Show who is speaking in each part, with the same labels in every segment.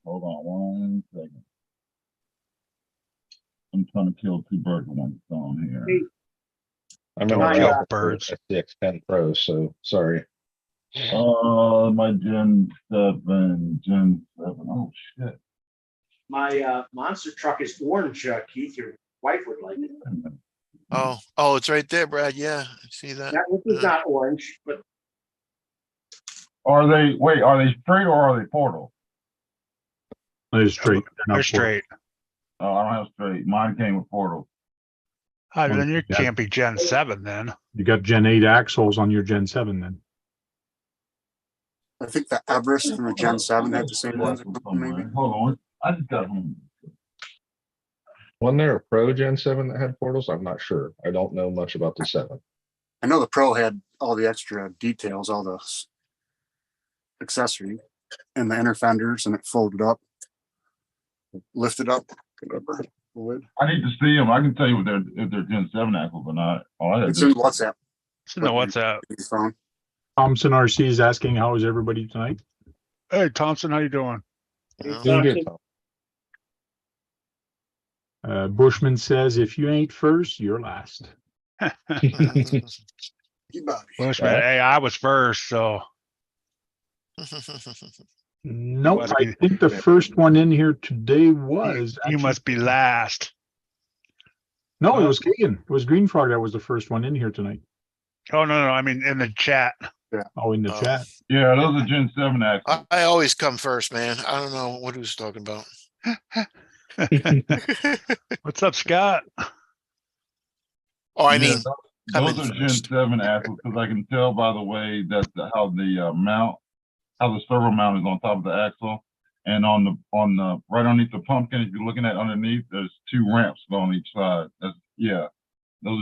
Speaker 1: Hold on 1 second. I'm trying to kill 2 birds with 1 stone here.
Speaker 2: Hey,
Speaker 3: I'm
Speaker 4: Don't
Speaker 3: gonna
Speaker 4: kill
Speaker 3: have
Speaker 4: birds.
Speaker 3: SDX 10 Pro, so sorry.
Speaker 1: My Gen 7. Oh shit.
Speaker 2: my monster truck is orange, Keith. Your wife would like it.
Speaker 4: Oh, it's right there, Brad. Yeah, I see that.
Speaker 2: That one is not orange, but
Speaker 1: Are they straight or are they portal?
Speaker 5: They're straight.
Speaker 4: They're straight.
Speaker 1: Oh, I don't have straight. Mine came with portal.
Speaker 4: Then you
Speaker 5: Yeah.
Speaker 4: can't be Gen 7 then.
Speaker 5: You got Gen 8 axles on your Gen 7 then.
Speaker 6: I think the Everest and the Gen 7 had the same ones. Maybe.
Speaker 1: Hold on. I just got home.
Speaker 3: Wasn't there a Pro Gen 7 that had portals? I'm not sure. I don't know much about the 7.
Speaker 6: I know the Pro had all the extra details, all the accessory, and the inner fenders, and it folded up, lifted up, whatever. Wood.
Speaker 1: I need to see them. I can tell you if they're Gen 7 axles or not. All I
Speaker 6: It's in WhatsApp.
Speaker 4: It's in the WhatsApp.
Speaker 6: Your phone.
Speaker 5: Thompson RC is asking, how is everybody tonight?
Speaker 4: Hey, Thompson, how you doing?
Speaker 3: Doing good, Tom.
Speaker 5: Bushman says, if you ain't first, you're last.
Speaker 6: Hey, Bobby.
Speaker 4: Bushman, hey, I was first, so
Speaker 5: Nope,
Speaker 4: must
Speaker 5: I
Speaker 4: be-
Speaker 5: think the first one in here today was.
Speaker 4: you
Speaker 5: actually-
Speaker 4: must be last.
Speaker 5: No, it was Keegan. It was Green Frog that was the first one in here tonight.
Speaker 4: Oh, no, I mean, in the chat.
Speaker 5: Oh, in the
Speaker 4: Oh.
Speaker 5: chat.
Speaker 1: Yeah, those are Gen 7 axles.
Speaker 7: I always come first, man. I don't know what he was talking about.
Speaker 4: What's up, Scott?
Speaker 7: Oh, I
Speaker 1: Yeah,
Speaker 7: mean, come
Speaker 1: those
Speaker 7: in
Speaker 1: are Gen
Speaker 7: first.
Speaker 1: 7 axles because I can tell by the way that how the servo mount is on top of the axle, and on the right underneath the pumpkin. If you're looking at underneath, there's 2 ramps on each side. Those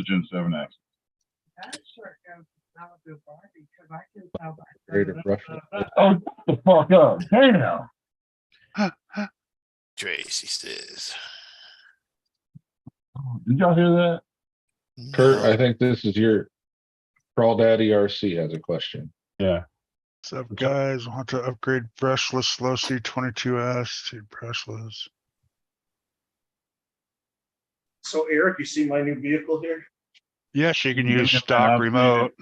Speaker 1: are Gen 7 axles.
Speaker 8: That shirt goes to Malibu Barbie because I can tell by.
Speaker 3: Greater Brushless.
Speaker 1: Oh, shut the fuck up! Damn.
Speaker 7: Tracy says.
Speaker 1: Did y'all hear that?
Speaker 3: Kurt,
Speaker 7: No.
Speaker 3: I think this is your Crawdaddy RC has a question.
Speaker 5: Yeah.
Speaker 4: What's up, guys? Want to upgrade brushless low C22S to brushless?
Speaker 2: so Eric, you see my new vehicle here?
Speaker 4: Yes, you can
Speaker 1: Yeah,
Speaker 4: use
Speaker 1: yeah,
Speaker 4: stock
Speaker 1: I've seen
Speaker 4: remote.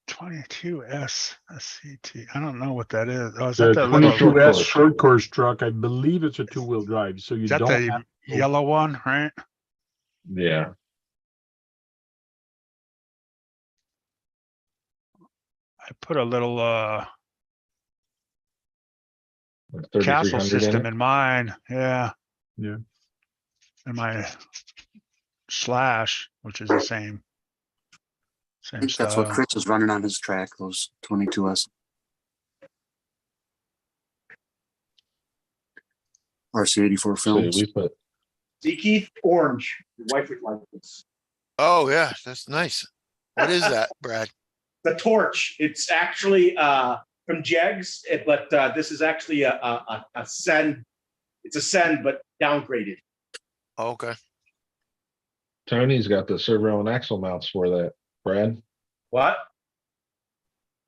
Speaker 4: 22S SCT. I don't know what that is. Oh, is
Speaker 5: The
Speaker 4: that that little?
Speaker 5: 22S short course truck, I believe it's a 2-wheel drive, so you
Speaker 4: Is that
Speaker 5: don't
Speaker 4: the
Speaker 5: have.
Speaker 4: yellow one, right?
Speaker 3: Yeah.
Speaker 4: I put a little
Speaker 3: Like
Speaker 4: castle
Speaker 3: 3300
Speaker 4: system
Speaker 3: in it.
Speaker 4: in mine. Yeah.
Speaker 5: Yeah.
Speaker 4: In my slash, which is the same.
Speaker 6: I
Speaker 4: Same
Speaker 6: think that's what
Speaker 4: style.
Speaker 6: Chris is running on his track, those 22S. RC84
Speaker 3: So
Speaker 6: films.
Speaker 3: we put
Speaker 2: See, Keith, orange. Your wife would like this.
Speaker 7: Oh, yeah, that's nice. What is that, Brad?
Speaker 2: The torch. It's actually from Jegs, but this is actually a Sen. It's a Sen, but downgraded.
Speaker 7: Oh, okay.
Speaker 3: Tony's got the servo and axle mounts for that. Brad,
Speaker 2: What?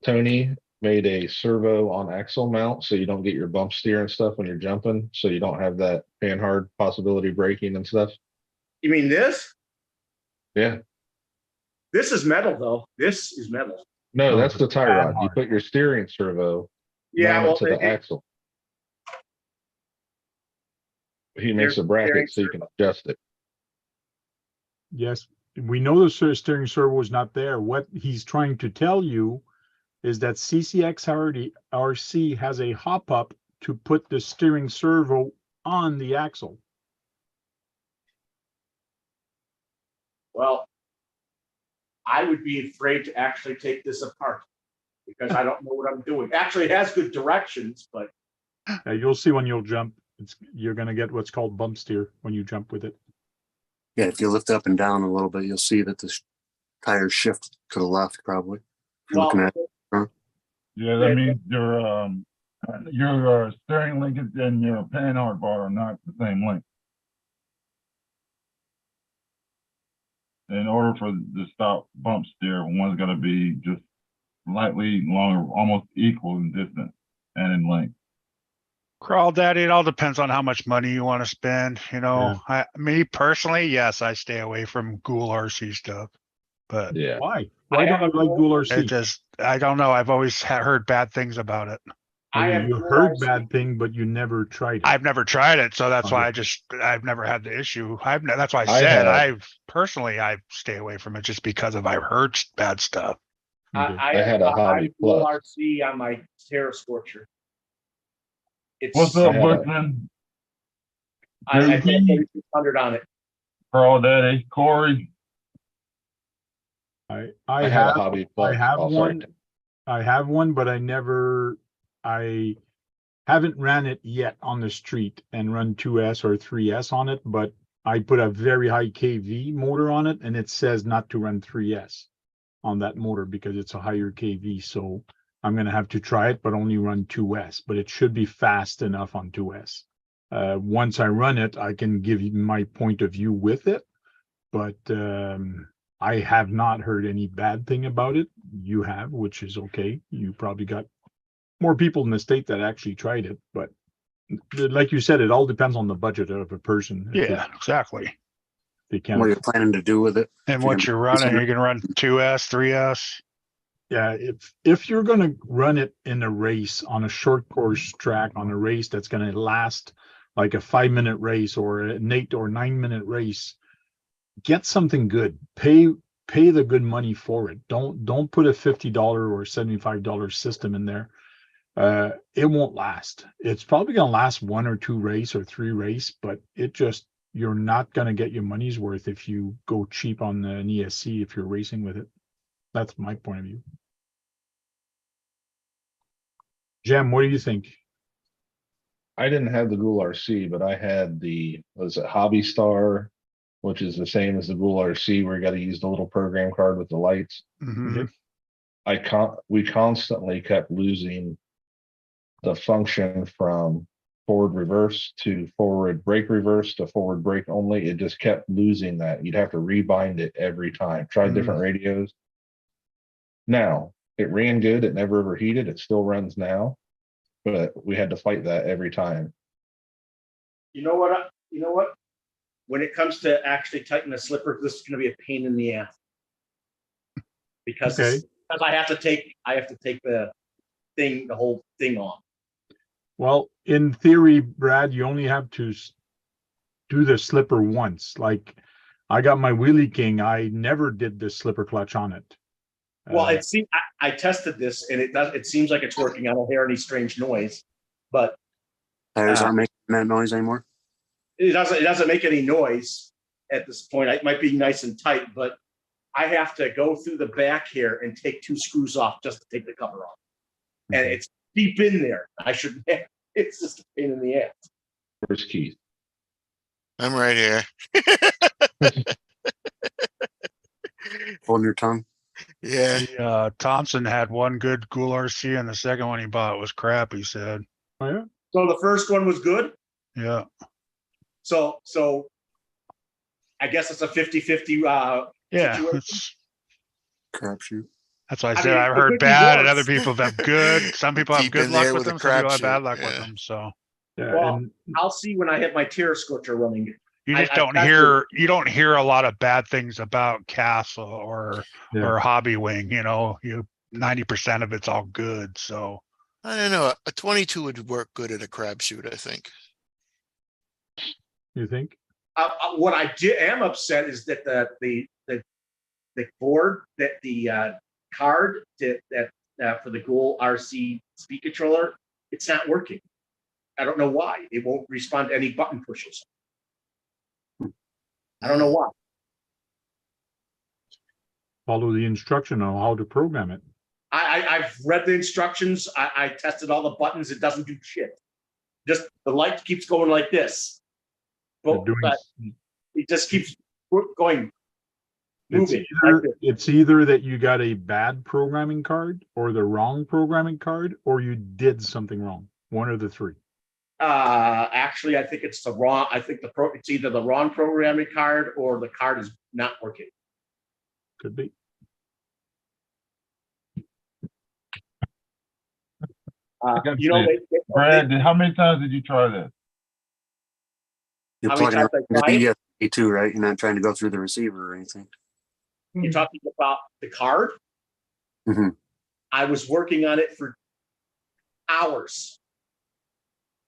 Speaker 3: Tony made a servo on axle mount so you don't get your bump steer and stuff when you're jumping, so you don't have that panhard possibility braking and stuff.
Speaker 2: You mean this?
Speaker 3: Yeah.
Speaker 2: This is metal, though. This is metal.
Speaker 3: No,
Speaker 5: Oh,
Speaker 3: that's the tie rod. You
Speaker 5: panhard.
Speaker 3: put your steering servo
Speaker 2: Yeah,
Speaker 3: mount it
Speaker 2: well,
Speaker 3: to the axle. He makes a bracket so you can adjust it.
Speaker 5: Yes, we know the steering servo is not there. What he's trying to tell you is that CCX RC has a hop up to put the steering servo on the axle.
Speaker 2: Well, I would be afraid to actually take this apart because I don't know what I'm doing. Actually, it has good directions, but
Speaker 5: You'll see when you'll jump. You're going to get what's called bump steer when you jump with it.
Speaker 6: Yeah, if you lift up and down a little bit, you'll see that the tires shift to the left, probably. If you're looking at
Speaker 1: Yeah, that means your steering linkage and your panhard bar are not the same length. In order for the stop bump steer, one's got to be just slightly longer, almost equal in distance and in length.
Speaker 4: Crawl Daddy, it all depends on how much money you want to spend, you know. Me personally, yes, I stay away from Ghoul RC stuff. But
Speaker 3: Yeah.
Speaker 5: Why? Why don't you like Ghoul RC?
Speaker 4: I don't know. I've always heard bad things about it.
Speaker 5: You heard bad thing, but you never tried it.
Speaker 4: I've never tried it, so that's why
Speaker 5: Okay.
Speaker 4: I've never had the issue. That's why I
Speaker 3: I
Speaker 4: said
Speaker 3: had-
Speaker 4: I stay away from it just because I've heard bad stuff.
Speaker 5: Okay.
Speaker 2: I
Speaker 3: had a Hobby
Speaker 2: Full
Speaker 3: Plus.
Speaker 2: RC on my Terra Scorcher.
Speaker 1: What's
Speaker 2: It's
Speaker 1: up,
Speaker 3: I had a-
Speaker 1: Bushman?
Speaker 2: I put
Speaker 1: JP?
Speaker 2: 3600 on it.
Speaker 1: Carl Daddy, Corey?
Speaker 5: I
Speaker 3: I had a
Speaker 5: have
Speaker 3: Hobby Plus.
Speaker 5: I have
Speaker 3: Oh, sorry.
Speaker 5: one. I have one, but I haven't ran it yet on the street and run 2S or 3S on it, but I put a very high KV motor on it and it says not to run 3S on that motor because it's a higher KV. So I'm going to have to try it, but only run 2S, but it should be fast enough on 2S. Once I run it, I can give you my point of view with it, but I have not heard any bad thing about it. You have, which is okay. You probably got more people in the state that actually tried it, but like you said, it all depends on the budget of a person.
Speaker 4: Yeah, exactly.
Speaker 5: They can't.
Speaker 6: What are you planning to do with it?
Speaker 4: And what you're running, you can run 2S, 3S.
Speaker 5: Yeah, if you're going to run it in a race on a short course track on a race that's going to last like a 5-minute race or an 8 or 9-minute race, get something good. Pay the good money for it. Don't put a $50 or $75 system in there. It won't last. It's probably going to last 1 or 2 race or 3 race, but you're not going to get your money's worth if you go cheap on an ESC if you're racing with it. That's my point of view. Jem, what do you think?
Speaker 3: I didn't have the Ghoul RC, but I had Hobby Star, which is the same as the Ghoul RC, where you got to use the little program card with the lights.
Speaker 4: Mhm.
Speaker 3: We constantly kept losing the function from forward reverse to forward brake reverse to forward brake only. It just kept losing that. You'd have to rebind it every time. Tried different radios. Now it ran good. It never overheated. It still runs now, but we had to fight that every time.
Speaker 2: You know what? When it comes to actually tightening a slipper, this is going to be a pain in the ass. Because I have to take the whole thing off.
Speaker 5: Well, in theory, Brad, you only have to do the slipper once. Like I got my Wheelie King. I never did the slipper clutch on it.
Speaker 2: Well, I tested this and it seems like it's working. I don't hear any strange noise, but
Speaker 6: Tires aren't making that noise anymore.
Speaker 2: it doesn't make any noise at this point. It might be nice and tight, but I have to go through the back here and take 2 screws off just to take the cover off. And it's deep in there. I shouldn't have. It's just a pain in the ass.
Speaker 3: Where's Keith?
Speaker 7: I'm right here.
Speaker 6: Holding your tongue.
Speaker 7: Yeah.
Speaker 4: Thompson had one good Ghoul RC, and the second one he bought was crap, he said.
Speaker 5: Oh, yeah?
Speaker 2: So the first one was good.
Speaker 4: Yeah.
Speaker 2: So I guess it's a 50-50
Speaker 4: Yeah.
Speaker 2: situation.
Speaker 6: Crapshoot.
Speaker 4: That's why I
Speaker 2: I
Speaker 4: said
Speaker 2: mean,
Speaker 4: I've
Speaker 2: it
Speaker 4: heard
Speaker 2: could be
Speaker 4: bad and
Speaker 2: worse.
Speaker 4: other people have good. Some people have
Speaker 7: Deep
Speaker 4: good
Speaker 7: in
Speaker 4: luck
Speaker 7: there
Speaker 4: with
Speaker 7: with a
Speaker 4: them. Some people have bad
Speaker 7: crapshoot,
Speaker 4: luck with
Speaker 7: yeah.
Speaker 4: them. So
Speaker 5: Yeah.
Speaker 2: Well,
Speaker 5: And
Speaker 2: I'll see when I have my Terra Scorcher running.
Speaker 4: you just
Speaker 2: I
Speaker 4: don't hear a lot of bad things about Castle or Hobby Wing. You know, 90% of it's all good. So
Speaker 7: I don't know. A 22 would work good at a crapshoot, I think.
Speaker 5: you think?
Speaker 2: What I am upset is that the board that the card that for the Ghoul RC speed controller, it's not working. I don't know why. It won't respond to any button pushes. I don't know why.
Speaker 5: Follow the instruction on how to program it.
Speaker 2: I've read the instructions. I tested all the buttons. It doesn't do shit. Just the light keeps going like this. But it just keeps going. Moving.
Speaker 5: It's either that you got a bad programming card or the wrong programming card, or you did something wrong. One of the 3.
Speaker 2: Actually, I think it's the wrong. I think it's either the wrong programming card or the card is not working.
Speaker 5: Could be.
Speaker 1: can
Speaker 2: You know,
Speaker 1: see Brad, how many times did you try this?
Speaker 6: You're
Speaker 2: How many
Speaker 6: plugging
Speaker 2: times
Speaker 6: it
Speaker 2: I tried it?
Speaker 6: into the ESP too, right? You're not trying to go through the receiver or anything.
Speaker 2: You're talking about the card?
Speaker 6: Mhm.
Speaker 2: I was working on it for hours.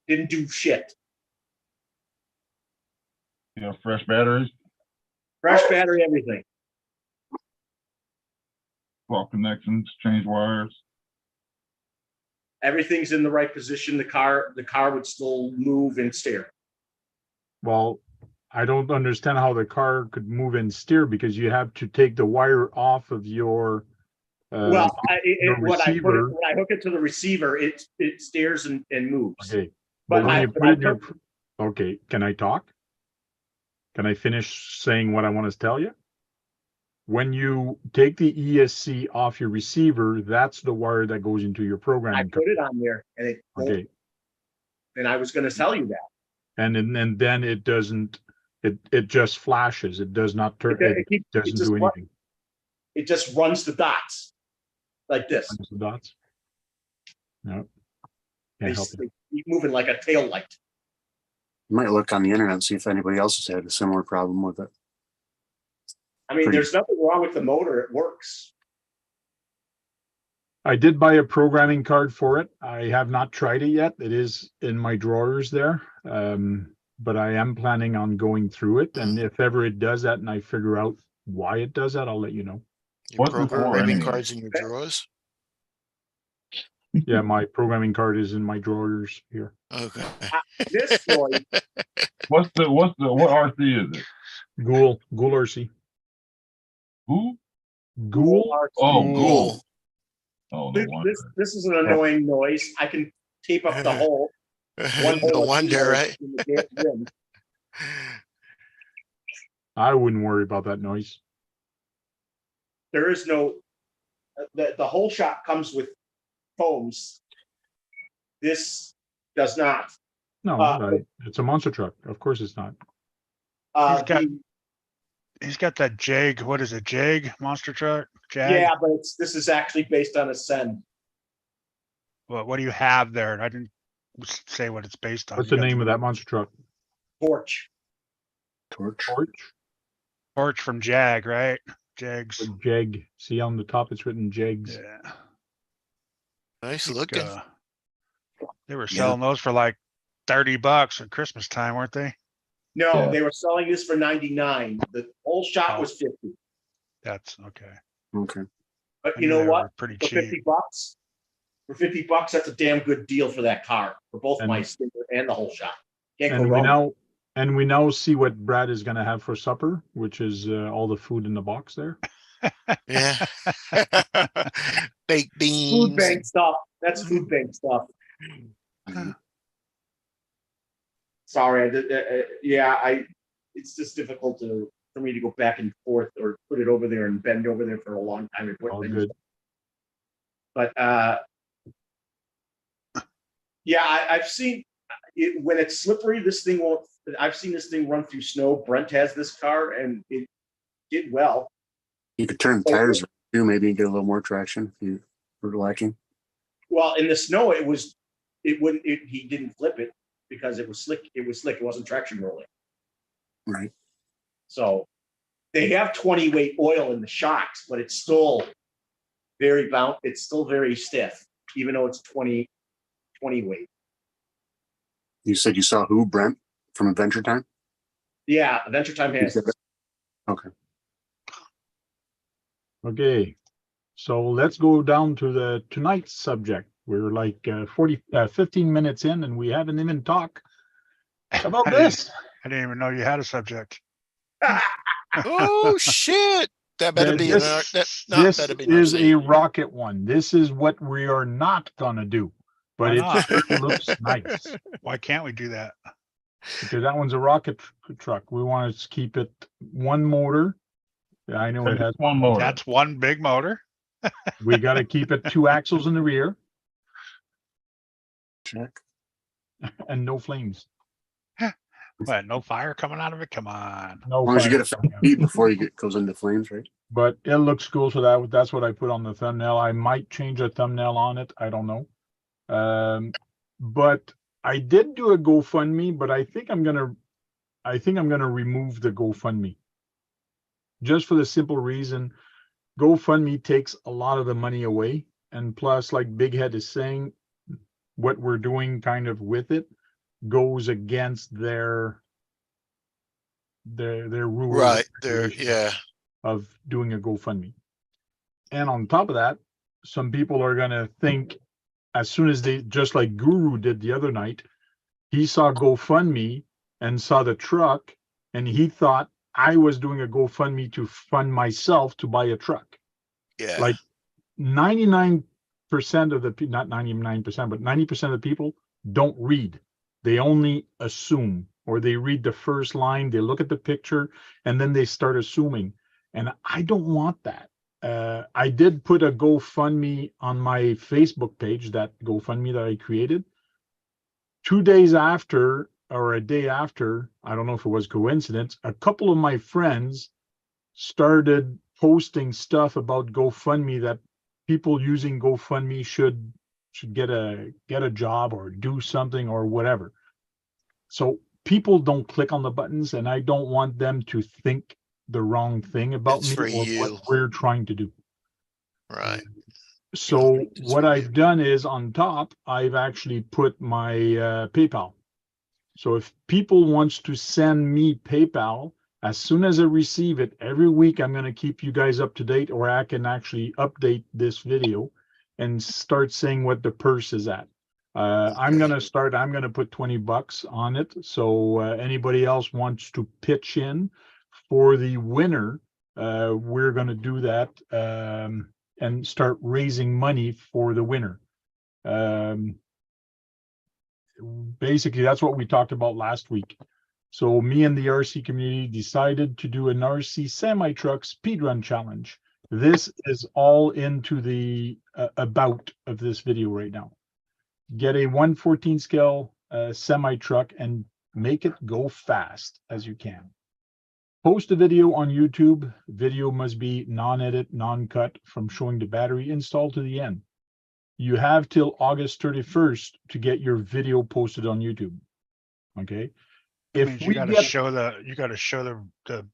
Speaker 2: Didn't do shit.
Speaker 1: You know, fresh batteries,
Speaker 2: Fresh battery, everything.
Speaker 1: swap connections, change wires.
Speaker 2: Everything's in the right position. The car would still move and steer.
Speaker 5: Well, I don't understand how the car could move and steer because you have to take the wire off of your
Speaker 2: Well,
Speaker 5: your
Speaker 2: when I
Speaker 5: receiver.
Speaker 2: hook it to the receiver, it steers and moves.
Speaker 5: Okay,
Speaker 2: But
Speaker 5: but when
Speaker 2: I,
Speaker 5: you
Speaker 2: but
Speaker 5: put
Speaker 2: I
Speaker 5: in your,
Speaker 2: took-
Speaker 5: okay, can I talk? Can I finish saying what I want to tell you? When you take the ESC off your receiver, that's the wire that goes into your
Speaker 2: I
Speaker 5: programming
Speaker 2: put
Speaker 5: card.
Speaker 2: it on there, and it won't.
Speaker 5: Okay,
Speaker 2: And I was going to tell you that.
Speaker 5: and then it doesn't, it just flashes. It does not turn, it doesn't do anything.
Speaker 2: It just runs the dots like this.
Speaker 5: Runs the dots. No. Can't help it.
Speaker 2: Basically, keep moving like a tail light.
Speaker 6: You might look on the internet and see if anybody else has had a similar problem with it.
Speaker 2: I mean,
Speaker 6: Pretty-
Speaker 2: there's nothing wrong with the motor. It works.
Speaker 5: I did buy a programming card for it. I have not tried it yet. It is in my drawers there. But I am planning on going through it. And if ever it does that and I figure out why it does that, I'll let you know.
Speaker 7: Your
Speaker 1: What's it for
Speaker 7: programming
Speaker 1: anyway?
Speaker 7: cards in your drawers?
Speaker 5: Yeah, my programming card is in my drawers here.
Speaker 7: Okay.
Speaker 2: This noise,
Speaker 1: What RC is it?
Speaker 5: Ghoul RC.
Speaker 1: Who?
Speaker 5: Ghoul.
Speaker 1: Oh,
Speaker 7: Cool.
Speaker 1: Ghoul. Oh, no
Speaker 2: this,
Speaker 1: wonder.
Speaker 2: this is an annoying noise. I can tape up the hole. One
Speaker 7: No
Speaker 2: hole
Speaker 7: wonder, right?
Speaker 2: in the damn rim.
Speaker 5: I wouldn't worry about that noise.
Speaker 2: There is no. The whole shop comes with foams. This does not.
Speaker 5: No, it's a monster truck. Of course it's not.
Speaker 4: He's got that Jag. What is it? Jag monster truck? Jag?
Speaker 2: Yeah, but this is actually based on a Sen.
Speaker 4: What do you have there? I didn't say what it's based on.
Speaker 5: What's
Speaker 4: You
Speaker 5: the
Speaker 4: got
Speaker 5: name of that monster truck?
Speaker 2: Torch.
Speaker 6: Torch.
Speaker 4: Torch from Jag, right? Jags.
Speaker 5: Or Jeg. See on the top, it's written Jegs.
Speaker 4: Yeah.
Speaker 7: Nice looking.
Speaker 4: They were
Speaker 6: Yeah.
Speaker 4: selling those for like $30 at Christmas time, weren't they?
Speaker 2: No,
Speaker 3: Yeah.
Speaker 2: they were selling this for 99. The whole shop
Speaker 4: Oh.
Speaker 2: was 50.
Speaker 4: That's okay.
Speaker 6: Okay.
Speaker 2: But
Speaker 4: I
Speaker 2: you
Speaker 4: knew
Speaker 2: know
Speaker 4: they
Speaker 2: what?
Speaker 4: were pretty
Speaker 2: For
Speaker 4: cheap.
Speaker 2: $50, that's a damn good deal for that car for both
Speaker 5: And-
Speaker 2: my sticker and the whole shop. Can't go
Speaker 5: And we
Speaker 2: wrong.
Speaker 5: now see what Brad is gonna have for supper, which is all the food in the box there.
Speaker 7: Yeah. Baked
Speaker 2: Food
Speaker 7: beans.
Speaker 2: bank stuff. That's food bank stuff. Sorry, it's just difficult for me to go back and forth or put it over there and bend over there for a long time. And put
Speaker 5: All
Speaker 2: things-
Speaker 5: good.
Speaker 2: But yeah, I've seen it when it's slippery. This thing won't. I've seen this thing run through snow. Brent has this car, and it did well.
Speaker 6: You could turn the tires around too, maybe and get a little more traction if you were lacking.
Speaker 2: Well, in the snow, it wouldn't. He didn't flip it because it was slick. It was slick. It wasn't traction rolling.
Speaker 6: Right.
Speaker 2: So they have 20 weight oil in the shocks, but it's still very It's still very stiff, even though it's 20 weight.
Speaker 6: You said you saw who, Brent, from Adventure Time?
Speaker 2: Yeah, Adventure Time has.
Speaker 6: Okay.
Speaker 5: Okay, so let's go down to tonight's subject. We're like 15 minutes in and we haven't even talked about this.
Speaker 4: I didn't even know you had a subject.
Speaker 7: Oh shit. That better be
Speaker 5: This
Speaker 7: better be
Speaker 5: is
Speaker 7: RC.
Speaker 5: a rocket one. This is what we are not gonna do, but
Speaker 4: Why
Speaker 5: it
Speaker 4: not?
Speaker 5: sure looks nice.
Speaker 4: Why can't we do that?
Speaker 5: Because that one's a rocket truck. We want to keep it one motor. Yeah, I know it has.
Speaker 1: One motor.
Speaker 4: That's one big motor.
Speaker 5: We got to keep it 2 axles in the rear
Speaker 6: Check.
Speaker 5: and no flames.
Speaker 4: What, no fire coming out of it? Come on.
Speaker 5: No.
Speaker 6: As long as you
Speaker 5: fire.
Speaker 6: get a few feet before goes into flames, right?
Speaker 5: But it looks cool, so that's what I put on the thumbnail. I might change a thumbnail on it. I don't know. But I did do a GoFundMe, but I think I'm gonna remove the GoFundMe. Just for the simple reason, GoFundMe takes a lot of the money away. And plus, like Big Head is saying, what we're doing kind of with it goes against their rules
Speaker 7: Right
Speaker 5: and
Speaker 7: there.
Speaker 5: regulations
Speaker 7: Yeah.
Speaker 5: of doing a GoFundMe. And on top of that, some people are gonna think, as soon as they, just like Guru did the other night, he saw GoFundMe and saw the truck, and he thought I was doing a GoFundMe to fund myself to buy a truck.
Speaker 7: Yeah.
Speaker 5: Like 99% of the people, not 99%, but 90% of the people don't read. They only assume, or they read the first line, they look at the picture, and then they start assuming. And I don't want that. I did put a GoFundMe on my Facebook page, that GoFundMe that I created. 2 days after, or a day after, I don't know if it was coincidence, a couple of my friends started posting stuff about GoFundMe, that people using GoFundMe should get a job or do something or whatever. So people don't click on the buttons, and I don't want them to think the wrong thing about
Speaker 7: It's
Speaker 5: me
Speaker 7: for
Speaker 5: or what
Speaker 7: you.
Speaker 5: we're trying to do.
Speaker 7: Right.
Speaker 5: So
Speaker 7: It's
Speaker 5: what
Speaker 7: for
Speaker 5: I've
Speaker 7: you.
Speaker 5: done is, on top, I've actually put my PayPal. So if people wants to send me PayPal, as soon as I receive it, every week I'm going to keep you guys up to date, or I can actually update this video and start saying what the purse is at. I'm going to put $20 on it. So anybody else wants to pitch in for the winner, we're going to do that and start raising money for the winner. Basically, that's what we talked about last week. So me and the RC community decided to do an RC semi-truck speedrun challenge. This is all into the about of this video right now. Get a 1/14 scale semi-truck and make it go fast as you can. Post a video on YouTube. Video must be non-edit, non-cut from showing the battery installed to the end. You have till August 31st to get your video posted on YouTube. Okay.
Speaker 4: That means you got to show the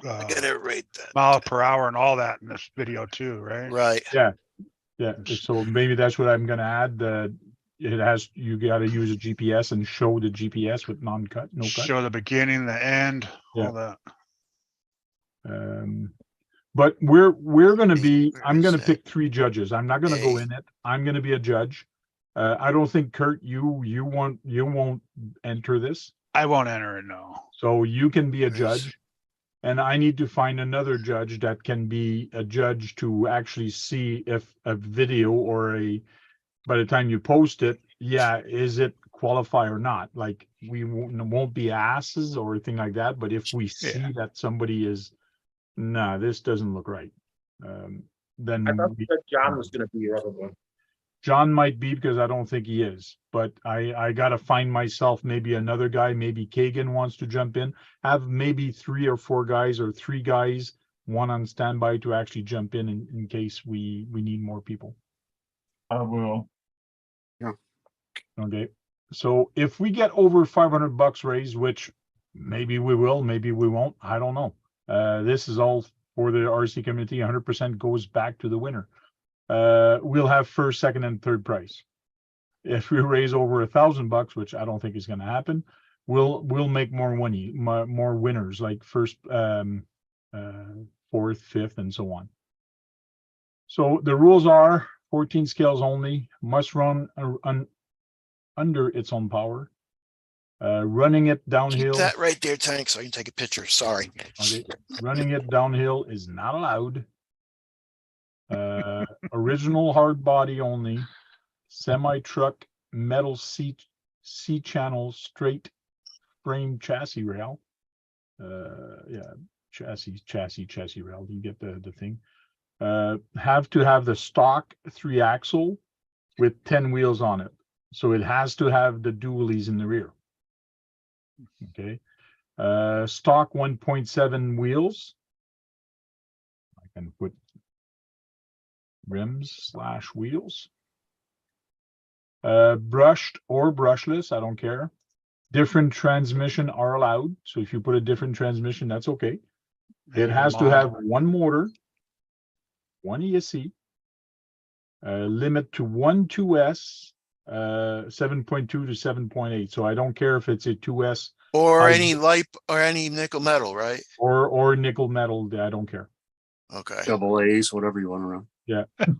Speaker 7: I gotta rate that.
Speaker 4: mile per hour and all that in this video too, right?
Speaker 7: Right.
Speaker 5: Yeah. So maybe that's what I'm gonna add. It has, you got to use a GPS and show the GPS with non-cut, no cut.
Speaker 4: Show the beginning, the end,
Speaker 5: Yeah.
Speaker 4: all that.
Speaker 5: But we're gonna be.
Speaker 7: Where
Speaker 5: I'm
Speaker 7: is
Speaker 5: gonna
Speaker 7: that?
Speaker 5: pick 3 judges. I'm not gonna go
Speaker 7: A.
Speaker 5: in it. I'm gonna be a judge. I don't think, Kurt, you won't enter this.
Speaker 4: I won't enter it, no.
Speaker 5: So you can be a
Speaker 7: Where is
Speaker 5: judge. And I need to find another judge that can be a judge to actually see if a video or by the time you post it, is it qualify or not? Like, we won't be asses or anything like that. But if we see that somebody is, nah, this doesn't look right, then
Speaker 2: I thought that John was going to be your other one.
Speaker 5: John might be, because I don't think he is, but I got to find myself maybe another guy. Maybe Kagan wants to jump in, have maybe 3 or 4 guys, or 3 guys, one on standby to actually jump in case we need more people.
Speaker 1: I will.
Speaker 5: Okay. So if we get over $500 raised, which maybe we will, maybe we won't, I don't know. This is all for the RC community. 100% goes back to the winner. We'll have first, second, and third prize. If we raise over $1,000, which I don't think is going to happen, we'll make more money, more winners, like first, fourth, fifth, and so on. So the rules are 14 scales only, must run under its own power. Running it downhill.
Speaker 7: Keep that right there, Tank, so I can take a picture. Sorry.
Speaker 5: Okay. Running it downhill is not allowed. Original hard body only. Semi-truck metal C-channel straight frame chassis rail. Chassis rail. You get the thing. Have to have the stock 3-axle with 10 wheels on it. So it has to have the dualies in the rear. Okay. Stock 1.7 wheels. I can put rims / wheels. Brushed or brushless, I don't care. Different transmission are allowed. So if you put a different transmission, that's okay. It has to have one motor, one ESC, limit to one 2S, 7.2 to 7.8. So I don't care if it's a 2S
Speaker 7: Or
Speaker 5: I-
Speaker 7: any or any nickel metal, right?
Speaker 5: or nickel metal. I don't care.
Speaker 7: Okay.
Speaker 6: Double A's, whatever you want to run.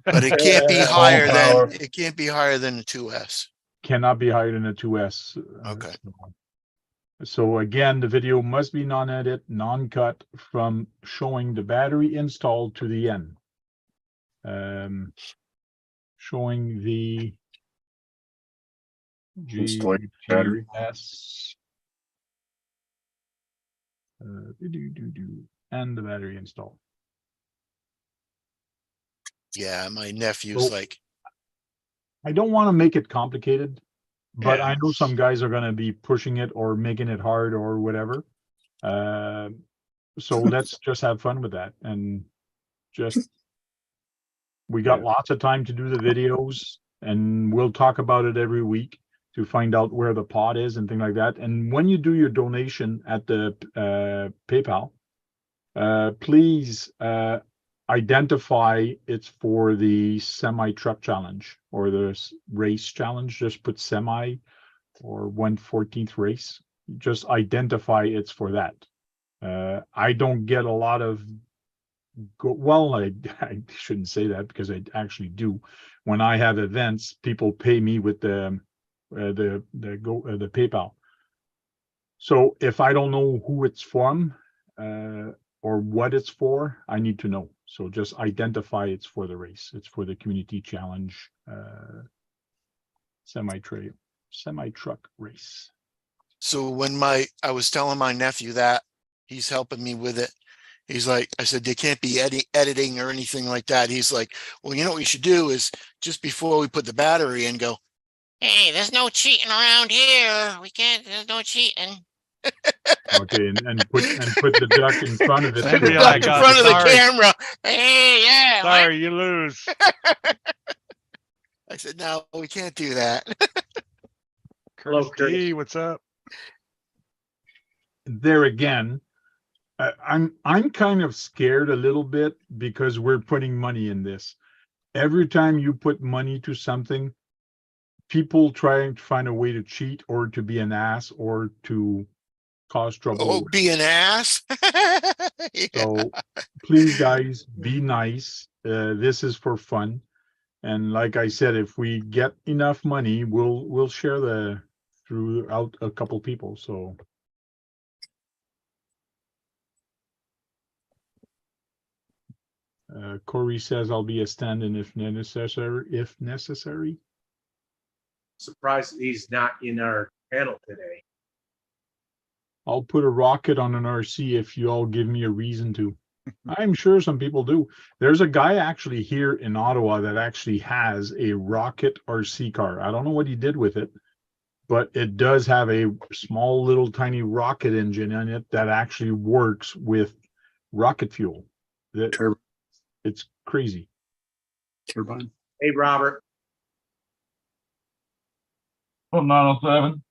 Speaker 7: But it can't be
Speaker 1: All
Speaker 7: higher
Speaker 1: power.
Speaker 7: than, it can't be higher than the 2S.
Speaker 5: Cannot be higher than a 2S.
Speaker 7: Okay.
Speaker 5: So again, the video must be non-edit, non-cut from showing the battery installed to the end. Showing the
Speaker 6: Installation battery.
Speaker 5: GTS. And the battery installed.
Speaker 7: Yeah, my nephew's
Speaker 5: So-
Speaker 7: like,
Speaker 5: I don't want to make it complicated, but I
Speaker 4: Yeah.
Speaker 5: know some guys are gonna be pushing it or making it hard or whatever. So let's just have fun with that and just, we got lots of time to do the videos and we'll talk about it every week to find out where the pot is and things like that. And when you do your donation at the PayPal, please identify it's for the semi truck challenge or the race challenge. Just put semi or 1/14th race. Just identify it's for that. I don't get a lot of well, I shouldn't say that because I actually do. When I have events, people pay me with the PayPal. So if I don't know who it's from or what it's for, I need to know. So just identify it's for the race. It's for the community challenge semi-truck race.
Speaker 7: so when I was telling my nephew that, he's helping me with it. He's like, I said, they can't be editing or anything like that. He's like, well, you know what we should do is just before we put the battery in, go,
Speaker 9: Hey, there's no cheating around here. We can't, there's no cheating.
Speaker 5: Okay, and put the duck in front of it.
Speaker 4: That'd
Speaker 7: the
Speaker 4: be
Speaker 5: so
Speaker 7: duck
Speaker 4: like,
Speaker 7: in front of the
Speaker 4: sorry.
Speaker 7: camera.
Speaker 9: Hey, yeah. what?
Speaker 4: Sorry, you lose.
Speaker 7: I said, no, we can't do that.
Speaker 2: Hello,
Speaker 4: Curtis
Speaker 2: Curtis.
Speaker 4: D, what's up?
Speaker 5: there again, I'm kind of scared a little bit because we're putting money in this. Every time you put money to something, people try to find a way to cheat or to be an ass or to cause trouble.
Speaker 7: Oh, be an ass. Yeah.
Speaker 5: So please, guys, be nice. This is for fun. And like I said, if we get enough money, we'll share throughout a couple people. So Corey says I'll be a stand-in if necessary.
Speaker 2: Surprised he's not in our panel today.
Speaker 5: I'll put a rocket on an RC if you all give me a reason to. I'm sure some people do. There's a guy actually here in Ottawa that actually has a rocket RC car. I don't know what he did with it, but it does have a small little tiny rocket engine in it that actually works with rocket fuel. It's crazy.
Speaker 6: Turbine.
Speaker 2: Hey, Robert.
Speaker 1: Oh, 907.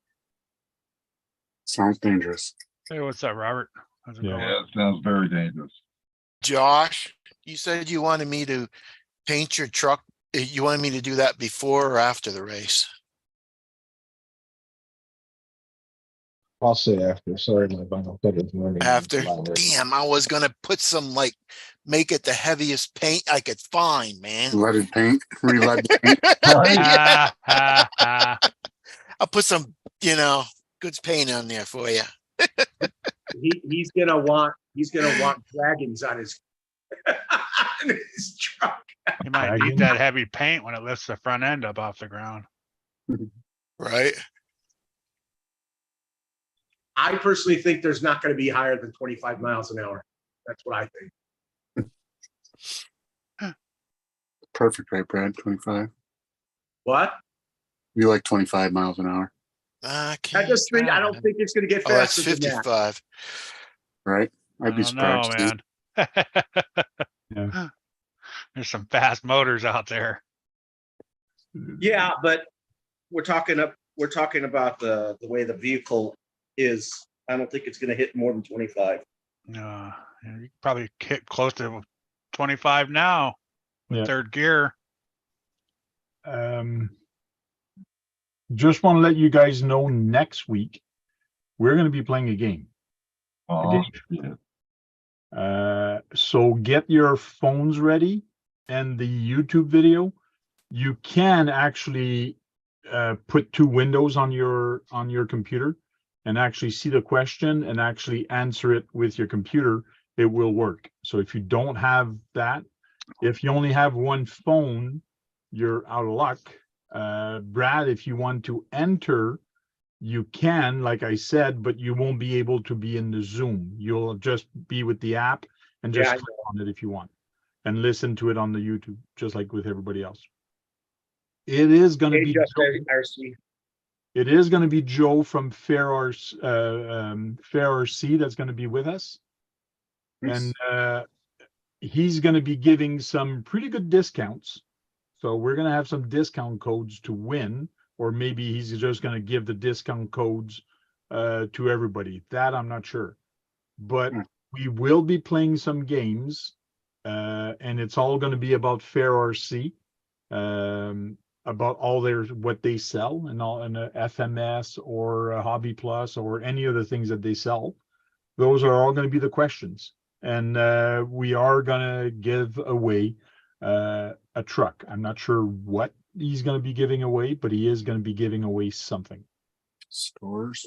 Speaker 6: Sounds dangerous.
Speaker 4: Hey, what's up, Robert? How's it
Speaker 5: Yeah.
Speaker 4: going?
Speaker 1: Yeah, it sounds very dangerous.
Speaker 7: Josh, you said you wanted me to paint your truck. You wanted me to do that before or after the race?
Speaker 3: I'll say after. Sorry, my vinyl cutter's running.
Speaker 7: After,
Speaker 3: louder.
Speaker 7: damn, I was gonna put some like, make it the heaviest paint I could find, man.
Speaker 6: Leaded paint, re-lead paint.
Speaker 7: Yeah.
Speaker 4: Ah,
Speaker 7: I'll put some, good paint on there for you.
Speaker 2: He's gonna want dragons on his on his truck.
Speaker 4: you might
Speaker 5: Dragon?
Speaker 4: need that heavy paint when it lifts the front end up off the ground.
Speaker 7: Right?
Speaker 2: I personally think there's not going to be higher than 25 miles an hour. That's what I think.
Speaker 6: Perfect, right, Brad? 25.
Speaker 2: What?
Speaker 6: You like 25 miles an hour,
Speaker 2: I just think I don't think it's going to get
Speaker 7: Oh, that's
Speaker 2: faster than that.
Speaker 7: 55.
Speaker 6: right? I'd be
Speaker 4: I don't know,
Speaker 6: surprised.
Speaker 4: man.
Speaker 5: Yeah.
Speaker 4: There's some fast motors out there.
Speaker 2: Yeah, but we're talking about the way the vehicle is. I don't think it's gonna hit more than 25.
Speaker 4: You probably hit close to 25 now with
Speaker 5: Yeah.
Speaker 4: third gear.
Speaker 5: Just want to let you guys know next week, we're going to be playing a game.
Speaker 1: Oh, yeah.
Speaker 5: So get your phones ready and the YouTube video. You can actually put two windows on your computer and actually see the question and actually answer it with your computer. It will work. So if you don't have that, if you only have one phone, you're out of luck. Brad, if you want to enter, you can, like I said, but you won't be able to be in the Zoom. You'll just be with the app and just
Speaker 2: Yeah, I
Speaker 5: click on it if you want and listen to it on the YouTube, just like with everybody else. It is going to be
Speaker 2: Just
Speaker 5: Joe,
Speaker 2: RC.
Speaker 5: it is going to be Joe from Fair RC that's going to be with us. And he's going to be giving some pretty good discounts. So we're going to have some discount codes to win, or maybe he's just going to give the discount codes to everybody. That I'm not sure. But we will be playing some games, and it's all going to be about Fair RC, about all what they sell and all, and FMS or Hobby Plus or any of the things that they sell. Those are all going to be the questions. And we are going to give away a truck. I'm not sure what he's going to be giving away, but he is going to be giving away something.
Speaker 6: Stores.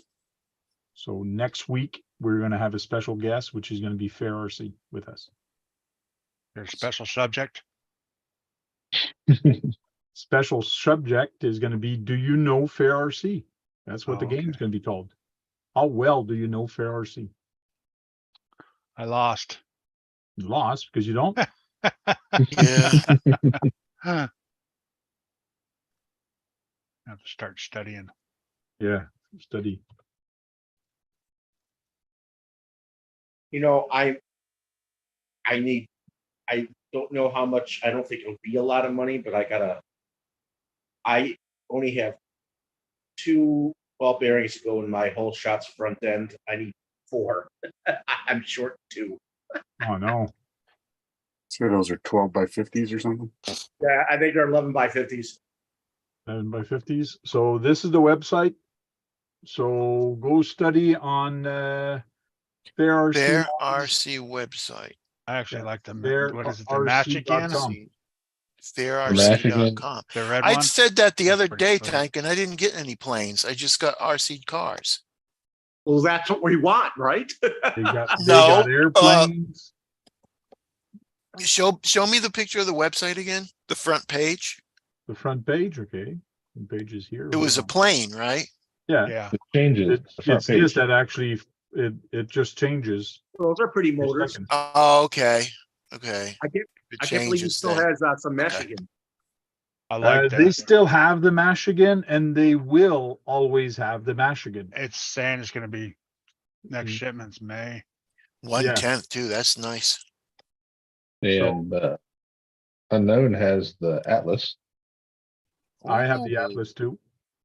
Speaker 5: So next week, we're going to have a special guest, which is going to be Fair RC with us.
Speaker 4: There's a special subject.
Speaker 5: Special subject is going to be, do you know Fair RC? That's what the
Speaker 4: okay.
Speaker 5: game's going to be called. How well do you know Fair RC?
Speaker 4: I lost.
Speaker 5: You lost because you don't?
Speaker 7: Yeah.
Speaker 4: Huh. I have to start studying.
Speaker 5: Yeah, study.
Speaker 2: I don't know how much. I don't think it'll be a lot of money, but I only have 2 ball bearings to go in my whole shot's front end. I need 4. I'm short 2.
Speaker 5: Oh, no.
Speaker 6: So those are 12 by 50s or something.
Speaker 2: Yeah, I think they're 11 by 50s.
Speaker 5: 11 by 50s. So this is the website. So go study on Fair RC.
Speaker 7: Fair RC website.
Speaker 4: I actually
Speaker 5: Yeah.
Speaker 4: like the,
Speaker 5: Fair
Speaker 4: what is it, the match again?
Speaker 5: RC.com.
Speaker 7: FairRC.com.
Speaker 4: The red
Speaker 7: I
Speaker 4: one?
Speaker 7: said that the
Speaker 4: That's
Speaker 7: other
Speaker 4: pretty
Speaker 7: day,
Speaker 4: sweet.
Speaker 7: Tank, and I didn't get any planes. I just got RC cars.
Speaker 2: Well, that's what we want, right?
Speaker 5: They got
Speaker 7: No,
Speaker 5: airplanes.
Speaker 7: Show me the picture of the website again. The front page.
Speaker 5: The front page, okay. The page is here.
Speaker 7: It was a
Speaker 5: Hold on.
Speaker 7: plane, right?
Speaker 5: Yeah.
Speaker 4: Yeah.
Speaker 3: It changes. The front
Speaker 5: It's this
Speaker 3: page.
Speaker 5: that actually it just changes.
Speaker 2: Those are pretty
Speaker 5: per
Speaker 2: motors.
Speaker 5: second.
Speaker 7: Oh, okay. Okay.
Speaker 2: I can't
Speaker 7: It
Speaker 2: believe he
Speaker 7: changes
Speaker 2: still
Speaker 7: then.
Speaker 2: has some Michigan.
Speaker 4: I like
Speaker 5: They
Speaker 4: that.
Speaker 5: still have the Michigan, and they will always have the Michigan.
Speaker 4: It's saying it's gonna be next
Speaker 5: Mhm.
Speaker 4: shipment's May.
Speaker 7: 1/10 too. That's nice.
Speaker 3: And Unknown has the Atlas.
Speaker 5: I have the
Speaker 7: Ooh.
Speaker 5: Atlas too.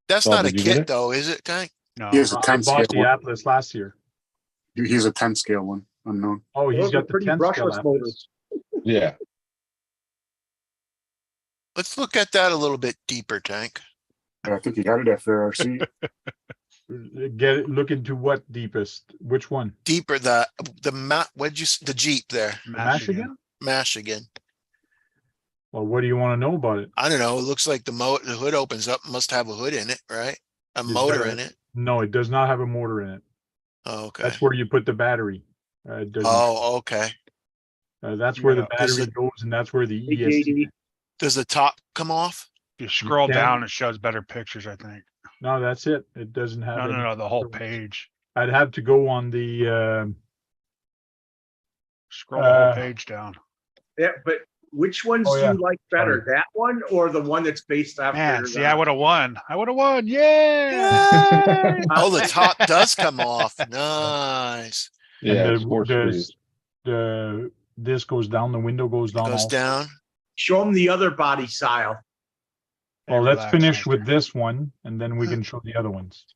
Speaker 7: That's
Speaker 3: Oh,
Speaker 7: not a
Speaker 3: did you get
Speaker 7: kit
Speaker 3: it?
Speaker 7: though, is it, Tank?
Speaker 4: No,
Speaker 6: He has a
Speaker 5: I
Speaker 6: 10 scale
Speaker 5: bought the
Speaker 6: one.
Speaker 5: Atlas last year.
Speaker 6: He's a 10 scale one. Unknown.
Speaker 5: Oh, he's
Speaker 2: Those are
Speaker 5: got the
Speaker 2: pretty
Speaker 5: 10 scale
Speaker 2: brushless
Speaker 5: Atlas.
Speaker 2: motors.
Speaker 3: Yeah.
Speaker 7: Let's look at that a little bit deeper, Tank.
Speaker 6: I think he got it at Fair RC.
Speaker 5: Look into what deepest? Which one?
Speaker 7: Deeper the Jeep there.
Speaker 5: The
Speaker 4: Michigan.
Speaker 7: Michigan.
Speaker 5: Well, what do you want to know about it?
Speaker 7: I don't know. It looks like the hood opens up. Must have a hood in it, right? A
Speaker 5: It's
Speaker 7: motor
Speaker 5: got a-
Speaker 7: in it.
Speaker 5: No, it does not have a motor in it.
Speaker 7: Oh, okay.
Speaker 5: That's where you put the battery. It doesn't.
Speaker 7: Oh, okay.
Speaker 5: That's where the
Speaker 4: Yeah.
Speaker 7: Is
Speaker 5: battery
Speaker 7: it-
Speaker 5: goes, and that's where the
Speaker 2: Big
Speaker 5: ESC.
Speaker 2: 80.
Speaker 7: Does the top come off?
Speaker 4: If you scroll
Speaker 5: can-
Speaker 4: down, it shows better pictures, I think.
Speaker 5: No, that's it. It doesn't have.
Speaker 4: No,
Speaker 5: any
Speaker 4: the whole
Speaker 5: other ones.
Speaker 4: page.
Speaker 5: I'd have to go on the.
Speaker 4: Scroll the whole page down.
Speaker 2: Yeah, but which ones
Speaker 5: Oh, yeah.
Speaker 2: do you like better? That one or the one that's based after?
Speaker 4: Man, see, I would have won. I would have won. Yeah.
Speaker 7: Oh, the top does come off. Nice.
Speaker 3: Yeah.
Speaker 5: And
Speaker 3: Sports Series.
Speaker 5: this goes down. The window goes down.
Speaker 7: Goes
Speaker 5: also.
Speaker 7: down.
Speaker 2: Show them the other body style.
Speaker 5: Well, let's
Speaker 4: relax
Speaker 5: finish
Speaker 4: nicer.
Speaker 5: with this one and then we can show the other ones.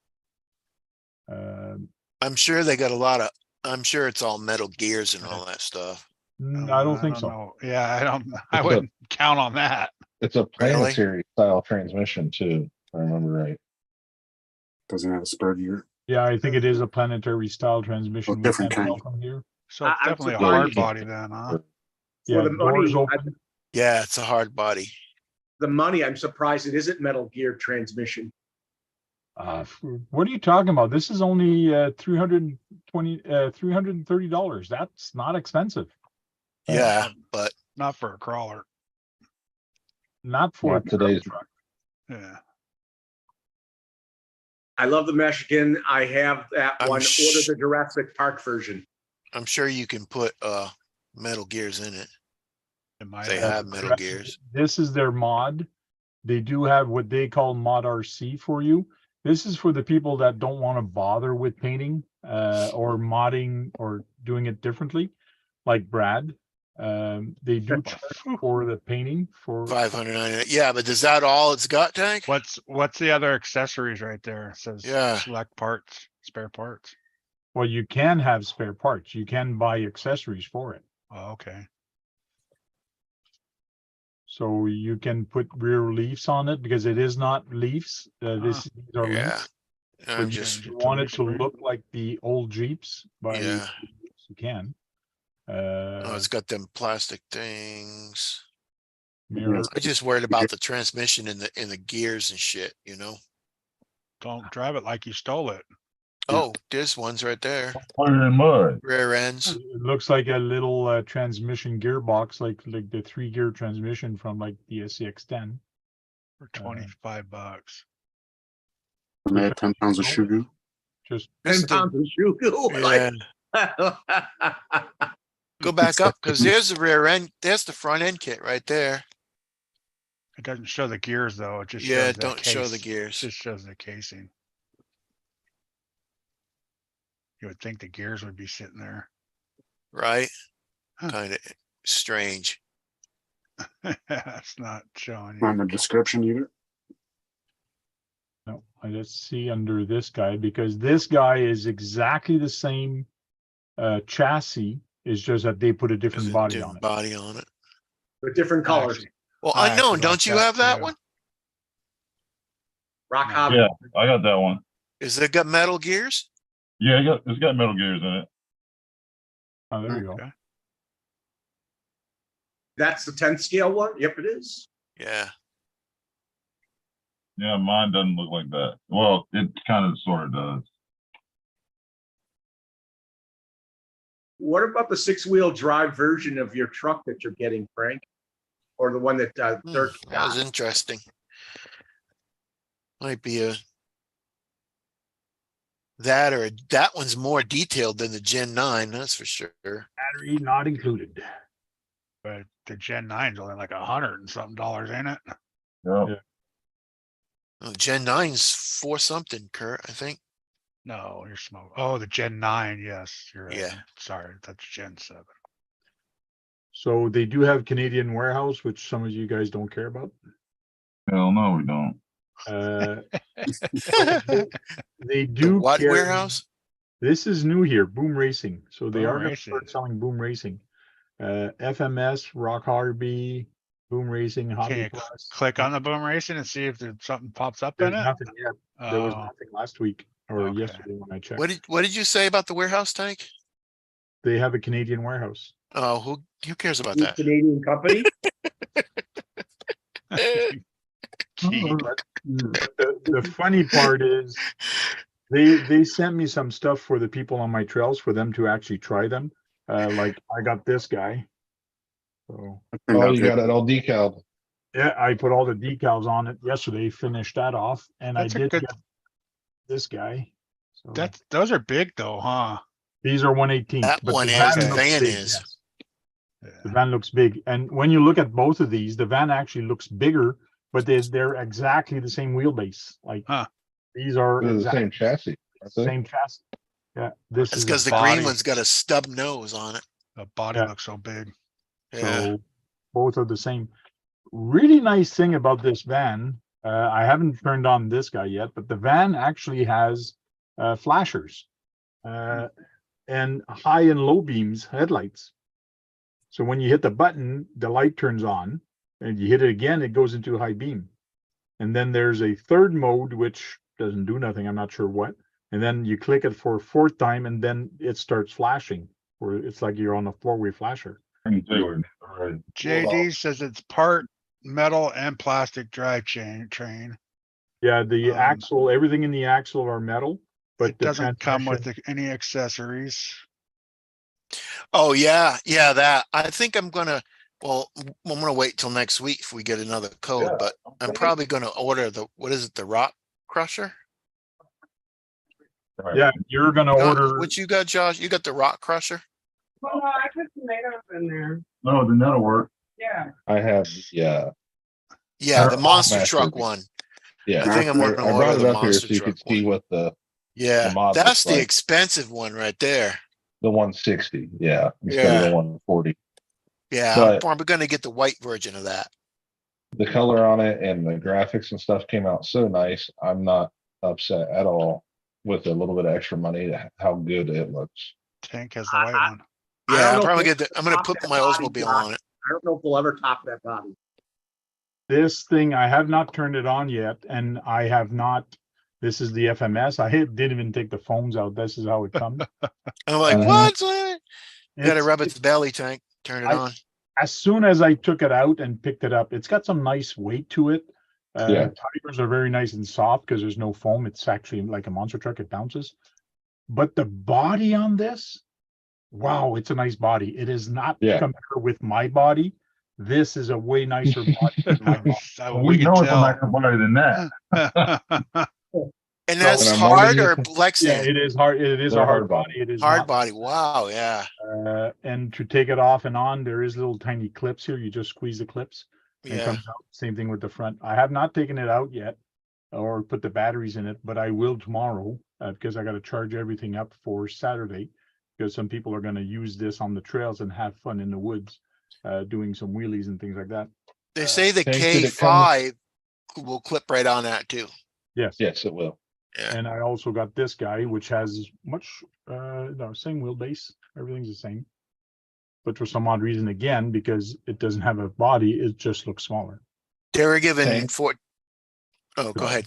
Speaker 7: I'm sure they got a lot of, I'm sure it's all metal gears and all that stuff.
Speaker 5: I don't think so.
Speaker 4: know. Yeah, I
Speaker 3: It's a-
Speaker 4: wouldn't count on that.
Speaker 3: It's a
Speaker 7: Really?
Speaker 3: planetary style transmission too, if I remember right.
Speaker 6: Doesn't have a spur gear.
Speaker 5: Yeah, I think it is a planetary style transmission.
Speaker 6: Oh,
Speaker 5: We
Speaker 6: different
Speaker 5: can't
Speaker 6: kind.
Speaker 5: tell from here.
Speaker 4: So
Speaker 2: I-
Speaker 4: it's
Speaker 2: I'm
Speaker 4: definitely a
Speaker 2: surprised
Speaker 4: hard
Speaker 3: you can't-
Speaker 4: body then, huh?
Speaker 5: Yeah,
Speaker 2: the
Speaker 5: doors
Speaker 2: money,
Speaker 5: open.
Speaker 7: Yeah, it's a hard body.
Speaker 2: the money, I'm surprised it isn't Metal Gear transmission.
Speaker 5: What are you talking about? This is only $330. That's not expensive.
Speaker 7: Yeah, but
Speaker 4: Not for a crawler.
Speaker 5: Not for a
Speaker 3: Not today's-
Speaker 5: truck.
Speaker 4: Yeah.
Speaker 2: I love the Michigan. I have that
Speaker 7: I'm
Speaker 2: one.
Speaker 7: sh-
Speaker 2: Order the Jurassic Park version.
Speaker 7: I'm sure you can put metal gears in it.
Speaker 4: It might
Speaker 7: They
Speaker 4: have.
Speaker 7: have metal gears.
Speaker 5: This is their mod. They do have what they call mod RC for you. This is for the people that don't want to bother with painting or modding or doing it differently, like Brad. They do charge for the painting for
Speaker 7: 590. Yeah, but is that all it's got, Tank?
Speaker 4: What's the other accessories right there? It says
Speaker 7: Yeah.
Speaker 4: select parts, spare parts.
Speaker 5: well, you can have spare parts. You can buy accessories for it.
Speaker 4: Oh, okay.
Speaker 5: So you can put rear leaves on it because it is not leaves. These are
Speaker 7: Yeah.
Speaker 5: leaves.
Speaker 7: I'm
Speaker 5: you
Speaker 7: just,
Speaker 5: If you want it to look like the old Jeeps, but
Speaker 7: yeah.
Speaker 5: you can.
Speaker 7: Oh, it's got them plastic things.
Speaker 5: Mirror.
Speaker 7: I just worried about the transmission and the gears and shit, you know?
Speaker 4: Don't drive it like you stole it.
Speaker 7: Oh, there's ones right there.
Speaker 1: Put it in mud.
Speaker 7: Rear ends.
Speaker 5: It looks like a little transmission gearbox, like the 3-gear transmission from like the SCX-10.
Speaker 4: For 25 bucks.
Speaker 6: And they had 10 pounds of shoe goo.
Speaker 5: Just
Speaker 2: 10 pounds of shoe goo.
Speaker 7: Yeah,
Speaker 2: Like,
Speaker 7: go back up, because there's the rear end, there's the front end kit right there.
Speaker 4: It doesn't show the gears though. It just
Speaker 7: Yeah,
Speaker 4: shows the
Speaker 7: don't show the
Speaker 4: case.
Speaker 7: gears.
Speaker 4: It just shows the casing. You would think the gears would be sitting there.
Speaker 7: Right?
Speaker 4: Huh.
Speaker 7: Kind of strange.
Speaker 4: It's not showing
Speaker 6: On
Speaker 4: you.
Speaker 6: the description either.
Speaker 5: no, I just see under this guy because this guy is exactly the same chassis. It's just that they put a
Speaker 7: There's
Speaker 5: different
Speaker 7: a
Speaker 5: body
Speaker 7: different
Speaker 5: on it.
Speaker 7: body on it.
Speaker 2: with different colors.
Speaker 4: Actually,
Speaker 7: Well,
Speaker 4: I actually
Speaker 7: unknown,
Speaker 4: like
Speaker 7: don't you
Speaker 4: that
Speaker 7: have that
Speaker 4: too.
Speaker 7: one?
Speaker 2: Rock
Speaker 4: Yeah.
Speaker 2: hobby.
Speaker 1: Yeah, I got that one.
Speaker 7: Is it got metal gears?
Speaker 1: Yeah, it's got metal gears in it.
Speaker 5: Oh, there you go.
Speaker 4: Okay.
Speaker 2: That's the 10 scale one. Yep, it is.
Speaker 7: Yeah.
Speaker 1: Yeah, mine doesn't look like that. Well, it kind of sort of does.
Speaker 2: What about the 6-wheel drive version of your truck that you're getting, Frank? Or the one that Dirk
Speaker 7: That was
Speaker 2: got?
Speaker 7: interesting. Might be a that or that one's more detailed than the Gen 9, that's for sure.
Speaker 5: Battery not included.
Speaker 4: But the Gen 9's only like $100 and something in it.
Speaker 1: Yeah.
Speaker 5: Yeah.
Speaker 7: Oh, Gen 9's for something, Kurt, I think.
Speaker 4: No, you're smoking. Oh, the Gen 9. Yes, you're right.
Speaker 7: Yeah.
Speaker 4: Sorry, that's Gen 7.
Speaker 5: So they do have Canadian warehouse, which some of you guys don't care about.
Speaker 1: Hell no, we don't.
Speaker 5: They
Speaker 7: The
Speaker 5: do
Speaker 7: what
Speaker 5: carry-
Speaker 7: warehouse?
Speaker 5: This is new here, Boom Racing. So they
Speaker 4: Boom
Speaker 5: are going to
Speaker 4: Racing.
Speaker 5: start selling Boom Racing. FMS, Rock Harby, Boom Racing,
Speaker 4: Can
Speaker 5: Hobby
Speaker 4: you
Speaker 5: Plus.
Speaker 4: click on the boom racing and see if there's something pops up
Speaker 5: There's
Speaker 4: in it?
Speaker 5: nothing yet. There was
Speaker 4: Oh,
Speaker 5: nothing last week or
Speaker 4: Okay.
Speaker 5: yesterday when I checked.
Speaker 7: What did you say about the warehouse tank?
Speaker 5: They have a Canadian warehouse.
Speaker 7: Oh, who cares about that?
Speaker 2: Canadian company.
Speaker 4: gee.
Speaker 5: The funny part is they sent me some stuff for the people on my trails for them to actually try them. Like I got this guy. So
Speaker 3: Oh, you got it all decaled.
Speaker 5: yeah, I put all the decals on it yesterday, finished that off, and
Speaker 4: That's a
Speaker 5: I did
Speaker 4: good-
Speaker 5: get this guy. So
Speaker 4: Those are big though, huh?
Speaker 5: these are 118.
Speaker 7: That
Speaker 5: but
Speaker 7: one
Speaker 5: the
Speaker 7: is,
Speaker 5: van
Speaker 7: the
Speaker 5: looks
Speaker 7: van
Speaker 5: big,
Speaker 7: is.
Speaker 5: yes.
Speaker 4: Yeah.
Speaker 5: The van looks big, and when you look at both of these, the van actually looks bigger, but they're exactly the same wheelbase. Like
Speaker 4: Huh.
Speaker 5: these are
Speaker 3: They're the
Speaker 5: exactly
Speaker 3: same chassis. aren't they?
Speaker 5: same chassis. Yeah, this
Speaker 7: That's
Speaker 5: is
Speaker 7: because
Speaker 5: a
Speaker 7: the green
Speaker 4: body.
Speaker 7: one's got a stub nose on it.
Speaker 4: The body
Speaker 5: Yeah.
Speaker 4: looks so big.
Speaker 7: Yeah.
Speaker 5: So both are the same. Really nice thing about this van I haven't turned on this guy yet, but the van actually has flashers and high and low beams headlights. So when you hit the button, the light turns on, and you hit it again, it goes into high beam. And then there's a third mode, which doesn't do nothing. I'm not sure what. And then you click it for a fourth time, and then it starts flashing, or it's like you're on a four-way flasher.
Speaker 4: JD says it's part metal and plastic drive train.
Speaker 5: Yeah, the
Speaker 4: Um,
Speaker 5: axle, everything in the axle are metal, but
Speaker 4: It
Speaker 5: the
Speaker 4: doesn't come with
Speaker 5: transmission-
Speaker 4: any accessories.
Speaker 7: Oh, yeah, yeah, that. I think I'm gonna, well, I'm gonna wait till next week if we get another code,
Speaker 1: Yeah,
Speaker 7: but I'm
Speaker 1: okay.
Speaker 7: probably gonna order the, what is it, the rock crusher?
Speaker 5: Yeah, you're gonna order.
Speaker 7: What you got, Josh? You got the rock crusher?
Speaker 8: Well, no, I put tomatoes in there.
Speaker 1: No, then that'll work.
Speaker 8: Yeah.
Speaker 3: I have, yeah,
Speaker 7: Yeah, the
Speaker 3: Or
Speaker 7: monster
Speaker 3: Master
Speaker 7: truck
Speaker 3: Beast.
Speaker 7: one.
Speaker 3: yeah.
Speaker 7: I think I'm
Speaker 3: I
Speaker 7: gonna
Speaker 3: brought
Speaker 7: order
Speaker 3: it
Speaker 7: the
Speaker 3: up here
Speaker 7: monster
Speaker 3: so you
Speaker 7: truck
Speaker 3: could see
Speaker 7: one.
Speaker 3: what the
Speaker 7: Yeah,
Speaker 3: mod
Speaker 7: that's
Speaker 3: looks
Speaker 7: the
Speaker 3: like.
Speaker 7: expensive one right there.
Speaker 3: 160, yeah, instead of
Speaker 7: Yeah.
Speaker 3: the 140.
Speaker 7: Yeah, I'm
Speaker 3: But-
Speaker 7: probably gonna get the white version of that.
Speaker 3: The color on it and the graphics and stuff came out so nice. I'm not upset at all with a little bit of extra money, how good it looks.
Speaker 4: Tank has the white one.
Speaker 2: I don't
Speaker 7: Yeah, I'm
Speaker 2: know
Speaker 7: probably
Speaker 2: if
Speaker 7: get the, I'm gonna
Speaker 2: top
Speaker 7: put
Speaker 2: that
Speaker 7: my
Speaker 2: body,
Speaker 7: Oldsmobile
Speaker 2: Josh.
Speaker 7: on it.
Speaker 2: I don't know if we'll ever top that body.
Speaker 5: This thing, I have not turned it on yet, and I have not, this is the FMS. Didn't even take the phones out. This is how it comes.
Speaker 7: I'm like,
Speaker 3: Uh-huh.
Speaker 7: what? You gotta
Speaker 5: It's-
Speaker 7: rub its belly, Tank, turn it
Speaker 5: I-
Speaker 7: on.
Speaker 5: As soon as I took it out and picked it up, it's got some nice weight to it.
Speaker 3: Yeah.
Speaker 5: Tires are very nice and soft because there's no foam. It's actually like a monster truck. It bounces. But the body on this, wow, it's a nice body. It is not
Speaker 3: Yeah.
Speaker 5: compared with my body. This is a way nicer body than my body.
Speaker 4: So
Speaker 1: We
Speaker 4: can
Speaker 1: know it's a
Speaker 4: tell.
Speaker 1: nicer body than that.
Speaker 7: And that's
Speaker 3: And I'm
Speaker 7: hard
Speaker 3: wondering
Speaker 7: or
Speaker 3: if-
Speaker 5: Yeah,
Speaker 7: Lexan?
Speaker 5: it is hard. It is
Speaker 3: They're
Speaker 5: a hard
Speaker 3: hard
Speaker 5: body.
Speaker 3: body.
Speaker 5: It is
Speaker 7: Hard
Speaker 5: not-
Speaker 7: body. Wow, yeah.
Speaker 5: And to take it off and on, there is little tiny clips here. You just squeeze the clips. And it
Speaker 7: Yeah.
Speaker 5: comes out. Same thing with the front. I have not taken it out yet or put the batteries in it, but I will tomorrow because I got to charge everything up for Saturday because some people are going to use this on the trails and have fun in the woods, doing some wheelies and things like that.
Speaker 7: They say the
Speaker 3: Tank, did it come-
Speaker 7: K5 will clip right on that too.
Speaker 5: Yes.
Speaker 3: Yes, it will.
Speaker 7: Yeah.
Speaker 5: And I also got this guy, which has much, no, same wheelbase. Everything's the same. But for some odd reason, again, because it doesn't have a body, it just looks smaller.
Speaker 7: They were given
Speaker 3: Tank.
Speaker 7: Oh, go ahead.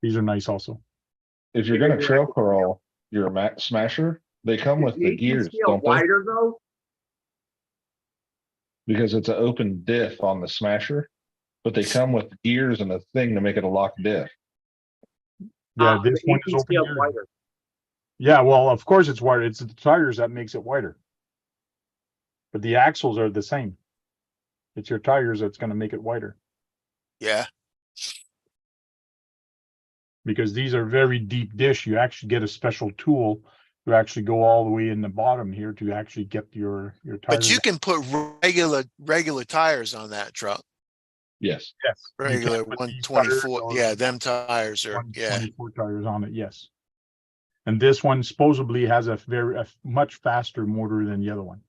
Speaker 5: These are nice also.
Speaker 3: If you're gonna trail crawl your Smasher, they come with the
Speaker 2: 18
Speaker 3: gears,
Speaker 2: scale
Speaker 3: don't they?
Speaker 2: wider though.
Speaker 3: Because it's an open diff on the Smasher, but they come with gears and a thing to make it a locked diff.
Speaker 5: Yeah, this
Speaker 2: The
Speaker 5: one is
Speaker 2: 18
Speaker 5: open
Speaker 2: scale
Speaker 5: gear.
Speaker 2: wider.
Speaker 5: Yeah, well, of course it's wider. It's the tires that makes it wider. But the axles are the same. It's your tires that's gonna make it wider
Speaker 7: Yeah.
Speaker 5: because these are very deep dish. You actually get a special tool to actually go all the way in the bottom here to actually get your tires.
Speaker 7: But you can put regular tires on that truck.
Speaker 3: Yes.
Speaker 5: Yes, you can
Speaker 7: Regular
Speaker 5: put these tires
Speaker 7: 124.
Speaker 5: or
Speaker 7: Yeah, them tires are, yeah.
Speaker 5: 124 tires on it, yes. And this one supposedly has a much faster motor than the other one.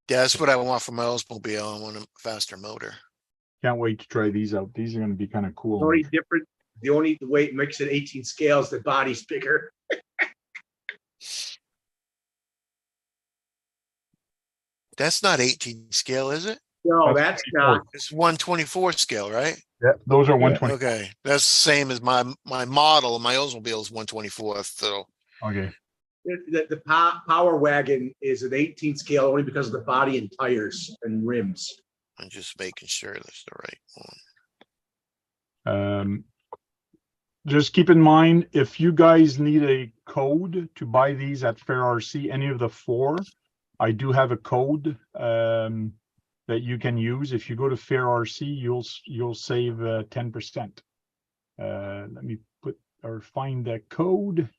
Speaker 7: Yeah, that's what I want for my Oldsmobile. I want a faster motor.
Speaker 5: Can't wait to try these out. These are gonna be kind of
Speaker 2: The
Speaker 5: cool.
Speaker 2: only different, the only way it makes it 18 scales, the body's bigger.
Speaker 7: That's not 18 scale, is it?
Speaker 2: No,
Speaker 5: That's
Speaker 2: that's not.
Speaker 7: It's 124 scale, right?
Speaker 5: Yeah, those are 120.
Speaker 7: Okay, that's the same as my model. My Oldsmobile is 124. So
Speaker 5: Okay.
Speaker 2: The Power Wagon is an 18 scale only because of the body and tires and rims.
Speaker 7: I'm just making sure that's the right one.
Speaker 5: Just keep in mind, if you guys need a code to buy these at Fair RC, any of the four, I do have a code that you can use. If you go to Fair RC, you'll save 10%. Let me find that code.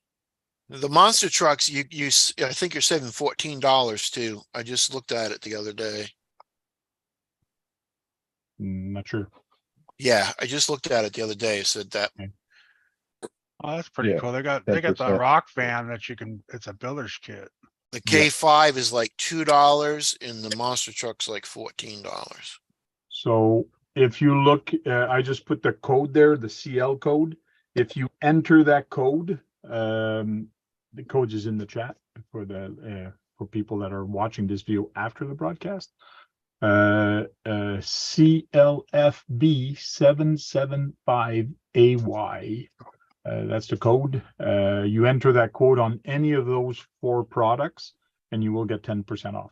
Speaker 7: The monster trucks, I think you're saving $14 too. I just looked at it the other day.
Speaker 5: Not sure.
Speaker 7: Yeah, I just looked at it the other day. It said that.
Speaker 4: Oh, that's pretty
Speaker 3: Yeah,
Speaker 4: cool. They got the
Speaker 3: 10%.
Speaker 4: rock van that you can, it's a builder's kit.
Speaker 7: The
Speaker 5: Yeah.
Speaker 7: K5 is like $2 and the monster truck's like $14.
Speaker 5: So if you look, I just put the code there, the CL code. If you enter that code, the code is in the chat for the for people that are watching this video after the broadcast. CLFB 775AY. That's the code. You enter that code on any of those 4 products, and you will get 10% off.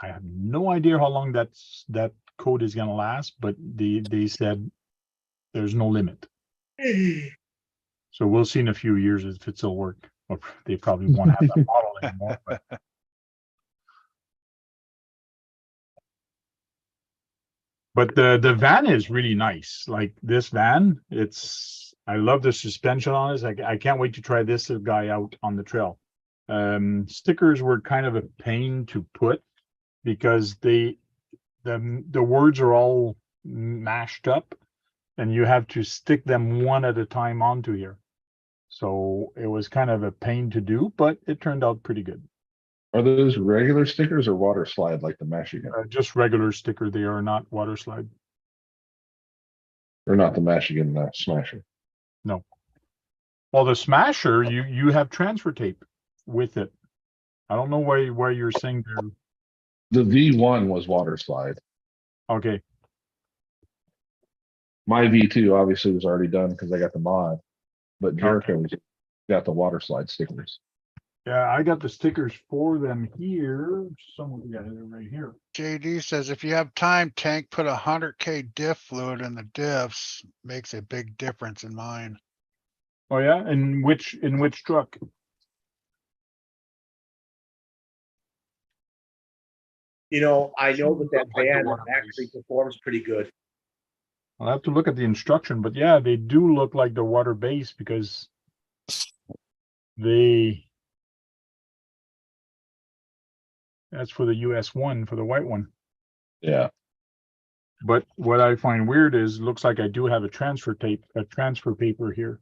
Speaker 5: I have no idea how long that code is going to last, but they said there's no limit. So we'll see in a few years if it still work. Or they probably won't have that model anymore. But the van is really nice. Like this van, I love the suspension on it. I can't wait to try this guy out on the trail. Stickers were kind of a pain to put because the words are all mashed up and you have to stick them one at a time onto here. So it was kind of a pain to do, but it turned out pretty good.
Speaker 3: Are those regular stickers or water slide like the Michigan?
Speaker 5: Just regular sticker. They are not water slide.
Speaker 3: Or not the Michigan Smasher?
Speaker 5: No. Well, the Smasher, you have transfer tape with it. I don't know why you're saying there.
Speaker 3: The V1 was water slide.
Speaker 5: Okay.
Speaker 3: My V2 obviously was already done because I got the mod, but Jericho's got the water slide stickers.
Speaker 5: Yeah, I got the stickers for them here. Someone got it right here.
Speaker 4: JD says if you have time, Tank, put 100K diff fluid in the diffs. Makes a big difference in mine.
Speaker 5: Oh yeah, in which truck?
Speaker 2: You know, I know that van actually performs pretty good.
Speaker 5: I'll have to look at the instruction, but yeah, they do look like the water base because that's for the US one, for the white one.
Speaker 3: Yeah.
Speaker 5: But what I find weird is looks like I do have a transfer paper here,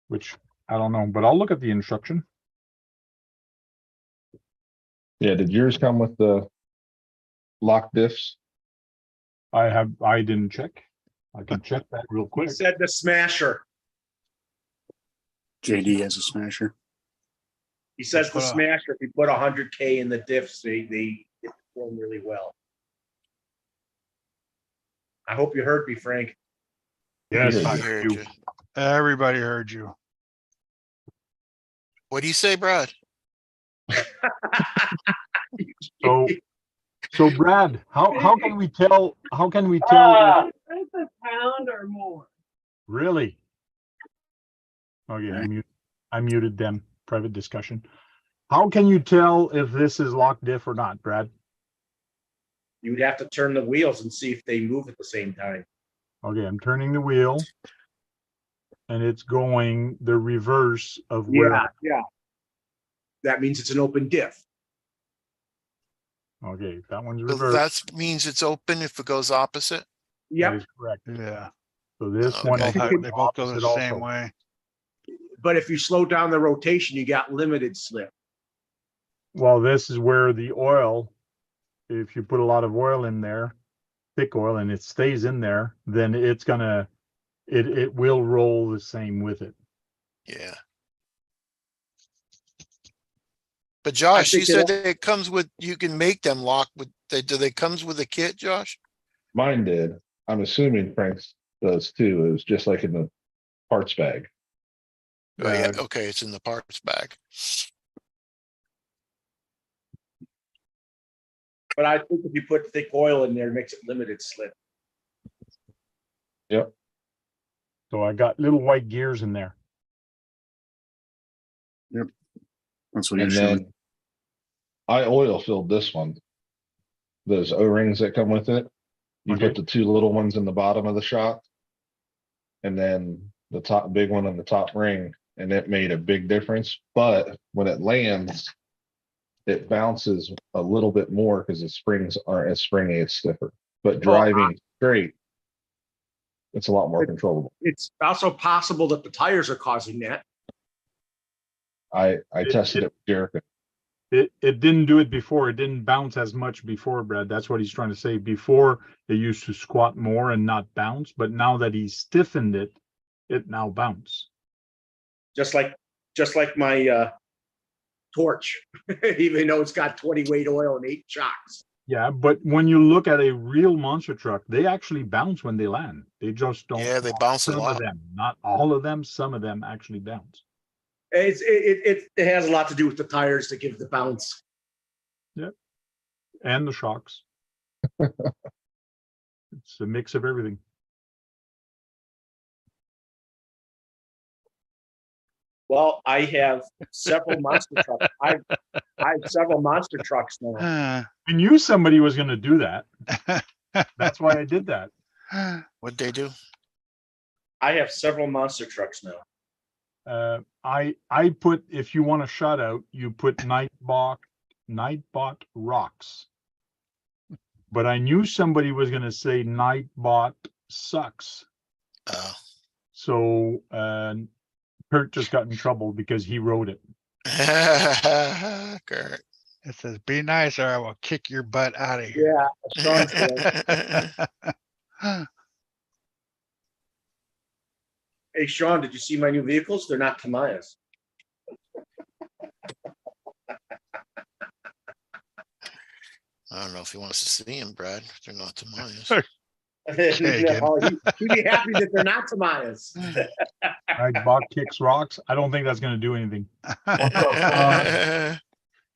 Speaker 5: which I don't know, but I'll look at the instruction.
Speaker 3: Yeah, did yours come with the lock diffs?
Speaker 5: I didn't check. I can check that real
Speaker 2: He
Speaker 5: quick.
Speaker 2: said the Smasher.
Speaker 6: JD has a Smasher.
Speaker 2: He says the Smasher, if you put 100K in the diffs, they perform really well. I hope you heard me, Frank.
Speaker 5: Yes,
Speaker 3: I
Speaker 5: I
Speaker 7: heard you.
Speaker 4: Everybody heard you.
Speaker 7: What do you say, Brad?
Speaker 5: So Brad, how can we tell? How can we tell?
Speaker 8: It's a pound or more.
Speaker 5: Really? Okay, I muted them. Private discussion. How can you tell if this is locked diff or not, Brad?
Speaker 2: You would have to turn the wheels and see if they move at the same time.
Speaker 5: Okay, I'm turning the wheel, and it's going the reverse of where.
Speaker 2: Yeah. That means it's an open diff.
Speaker 5: Okay, that one's
Speaker 7: So
Speaker 5: reversed.
Speaker 7: that means it's open if it goes opposite.
Speaker 5: That
Speaker 2: Yep.
Speaker 5: is correct.
Speaker 4: Yeah.
Speaker 5: So this
Speaker 7: Oh,
Speaker 5: one
Speaker 7: okay.
Speaker 5: is
Speaker 4: They both go the
Speaker 5: opposite
Speaker 4: same
Speaker 5: also.
Speaker 4: way.
Speaker 2: But if you slow down the rotation, you got limited slip.
Speaker 5: Well, this is where the oil, if you put a lot of oil in there, thick oil, and it stays in there, then it's gonna, it will roll the same with it.
Speaker 7: Yeah. But Josh, you
Speaker 2: think
Speaker 7: said that it comes with, you can make them lock with, do they comes with a kit, Josh?
Speaker 3: Mine did. I'm assuming Frank's does too. It was just like in the parts bag.
Speaker 7: Oh, yeah, okay, it's in the parts bag.
Speaker 2: But I think if you put thick oil in there, it makes it limited slip.
Speaker 3: Yep.
Speaker 5: So I got little white gears in there.
Speaker 6: That's what you're
Speaker 3: And
Speaker 6: showing.
Speaker 3: then I oil filled this one. Those O-rings that come with it. You
Speaker 5: Okay.
Speaker 3: put the 2 little ones in the bottom of the shock. And then the top big one on the top ring, and it made a big difference. But when it lands, it bounces a little bit more because the springs aren't as springy, it's stiffer. But driving straight, it's a lot more controllable.
Speaker 2: It's also possible that the tires are causing that.
Speaker 3: I tested it with Jericho.
Speaker 5: It didn't do it before. It didn't bounce as much before, Brad. That's what he's trying to say. Before it used to squat more and not bounce, but now that he's stiffened it, it now bounce.
Speaker 2: Just like my torch, even though it's got 20 weight oil and 8 shocks.
Speaker 5: Yeah, but when you look at a real monster truck, they actually bounce when they land. They just don't.
Speaker 7: Yeah, they bounce a
Speaker 5: Some of
Speaker 7: lot.
Speaker 5: them, not all of them. Some of them actually bounce.
Speaker 2: It has a lot to do with the tires to give the bounce.
Speaker 5: And the shocks. It's a mix of everything.
Speaker 2: Well, I have several monster trucks. I have several monster trucks now.
Speaker 5: I knew somebody was going to do that. That's why I did that.
Speaker 7: What'd they do?
Speaker 2: I have several monster trucks now.
Speaker 5: I put, if you want a shout out, you put Nightbot rocks. But I knew somebody was going to say Nightbot sucks.
Speaker 7: Oh.
Speaker 5: So Kurt just got in trouble because he wrote it.
Speaker 7: Kurt.
Speaker 4: It says, be nice or I will kick your butt out of here.
Speaker 2: Yeah, Sean's good. Hey, Sean, did you see my new vehicles? They're not Tamaya's.
Speaker 7: I don't know if he wants to see him, Brad. They're not to mine.
Speaker 2: No, he'd be happy that they're not Tamaya's.
Speaker 5: Nightbot kicks rocks. I don't think that's going to do anything.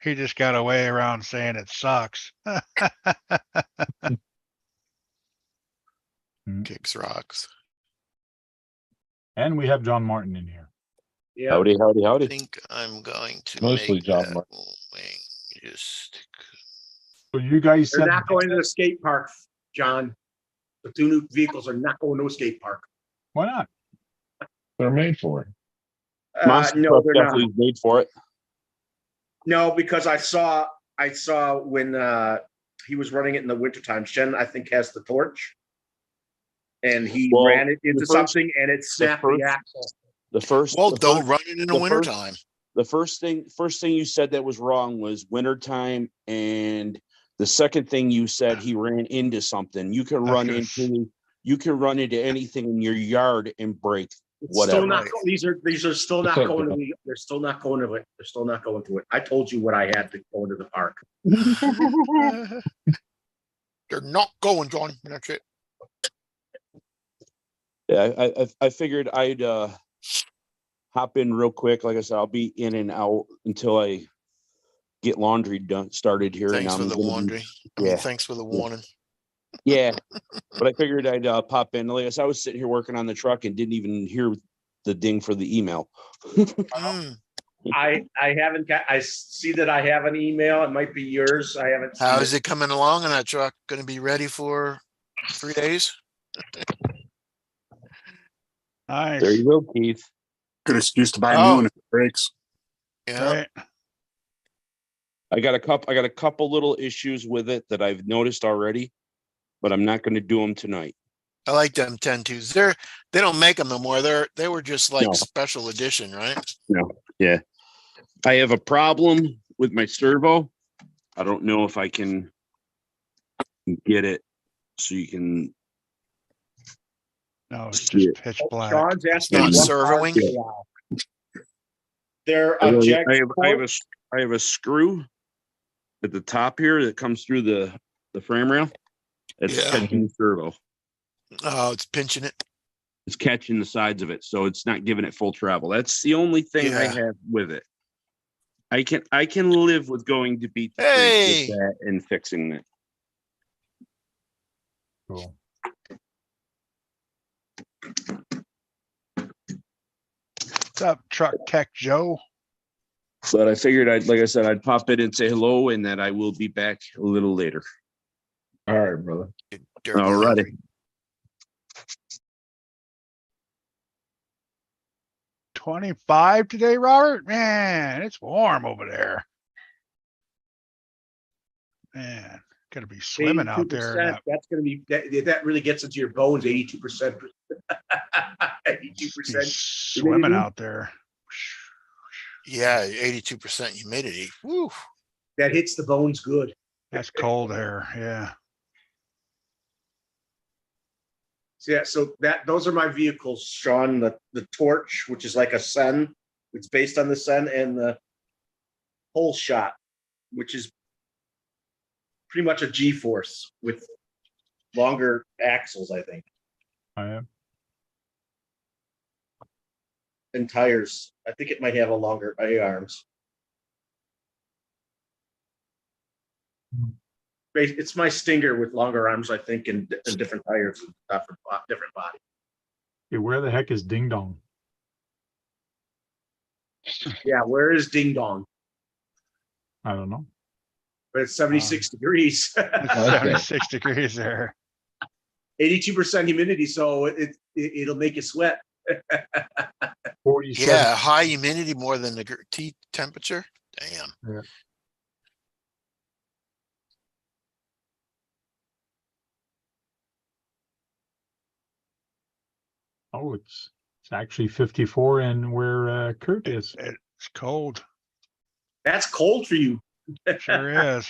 Speaker 4: He just got away around saying it sucks.
Speaker 7: Kicks rocks.
Speaker 5: And we have John Martin in here.
Speaker 2: Yeah.
Speaker 10: Howdy, howdy,
Speaker 7: I
Speaker 10: howdy.
Speaker 7: think I'm going to
Speaker 3: Mostly
Speaker 7: make
Speaker 3: John
Speaker 7: that
Speaker 3: Martin.
Speaker 7: wing just
Speaker 5: So you guys
Speaker 2: They're
Speaker 5: said
Speaker 2: not going to the skate park, John. The 2 new vehicles are not going to a skate park.
Speaker 5: why not?
Speaker 3: They're made for it.
Speaker 10: Monster
Speaker 2: No,
Speaker 10: truck
Speaker 2: they're not.
Speaker 10: definitely is made for it.
Speaker 2: No, because I saw when he was running it in the wintertime. Shen, I think, has the torch. And he
Speaker 10: Well,
Speaker 2: ran it into
Speaker 10: the first-
Speaker 2: something and it snapped the
Speaker 10: first-
Speaker 2: axle.
Speaker 10: The first,
Speaker 7: well,
Speaker 10: the
Speaker 7: don't
Speaker 10: first-
Speaker 7: run it in the
Speaker 10: the
Speaker 7: winter
Speaker 10: first-
Speaker 7: time.
Speaker 10: the first thing you said that was wrong was wintertime, and the second thing you said he ran into something. You can run
Speaker 4: That's
Speaker 10: into anything in your yard and break.
Speaker 2: It's
Speaker 10: Whatever.
Speaker 2: still not. These are still not
Speaker 3: It's
Speaker 2: going to
Speaker 3: okay.
Speaker 2: the. They're still not going to it. They're still not going to it. I told you what I had to go into the park.
Speaker 7: They're not going, John. That's it.
Speaker 10: Yeah, I figured I'd hop in real quick. Like I said, I'll be in and out until I get laundry done started here.
Speaker 7: Thanks for
Speaker 10: I'm
Speaker 7: the
Speaker 10: gonna be-
Speaker 7: laundry. I mean,
Speaker 10: yeah.
Speaker 7: thanks for the warning.
Speaker 10: Yeah, but I figured I'd pop in. Like I said, I was sitting here working on the truck and didn't even hear the ding for the email.
Speaker 7: Mm.
Speaker 2: I haven't got. I see that I have an email. It might be yours. I haven't.
Speaker 7: How
Speaker 2: seen
Speaker 7: is it coming along in that truck? Going to be ready for 3 days?
Speaker 4: Nice.
Speaker 10: There you go, Keith.
Speaker 6: Good excuse to buy a
Speaker 7: Oh.
Speaker 6: new one if it breaks.
Speaker 7: Yeah.
Speaker 4: Right.
Speaker 10: I got a couple little issues with it that I've noticed already, but I'm not going to do them tonight.
Speaker 7: I like them 10-2s. They don't make them no more. They were just like
Speaker 10: No.
Speaker 7: special edition, right?
Speaker 10: Yeah, I have a problem with my servo. I don't know if I can get it so you can.
Speaker 4: No, it's
Speaker 10: See
Speaker 4: just pitch black.
Speaker 2: Sean's asking
Speaker 7: Not
Speaker 2: what
Speaker 7: servoing?
Speaker 2: parts they are. They're
Speaker 10: I
Speaker 2: object.
Speaker 10: have a screw at the top here that comes through the frame rail. It's
Speaker 7: Yeah.
Speaker 10: catching the servo.
Speaker 7: Oh, it's pinching it.
Speaker 10: It's catching the sides of it, so it's not giving it full travel. That's the only thing I
Speaker 7: Yeah.
Speaker 10: have with it. I can live with going to beat the
Speaker 7: Hey!
Speaker 10: street with that and fixing it.
Speaker 5: Cool.
Speaker 4: What's up, Truck Tech Joe?
Speaker 10: But I figured I'd pop in and say hello, and that I will be back a little later.
Speaker 3: All right, brother.
Speaker 7: You dirty
Speaker 10: All righty.
Speaker 7: laundry.
Speaker 4: 25 today, Robert? Man, it's warm over there. Man, gotta be swimming out there. in
Speaker 2: 82%,
Speaker 4: that-
Speaker 2: That's going to be that really gets into your bones. 82%. 82%.
Speaker 4: be swimming out there.
Speaker 7: Yeah, 82%. You made it. Woo.
Speaker 2: That hits the bones good.
Speaker 4: That's cold air. Yeah.
Speaker 2: So, yeah, so those are my vehicles, Sean. The Torch, which is like a sun, it's based on the sun, and the Whole Shot, which is pretty much a G-force with longer axles, I think,
Speaker 5: I am.
Speaker 2: and tires. I think it might have a longer A-arms. It's my Stinger with longer arms, I think, and different tires and different body.
Speaker 5: Hey, where the heck is Ding Dong?
Speaker 2: Yeah, where is Ding Dong?
Speaker 5: I don't know.
Speaker 2: But it's 76 degrees,
Speaker 4: It's 76 degrees there.
Speaker 2: 82% humidity, so it'll make you sweat.
Speaker 5: 47.
Speaker 7: Yeah, high humidity more than the T temperature. Damn.
Speaker 5: Yeah. Oh, it's actually 54 and where Kurt is.
Speaker 4: It's cold.
Speaker 2: That's cold for you.
Speaker 4: Sure is.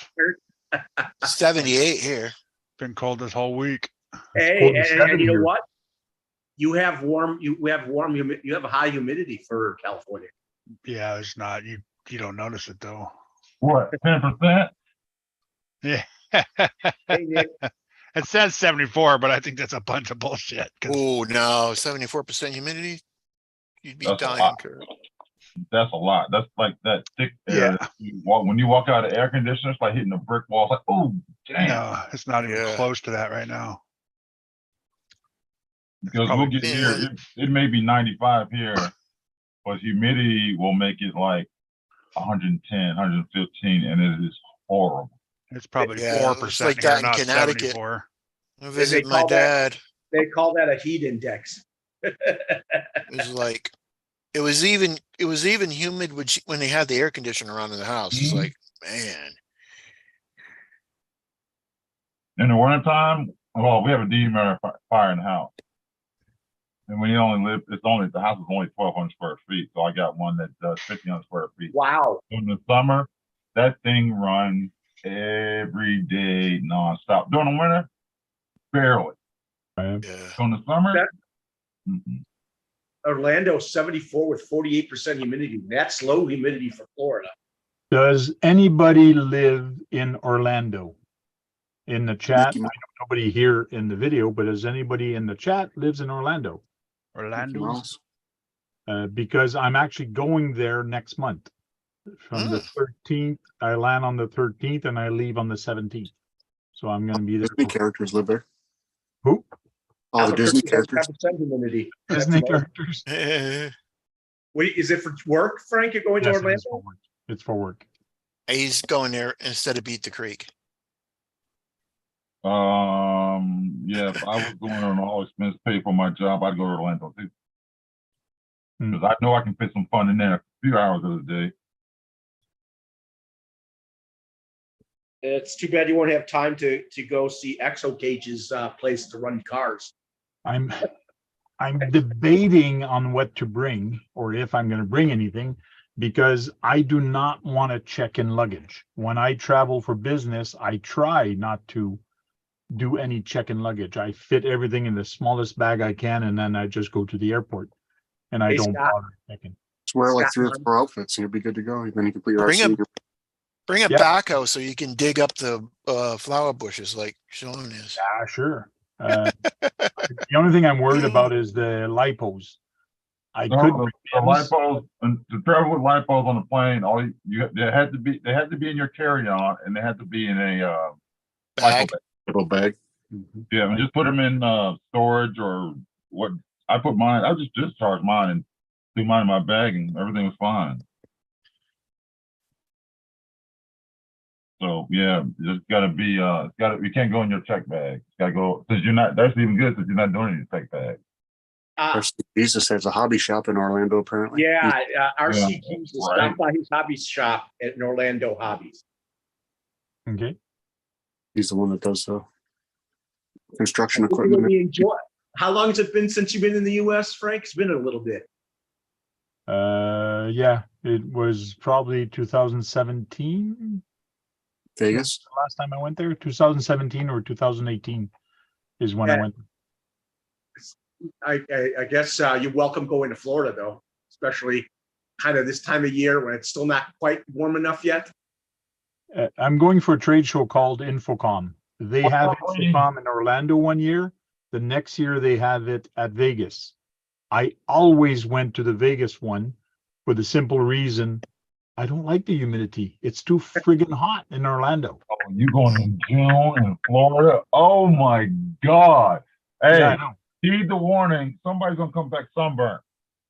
Speaker 7: 78 here.
Speaker 4: Been cold this whole week.
Speaker 2: Hey,
Speaker 5: 47
Speaker 2: and you know
Speaker 5: here.
Speaker 2: what? You have a high humidity for California.
Speaker 4: Yeah, it's not. You don't notice it though.
Speaker 1: What, 10%?
Speaker 4: Yeah.
Speaker 2: Hey, Nick.
Speaker 4: It says 74, but I think that's a bunch of bullshit. 'Cause
Speaker 7: Oh, no, 74% humidity. You'd be
Speaker 1: That's a
Speaker 7: dying,
Speaker 1: lot.
Speaker 7: Kurt.
Speaker 1: That's a lot. That's like that thick air.
Speaker 4: Yeah.
Speaker 1: that when you walk out of air conditioner, it's like hitting a brick wall. It's like, oh, damn.
Speaker 4: no, it's not even
Speaker 7: Yeah.
Speaker 4: close to that right now.
Speaker 1: Because
Speaker 4: probably-
Speaker 1: we'll get here,
Speaker 7: Yeah.
Speaker 1: it may be 95 here, but humidity will make it like 110, 115, and it is horrible.
Speaker 4: It's probably
Speaker 7: Yeah,
Speaker 4: 4%
Speaker 7: it's like
Speaker 4: here,
Speaker 7: that in
Speaker 4: not
Speaker 7: Connecticut.
Speaker 4: 74.
Speaker 7: I visit
Speaker 2: they
Speaker 7: my
Speaker 2: call that-
Speaker 7: dad.
Speaker 2: They call that a heat index.
Speaker 7: It was like, it was even humid when they had the air conditioner on in the house. It's
Speaker 1: Mhm.
Speaker 7: like, man,
Speaker 1: In the wintertime, well, we have a dehumidifier in the house. And we only live, the house is only 1,200 square feet. So I got one that does 1,500 square feet.
Speaker 2: Wow.
Speaker 1: In the summer, that thing runs every day nonstop. During the winter, barely.
Speaker 5: Yeah.
Speaker 7: yeah.
Speaker 1: So in the summer,
Speaker 2: That-
Speaker 1: mm-mm.
Speaker 2: Orlando 74 with 48% humidity. That's low humidity for Florida.
Speaker 5: Does anybody live in Orlando? In the chat, I know nobody here in the video, but does anybody in the chat lives in Orlando?
Speaker 4: Orlando.
Speaker 6: Miles.
Speaker 5: Because I'm actually going there next month. From the 13th, I land on the 13th and I leave on the 17th. So I'm going to be there.
Speaker 6: Disney characters live there.
Speaker 5: Who?
Speaker 6: All the Disney characters.
Speaker 2: 5% humidity. That's
Speaker 5: Disney
Speaker 2: low.
Speaker 5: characters.
Speaker 2: Wait, is it for work, Frank? You're going to
Speaker 5: Yes, it
Speaker 2: Orlando?
Speaker 5: is for work. It's for work.
Speaker 7: He's going there instead of Beat the Creek.
Speaker 1: Yeah, if I was going on all expense paid for my job, I'd go to Orlando too.
Speaker 5: Hmm.
Speaker 1: Because I know I can fit some fun in there a few hours of the day.
Speaker 2: It's too bad you won't have time to go see Exo Cage's place to run cars.
Speaker 5: I'm debating on what to bring or if I'm going to bring anything because I do not want to check in luggage. When I travel for business, I try not to do any check-in luggage. I fit everything in the smallest bag I can, and then I just go to the airport, and I
Speaker 2: Hey,
Speaker 5: don't
Speaker 2: Scott.
Speaker 5: bother checking.
Speaker 6: Just wear like
Speaker 2: Scott,
Speaker 6: 3 or 4 outfits and you'll be good to go. Then you can put your
Speaker 7: Bring
Speaker 6: RC.
Speaker 7: Bring a
Speaker 5: Yeah.
Speaker 7: backhoe so you can dig up the flower bushes like Sean is.
Speaker 5: Yeah, sure. The only thing I'm worried about is the lipos. I
Speaker 1: No,
Speaker 5: could
Speaker 1: the
Speaker 5: bring bins.
Speaker 1: lipos, and to travel with lipos on the plane, they had to be in your carry-on, and they had to be in a
Speaker 7: Bag.
Speaker 1: lipo
Speaker 6: Little bag.
Speaker 1: Yeah, and just put them in storage or what. I put mine. I just discharged mine and threw mine in my bag, and everything was fine. So yeah, just gotta be. You can't go in your check bag. It's gotta go since you're not. That's even good since you're not doing it in your check bag.
Speaker 6: Jesus has a hobby shop in Orlando, apparently.
Speaker 2: Yeah, RC
Speaker 1: Yeah,
Speaker 2: Keys is
Speaker 1: right.
Speaker 2: down by his hobby shop at Orlando Hobbies.
Speaker 5: Okay.
Speaker 6: He's the one that does the construction
Speaker 2: I think
Speaker 6: equipment.
Speaker 2: we enjoy- How long has it been since you've been in the US, Frank? It's been a little bit.
Speaker 5: Yeah, it was probably 2017.
Speaker 6: Vegas.
Speaker 5: Last time I went there, 2017 or 2018 is when I
Speaker 2: Yeah.
Speaker 5: went.
Speaker 2: I guess you're welcome going to Florida though, especially kind of this time of year when it's still not quite warm enough yet.
Speaker 5: I'm going for a trade show called Infocom. They have
Speaker 1: Oh,
Speaker 5: Infocom in Orlando one year. The next year they have it at Vegas. I always went to the Vegas one for the simple reason I don't like the humidity. It's too friggin' hot in Orlando.
Speaker 1: Oh, you going in June in Florida? Oh my God. Hey,
Speaker 5: Yeah, I know.
Speaker 1: heed the warning. Somebody's gonna come back sunburned.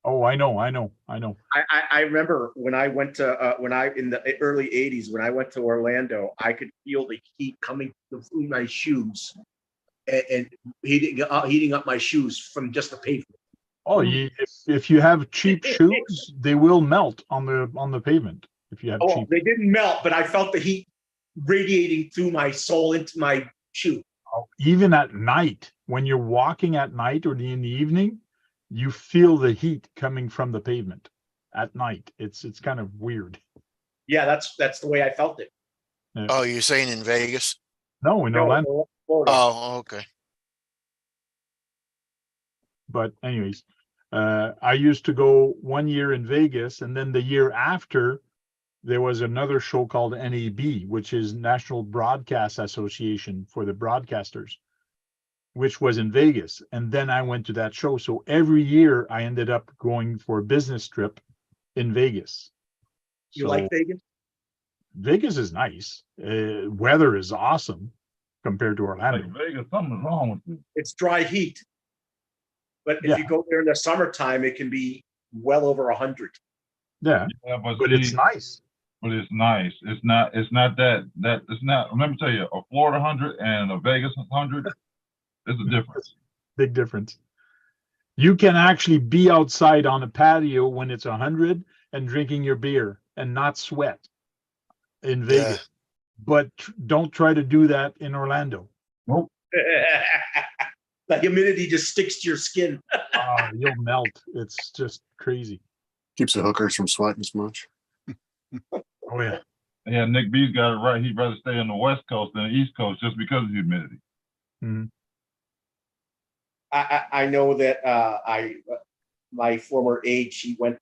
Speaker 5: Oh, I know.
Speaker 2: I remember when I went to when I in the early 80s when I went to Orlando, I could feel the heat coming through my shoes and heating up my shoes from just the pavement.
Speaker 5: Oh, if you have cheap shoes, they will melt on the pavement. If you have
Speaker 2: Oh,
Speaker 5: cheap,
Speaker 2: they didn't melt, but I felt the heat radiating through my sole into my shoe.
Speaker 5: even at night, when you're walking at night or in the evening, you feel the heat coming from the pavement at night. It's kind of weird.
Speaker 2: Yeah, that's the way I felt it.
Speaker 7: Oh, you're saying in Vegas?
Speaker 5: No, in Orlando.
Speaker 2: Florida.
Speaker 7: Oh, okay.
Speaker 5: But anyways, I used to go 1 year in Vegas, and then the year after, there was another show called NAB, which is National Broadcast Association for the broadcasters, which was in Vegas. And then I went to that show. So every year I ended up going for a business trip in Vegas.
Speaker 2: You like Vegas?
Speaker 5: Vegas is nice. Weather is awesome compared to Orlando.
Speaker 1: Like Vegas, something's wrong with you.
Speaker 2: It's dry heat. But if
Speaker 5: Yeah.
Speaker 2: you go there in the summertime, it can be well over 100.
Speaker 5: Yeah,
Speaker 1: Yeah,
Speaker 5: but it's
Speaker 1: see,
Speaker 5: nice.
Speaker 1: but it's nice. It's not that it's not. Let me tell you, a Florida 100 and a Vegas 100, there's a difference.
Speaker 5: Big difference. You can actually be outside on a patio when it's 100 and drinking your beer and not sweat in Vegas. But don't try to do that in Orlando.
Speaker 1: Nope.
Speaker 2: The humidity just sticks to your skin.
Speaker 5: You'll melt. It's just crazy.
Speaker 6: Keeps the hookers from sweating as much.
Speaker 5: Oh yeah.
Speaker 1: Yeah, Nick B's got it right. He'd rather stay on the West Coast than the East Coast just because of the humidity.
Speaker 5: Mhm.
Speaker 2: I know that my former aide, she went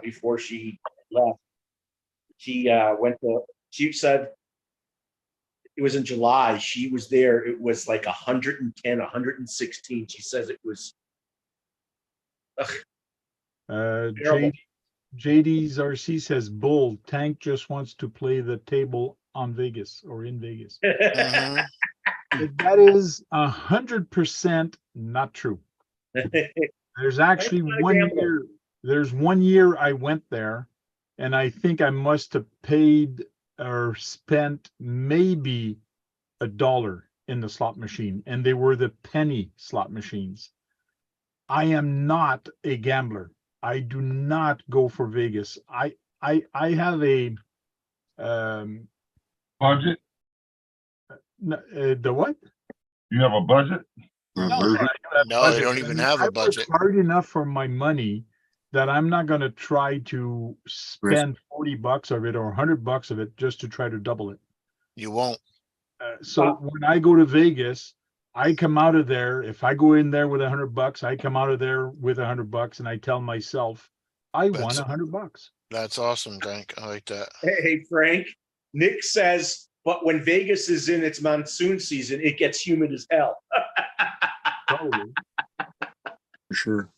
Speaker 2: before she left. She she said it was in July. She was there. It was like 110, 116. She says it was.
Speaker 5: JD's RC says bull. Tank just wants to play the table on Vegas or in Vegas.
Speaker 7: Mhm.
Speaker 5: That is 100% not true. There's actually
Speaker 2: That's not a
Speaker 5: 1
Speaker 2: gamble.
Speaker 5: year. There's 1 year I went there, and I think I must have paid or spent maybe $1 in the slot machine, and they were the penny slot machines. I am not a gambler. I do not go for Vegas. I have a
Speaker 1: Budget?
Speaker 5: the what?
Speaker 1: You have a budget?
Speaker 5: No,
Speaker 6: Mhm.
Speaker 5: I do have a
Speaker 7: No, they
Speaker 5: budget,
Speaker 7: don't
Speaker 5: but I
Speaker 7: even
Speaker 5: mean,
Speaker 7: have
Speaker 5: I
Speaker 7: a
Speaker 5: work
Speaker 7: budget.
Speaker 5: hard enough for my money that I'm not going to try to spend $40 of it or $100 of it just to try to double it.
Speaker 7: You won't.
Speaker 5: So when I go to Vegas, I come out of there. If I go in there with $100, I come out of there with $100, and I tell myself, I won
Speaker 7: That's-
Speaker 5: $100.
Speaker 7: That's awesome, Tank. I like that.
Speaker 2: Hey, Frank. Nick says, but when Vegas is in its monsoon season, it gets humid as hell.
Speaker 5: Probably.
Speaker 6: For sure.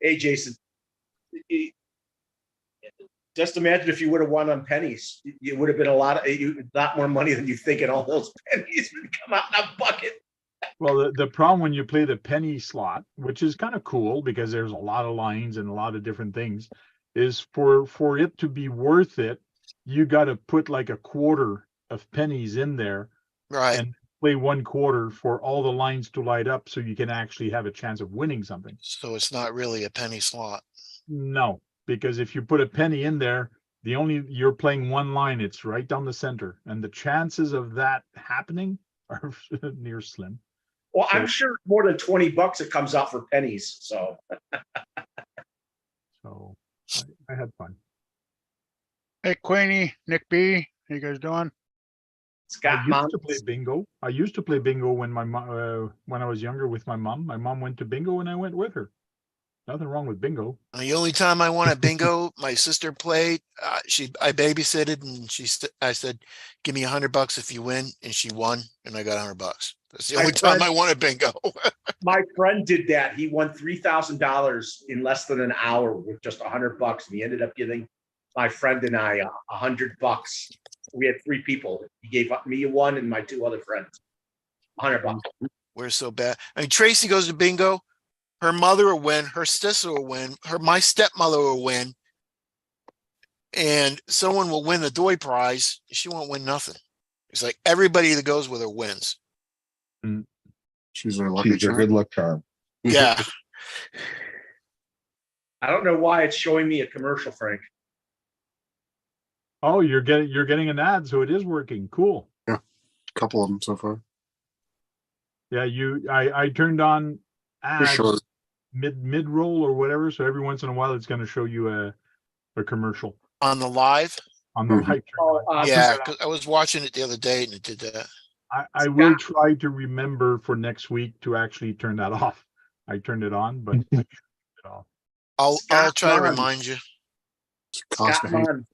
Speaker 2: Hey, Jason. Just imagine if you would have won on pennies. It would have been a lot more money than you think, and all those pennies would come out in a bucket.
Speaker 5: Well, the problem when you play the penny slot, which is kind of cool because there's a lot of lines and a lot of different things, is for it to be worth it, you got to put like a quarter of pennies in there
Speaker 7: Right.
Speaker 5: and play 1/4 for all the lines to light up so you can actually have a chance of winning something.
Speaker 7: So it's not really a penny slot.
Speaker 5: No, because if you put a penny in there, you're playing one line, it's right down the center, and the chances of that happening are near slim.
Speaker 2: Well, I'm sure more than $20 it comes out for pennies. So
Speaker 5: So I had fun.
Speaker 4: Hey, Queenie, Nick B, how you guys doing?
Speaker 2: Scott
Speaker 5: I used to
Speaker 2: Mons.
Speaker 5: play bingo. I used to play bingo when my mom, when I was younger with my mom. My mom went to bingo and I went with her. Nothing wrong with bingo.
Speaker 7: The only time I won at bingo, my sister played. I babysitted, and I said, "Give me $100 if you win," and she won, and I got $100. That's the
Speaker 2: My
Speaker 7: only time
Speaker 2: friend-
Speaker 7: I won at bingo.
Speaker 2: My friend did that. He won $3,000 in less than an hour with just $100, and he ended up giving my friend and I $100. We had 3 people. He gave me one and my 2 other friends $100.
Speaker 7: We're so bad. I mean, Tracy goes to bingo. Her mother will win. Her sister will win. My stepmother will win. And someone will win the Doy prize. She won't win nothing. It's like everybody that goes with her wins.
Speaker 6: She's our lucky
Speaker 3: She's your good
Speaker 6: charm.
Speaker 3: luck charm.
Speaker 7: Yeah.
Speaker 2: I don't know why it's showing me a commercial, Frank.
Speaker 5: Oh, you're getting an ad, so it is working. Cool.
Speaker 6: Couple of them so far.
Speaker 5: Yeah, I turned on
Speaker 6: For
Speaker 5: ads
Speaker 6: sure.
Speaker 5: mid roll or whatever, so every once in a while it's going to show you a commercial
Speaker 7: On the live.
Speaker 5: on the
Speaker 6: Mhm.
Speaker 5: live. I'll
Speaker 7: Yeah.
Speaker 5: turn it
Speaker 7: 'Cause I was watching it the other day and it did that.
Speaker 5: I will try to remember for next week to actually turn that off. I turned it on, but I turned it off.
Speaker 7: I'll
Speaker 2: Scott
Speaker 7: try to
Speaker 2: Mons.
Speaker 7: remind you.
Speaker 6: It's a cost
Speaker 2: Scott
Speaker 6: of hate.
Speaker 2: Mons.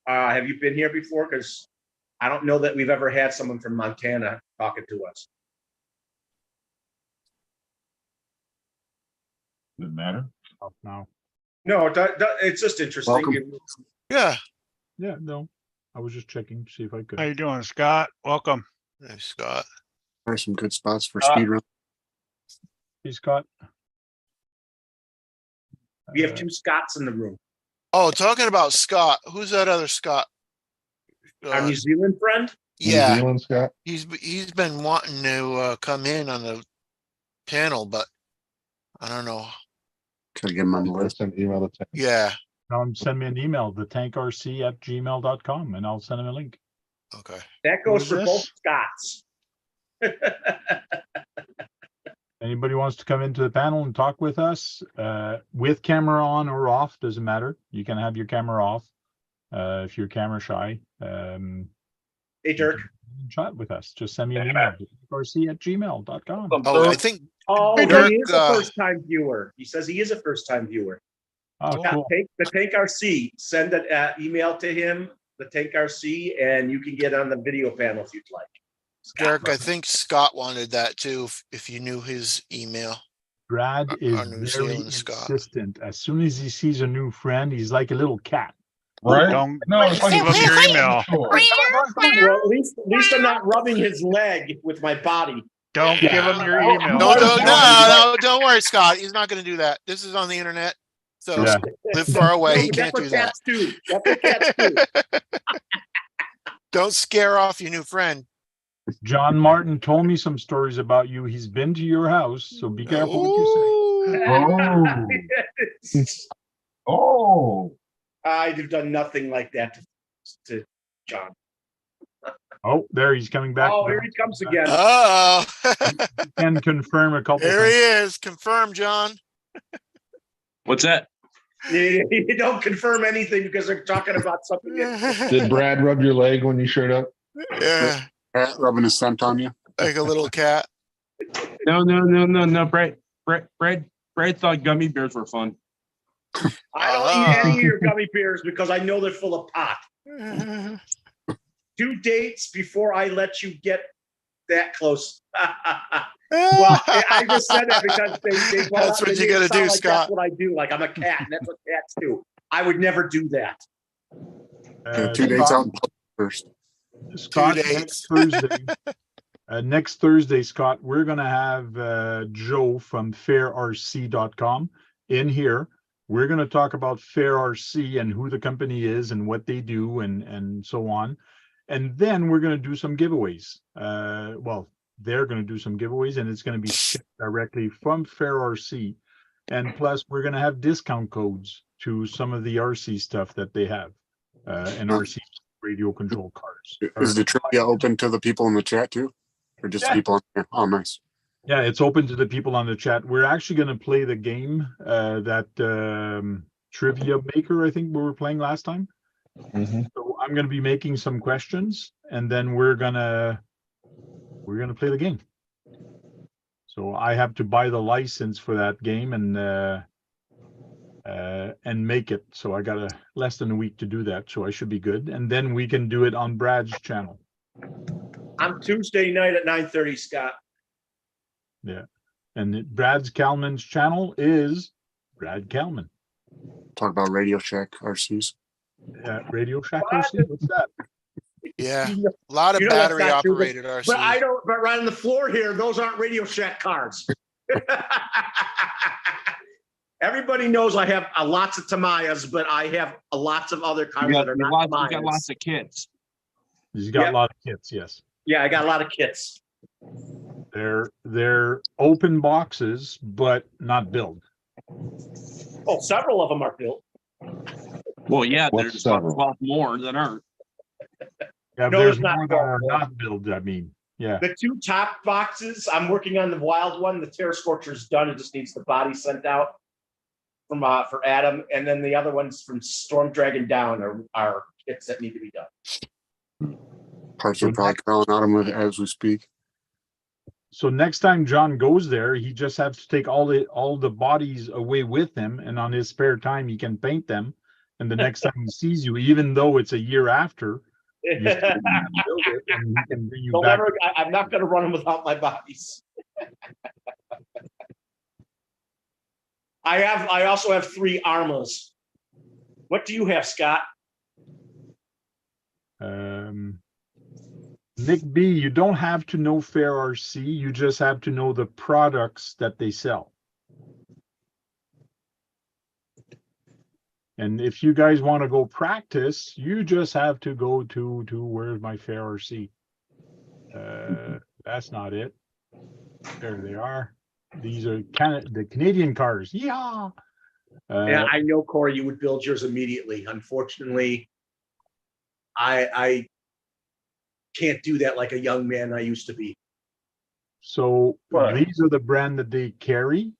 Speaker 2: Have you been here before? Because I don't know that we've ever had someone from Montana talking to us.
Speaker 1: Doesn't matter.
Speaker 5: Off now.
Speaker 2: No, it's just interesting.
Speaker 6: Welcome.
Speaker 7: Yeah.
Speaker 5: Yeah, no. I was just checking to see if I could.
Speaker 4: How you doing, Scott? Welcome.
Speaker 7: Thanks, Scott.
Speaker 6: There's some good spots for speed run.
Speaker 5: Hey, Scott.
Speaker 2: We have 2 Scots in the room.
Speaker 7: Oh, talking about Scott. Who's that other Scott?
Speaker 2: Our New Zealand friend?
Speaker 3: New
Speaker 7: Yeah.
Speaker 3: Zealand, Scott.
Speaker 7: He's been wanting to come in on the panel, but I don't know.
Speaker 6: Gotta get him on the list.
Speaker 3: Send email to
Speaker 7: Yeah.
Speaker 5: Tell him send me an email, thetankrc@gmail.com, and I'll send him a link.
Speaker 7: Okay.
Speaker 2: That goes
Speaker 4: Who
Speaker 2: for
Speaker 4: is
Speaker 2: both
Speaker 4: this?
Speaker 2: Scots.
Speaker 5: Anybody wants to come into the panel and talk with us, with camera on or off, doesn't matter. You can have your camera off if you're camera shy.
Speaker 2: Hey, Dirk.
Speaker 5: Chat with us. Just send me an email, thetankrc@gmail.com.
Speaker 7: Oh, I think
Speaker 2: Oh,
Speaker 7: Dirk,
Speaker 2: he is a first-time viewer. He says he is a first-time viewer.
Speaker 5: Oh,
Speaker 2: Yeah,
Speaker 5: cool.
Speaker 2: the Tank RC, send an email to him, the Tank RC, and you can get on the video panel if you'd like.
Speaker 7: Dirk, I think Scott wanted that too, if you knew his email.
Speaker 5: Brad is
Speaker 7: Our New
Speaker 5: very
Speaker 7: Zealand Scott.
Speaker 5: insistent. As soon as he sees a new friend, he's like a little cat.
Speaker 1: Right?
Speaker 4: Don't
Speaker 1: No, it's like
Speaker 4: give him your email.
Speaker 1: Sure.
Speaker 2: Well, at least I'm not rubbing his leg with my body.
Speaker 4: Don't give him your email.
Speaker 7: No, don't worry, Scott. He's not going to do that. This is on the internet. So
Speaker 5: Yeah.
Speaker 7: live far away. He
Speaker 2: That's
Speaker 7: can't
Speaker 2: what
Speaker 7: do that.
Speaker 2: cats do. That's what cats do.
Speaker 7: Don't scare off your new friend.
Speaker 5: John Martin told me some stories about you. He's been to your house, so be careful what you
Speaker 7: Ooh.
Speaker 1: Oh,
Speaker 2: I've done nothing like that to John.
Speaker 5: say. Oh, there he's coming back.
Speaker 2: Oh, here he comes again.
Speaker 7: Oh,
Speaker 5: Can confirm a couple
Speaker 7: there he
Speaker 5: things.
Speaker 7: is. Confirm, John.
Speaker 10: What's that?
Speaker 2: You don't confirm anything because they're talking about something.
Speaker 3: Did Brad rub your leg when you showed up?
Speaker 7: Yeah,
Speaker 6: Cat rubbing his scent on you.
Speaker 7: like a little cat.
Speaker 10: No. Brad thought gummy bears were fun.
Speaker 2: I don't eat any of your gummy bears because I know they're full of pot. 2 dates before I let you get that close. Well, I just said that because they
Speaker 7: That's what
Speaker 2: they
Speaker 7: you
Speaker 2: made it
Speaker 7: gotta
Speaker 2: sound
Speaker 7: do,
Speaker 2: like
Speaker 7: Scott.
Speaker 2: That's what I do. Like I'm a cat, and that's what cats do. I would never do that.
Speaker 6: 2 days out in public first.
Speaker 5: Scott,
Speaker 7: 2
Speaker 5: next
Speaker 7: dates.
Speaker 5: Thursday. Next Thursday, Scott, we're going to have Joe from fairrc.com in here. We're going to talk about FairRC and who the company is and what they do and so on. And then we're going to do some giveaways. Well, they're going to do some giveaways, and it's going to be shipped directly from FairRC. And plus, we're going to have discount codes to some of the RC stuff that they have, and RC radio control cars.
Speaker 6: Is the trivia open to the people in the chat too? Or just
Speaker 5: Yeah.
Speaker 6: people on there? Oh, nice.
Speaker 5: Yeah, it's open to the people on the chat. We're actually going to play the game that Trivia Maker, I think we were playing last time.
Speaker 3: Mhm.
Speaker 5: So I'm I'm gonna be making some questions, and then we're gonna play the game. So I have to buy the license for that game and make it. So I got less than a week to do that. So I should be good, and then we can do it on Brad's channel.
Speaker 2: I'm Tuesday night at 9:30, Scott.
Speaker 5: Yeah, and Brad's Kalman's channel is Brad Kalman.
Speaker 6: Talk about Radio Shack RCs.
Speaker 5: Radio Shack RC? What's that?
Speaker 7: Yeah,
Speaker 2: You know-
Speaker 7: a lot of
Speaker 2: you know that's
Speaker 7: battery
Speaker 2: not true,
Speaker 7: operated RCs.
Speaker 2: But I don't. But right on the floor here, those aren't Radio Shack cars. Everybody knows I have lots of Tamayas, but I have lots of other cars that are not
Speaker 10: you got
Speaker 2: Tamayas.
Speaker 10: lots of kits.
Speaker 5: He's got
Speaker 2: Yep.
Speaker 5: a lot of kits. Yes,
Speaker 2: Yeah, I got a lot of kits.
Speaker 5: they're open boxes, but not built.
Speaker 2: Oh, several of them are built.
Speaker 10: Well, yeah,
Speaker 3: What's
Speaker 10: there's about
Speaker 3: several?
Speaker 10: 12 more that aren't.
Speaker 5: Yeah,
Speaker 2: No,
Speaker 5: there's
Speaker 2: it's not
Speaker 5: more that are
Speaker 2: built.
Speaker 5: not built. I mean, yeah.
Speaker 2: The two top boxes, I'm working on the wild one. The Terra Scorcher's done. It just needs the body sent out from for Adam, and then the other ones from Storm Dragon down are kits that need to be done.
Speaker 6: Parts are probably crawling out of it as we speak.
Speaker 5: So next time John goes there, he just has to take all the bodies away with him, and on his spare time he can paint them. And the next time he sees you, even though it's a year after, you still build it, and he can bring you
Speaker 2: They'll
Speaker 5: back.
Speaker 2: never, I'm not going to run them without my bodies. I also have 3 Armas. What do you have, Scott?
Speaker 5: Nick B, you don't have to know Fair RC. You just have to know the products that they sell. And if you guys want to go practice, you just have to go to where's my Fair RC? That's not it. There they are. These are the Canadian cars. Yeah.
Speaker 2: Yeah, I know, Corey, you would build yours immediately. Unfortunately, I can't do that like a young man I used to be.
Speaker 5: So
Speaker 2: Right.
Speaker 5: these are the brand that they carry,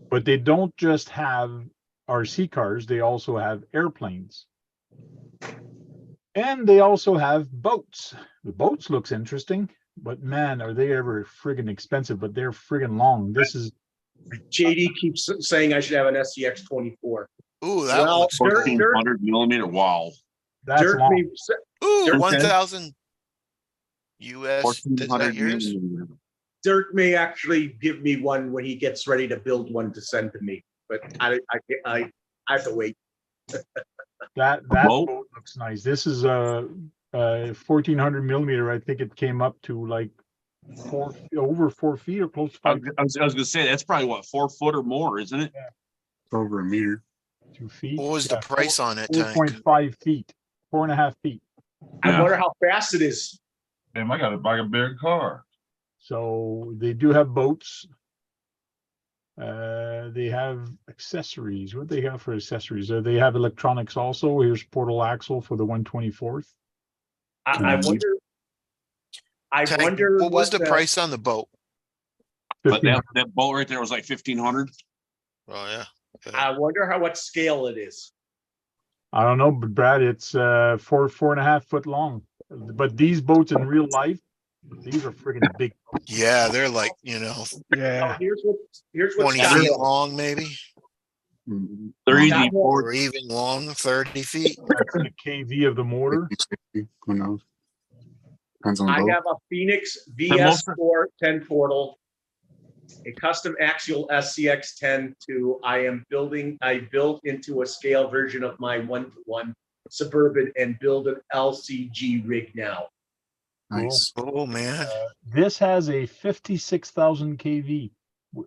Speaker 5: but they don't just have RC cars, they also have airplanes. And they also have boats. The boats looks interesting, but man, are they ever friggin' expensive, but they're friggin' long. This is
Speaker 2: JD keeps saying I should have an SCX 24.
Speaker 7: Ooh, that
Speaker 2: Well,
Speaker 7: looks
Speaker 2: Dirt-
Speaker 7: cool.
Speaker 10: 1400 millimeter. Wow.
Speaker 5: that's
Speaker 2: Dirt
Speaker 5: long.
Speaker 2: me,
Speaker 7: Ooh,
Speaker 2: Dirt-
Speaker 7: 1,000 US. Is
Speaker 10: 1400
Speaker 7: that yours?
Speaker 10: millimeter.
Speaker 2: Dirt may actually give me one when he gets ready to build one to send to me, but I have to wait.
Speaker 5: That
Speaker 10: boat?
Speaker 5: boat looks nice. This is a 1400 millimeter. I think it came up to like over 4 feet or close to
Speaker 10: I
Speaker 5: 5
Speaker 10: was gonna say that's probably what, 4 foot or more, isn't it?
Speaker 6: Over a meter.
Speaker 5: 2 feet.
Speaker 7: What was the price on it, Tank?
Speaker 5: 4.5 feet, 4.5 feet.
Speaker 2: I
Speaker 10: Yeah.
Speaker 2: wonder how fast it is.
Speaker 1: Damn, I gotta buy a bigger car.
Speaker 5: So they do have boats. They have accessories. What do they have for accessories? They have electronics also. Here's portal axle for the 124th.
Speaker 2: I wonder. I
Speaker 7: Tank,
Speaker 2: wonder
Speaker 7: what was the price on the boat?
Speaker 10: But that boat right there was like 1500.
Speaker 7: Oh yeah.
Speaker 2: I wonder what scale it is.
Speaker 5: I don't know, but Brad, it's 4.5 foot long. But these boats in real life, these are friggin' big.
Speaker 7: Yeah, they're like,
Speaker 5: Yeah.
Speaker 2: Here's what
Speaker 7: 20
Speaker 2: Scott
Speaker 7: feet
Speaker 2: has.
Speaker 7: long, maybe,
Speaker 10: They're easy.
Speaker 2: Scott has-
Speaker 7: or even long, 30 feet.
Speaker 5: That's the KV of the motor.
Speaker 6: 50, 60, who knows? Depends on the
Speaker 2: I
Speaker 6: boat.
Speaker 2: have a Phoenix
Speaker 10: most-
Speaker 2: VS4 10 portal, a custom axial SCX 10 I built into a scale version of my 1-to-1 Suburban and build an LCG rig now.
Speaker 6: Nice.
Speaker 7: Oh man.
Speaker 5: This has a 56,000 KV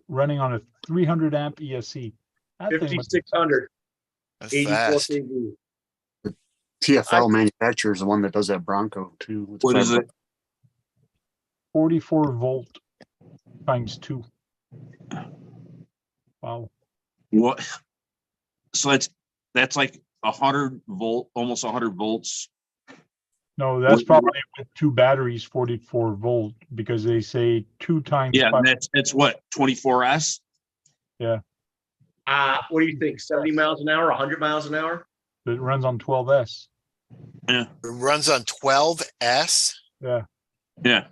Speaker 5: running on a 300 amp ESC. That thing must be
Speaker 2: 5600,
Speaker 7: That's
Speaker 2: 84
Speaker 7: fast.
Speaker 2: kV.
Speaker 6: TFL manufacturer is the one that does that Bronco too. with the
Speaker 10: What is
Speaker 6: fiber-
Speaker 10: it?
Speaker 5: 44 volt times 2. Wow.
Speaker 10: What? So that's like 100 volt, almost 100 volts.
Speaker 5: No, that's
Speaker 10: What-
Speaker 5: probably with 2 batteries, 44 volt, because they say 2 times.
Speaker 10: Yeah,
Speaker 5: 5
Speaker 10: and it's what, 24S?
Speaker 2: What do you think? 70 miles an hour, 100 miles an hour?
Speaker 5: It runs on 12S.
Speaker 7: It runs on 12S.
Speaker 5: Yeah.
Speaker 10: Yeah.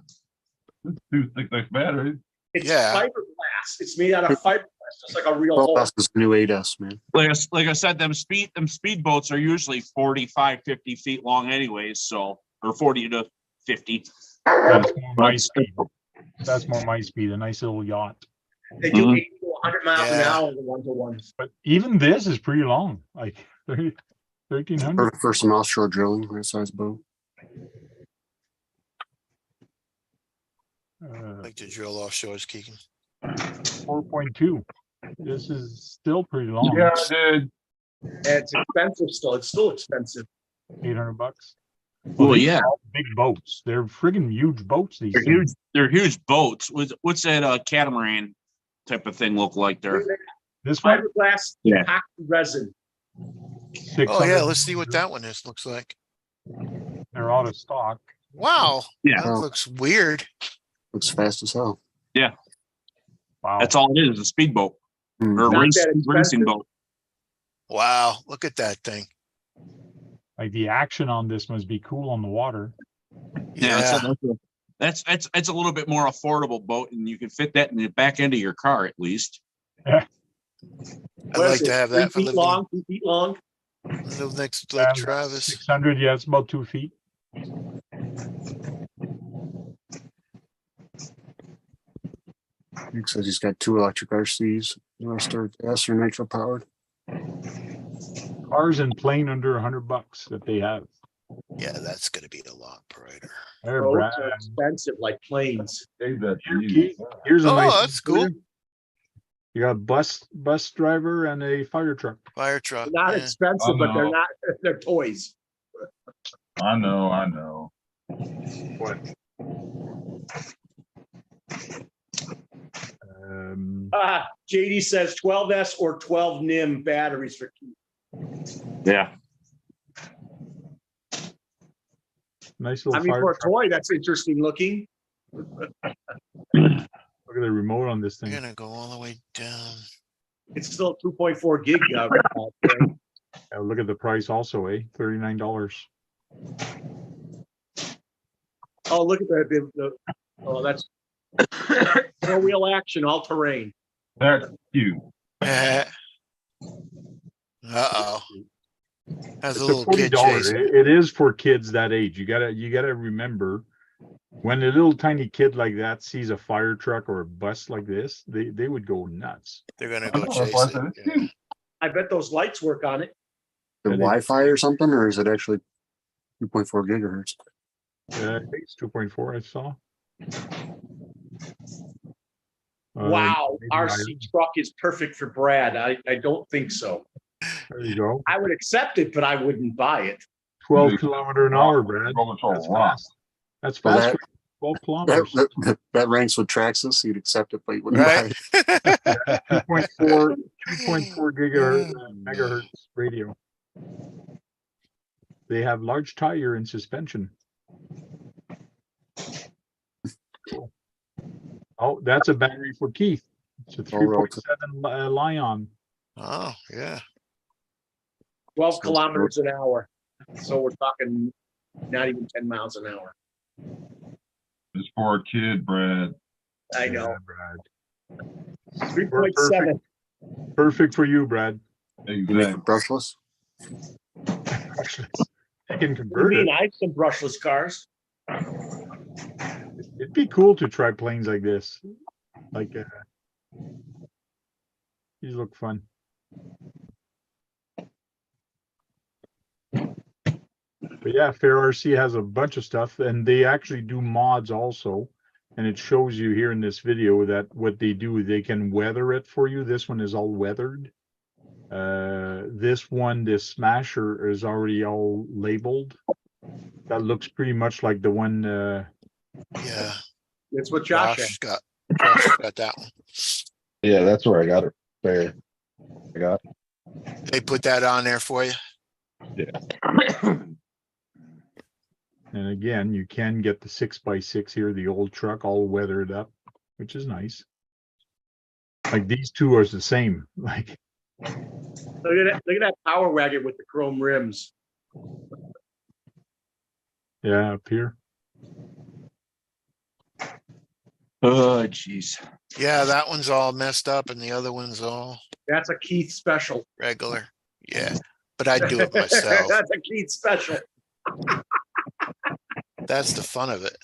Speaker 1: Two 6X batteries.
Speaker 2: It's
Speaker 7: Yeah.
Speaker 2: fiberglass. It's made out of fiberglass, just like a real
Speaker 6: Well,
Speaker 2: hole.
Speaker 6: that's this new 8S, man.
Speaker 10: Like I said, them speed boats are usually 45, 50 feet long anyways, so, or 40 to 50.
Speaker 5: That's more my
Speaker 10: But-
Speaker 5: speed. That's more my speed. A nice little yacht.
Speaker 2: They do
Speaker 10: Mhm.
Speaker 2: 80 to 100 miles an
Speaker 7: Yeah.
Speaker 2: hour in the one-to-ones.
Speaker 5: But even this is pretty long, like 1300.
Speaker 6: Perfect for some offshore drilling, right size boat.
Speaker 7: Like to drill offshores, Keegan.
Speaker 5: 4.2. This is still pretty long.
Speaker 1: Yeah, dude.
Speaker 2: And it's expensive still. It's still expensive.
Speaker 5: $800.
Speaker 10: Well,
Speaker 5: these
Speaker 10: yeah,
Speaker 5: are all big boats. They're friggin' huge boats. These
Speaker 10: they're
Speaker 5: things.
Speaker 10: huge. They're huge boats. What's that catamaran type of thing look like there?
Speaker 5: This one,
Speaker 2: Fiberglass,
Speaker 10: Yeah.
Speaker 2: epoxy resin.
Speaker 5: 600.
Speaker 7: Oh yeah, let's see what that one is. Looks like.
Speaker 5: They're out of stock.
Speaker 7: Wow.
Speaker 10: Yeah.
Speaker 7: That looks weird.
Speaker 6: Looks fast as hell.
Speaker 5: Wow.
Speaker 10: That's all it is, a speedboat
Speaker 6: Mm.
Speaker 10: or a
Speaker 2: Not
Speaker 10: racing
Speaker 2: that expensive.
Speaker 10: boat.
Speaker 7: Wow. Look at that thing.
Speaker 5: Like the action on this must be cool on the water.
Speaker 10: Yeah,
Speaker 7: Yeah.
Speaker 10: so that's a little bit more affordable boat, and you can fit that in the back end of your car at least.
Speaker 7: I'd
Speaker 2: What
Speaker 7: like
Speaker 2: is it,
Speaker 7: to have
Speaker 2: 3
Speaker 7: that for
Speaker 2: feet
Speaker 7: living.
Speaker 2: long, 2 feet long.
Speaker 7: Live next to like Travis.
Speaker 5: 600. Yeah, it's about 2 feet.
Speaker 6: It says he's got 2 electric RCs. The rest are gas or nitro powered.
Speaker 5: Cars and plane under $100 that they have.
Speaker 7: Yeah, that's gonna be a lot brighter.
Speaker 5: There, Brad.
Speaker 2: Boats are expensive like planes.
Speaker 1: Gave that to
Speaker 5: Here,
Speaker 1: you.
Speaker 5: Keith, here's a
Speaker 7: Oh,
Speaker 5: nice.
Speaker 7: that's
Speaker 5: one for
Speaker 7: cool.
Speaker 5: you. You got bus driver and a fire truck.
Speaker 7: Fire truck.
Speaker 2: They're not
Speaker 7: yeah.
Speaker 2: expensive, but they're
Speaker 1: know.
Speaker 2: not, they're toys.
Speaker 1: I know.
Speaker 5: What?
Speaker 2: JD says 12S or 12 NIM batteries for Keith.
Speaker 10: Yeah.
Speaker 5: Nice little
Speaker 2: I mean,
Speaker 5: fire
Speaker 2: for a
Speaker 5: truck.
Speaker 2: toy, that's interesting looking.
Speaker 5: Look at the remote on this
Speaker 7: You're
Speaker 5: thing.
Speaker 7: gonna go all the way down.
Speaker 2: It's still 2.4 gig.
Speaker 5: Look at the price also, $39.
Speaker 2: Oh, look at that. Oh, that's four-wheel action, all terrain.
Speaker 1: That's cute.
Speaker 7: Uh-oh. Has
Speaker 5: It's
Speaker 7: a
Speaker 5: a
Speaker 7: little kid
Speaker 5: $40.
Speaker 7: chase.
Speaker 5: It is for kids that age. You gotta remember when a little tiny kid like that sees a fire truck or a bus like this, they would go nuts.
Speaker 7: They're gonna
Speaker 1: I
Speaker 7: go
Speaker 1: know, that's
Speaker 7: chase
Speaker 1: why I
Speaker 7: it.
Speaker 1: said it's
Speaker 7: Yeah.
Speaker 1: cute.
Speaker 2: I bet those lights work on it.
Speaker 6: The
Speaker 5: That is-
Speaker 6: Wi-Fi or something, or is it actually 2.4 gigahertz?
Speaker 5: I think it's 2.4. I saw.
Speaker 2: Wow,
Speaker 5: maybe
Speaker 2: RC truck is perfect for Brad. I don't think so.
Speaker 5: There you go.
Speaker 2: I would accept it, but I wouldn't buy it.
Speaker 5: 12 kilometer an hour, Brad.
Speaker 1: Roll it to a
Speaker 5: That's
Speaker 1: rock.
Speaker 5: fast. That's
Speaker 6: Well,
Speaker 5: fast.
Speaker 6: that-
Speaker 5: for 12
Speaker 6: That,
Speaker 5: kilometers.
Speaker 6: that ranks with Traxxas. You'd accept it, but you wouldn't
Speaker 7: Right?
Speaker 6: buy it.
Speaker 5: 2.4 gigahertz
Speaker 7: Mm.
Speaker 5: megahertz radio. They have large tire and suspension. Cool. Oh, that's a battery for Keith. It's a
Speaker 6: All relative.
Speaker 5: 3.7 Lion.
Speaker 7: Oh, yeah.
Speaker 2: 12 kilometers an hour. So we're talking not even 10 miles an hour.
Speaker 1: It's for a kid, Brad.
Speaker 2: I know.
Speaker 5: Yeah, Brad.
Speaker 2: 3.7.
Speaker 5: Perfect for you, Brad.
Speaker 6: You make
Speaker 1: Exactly.
Speaker 6: it brushless.
Speaker 5: You can
Speaker 2: What do you
Speaker 5: convert it.
Speaker 2: mean? I have some brushless cars.
Speaker 5: It'd be cool to try planes like this. Like, these look fun. But yeah, Fair RC has a bunch of stuff, and they actually do mods also. And it shows you here in this video that what they do, they can weather it for you. This one is all weathered. This one, this Smasher, is already all labeled. That looks pretty much like the one.
Speaker 7: Yeah.
Speaker 2: That's what Josh had.
Speaker 7: Josh got that one.
Speaker 3: Yeah, that's where I got it. There. I got
Speaker 7: They put that on there for you.
Speaker 5: And again, you can get the 6x6 here, the old truck all weathered up, which is nice. Like these two are the same. Like,
Speaker 2: Look at that power wagon with the chrome rims.
Speaker 5: Yeah, up here.
Speaker 10: Oh, jeez.
Speaker 7: Yeah, that one's all messed up and the other one's all
Speaker 2: That's a Keith special.
Speaker 7: regular. Yeah, but I do it myself.
Speaker 2: That's a Keith special.
Speaker 7: That's the fun of it.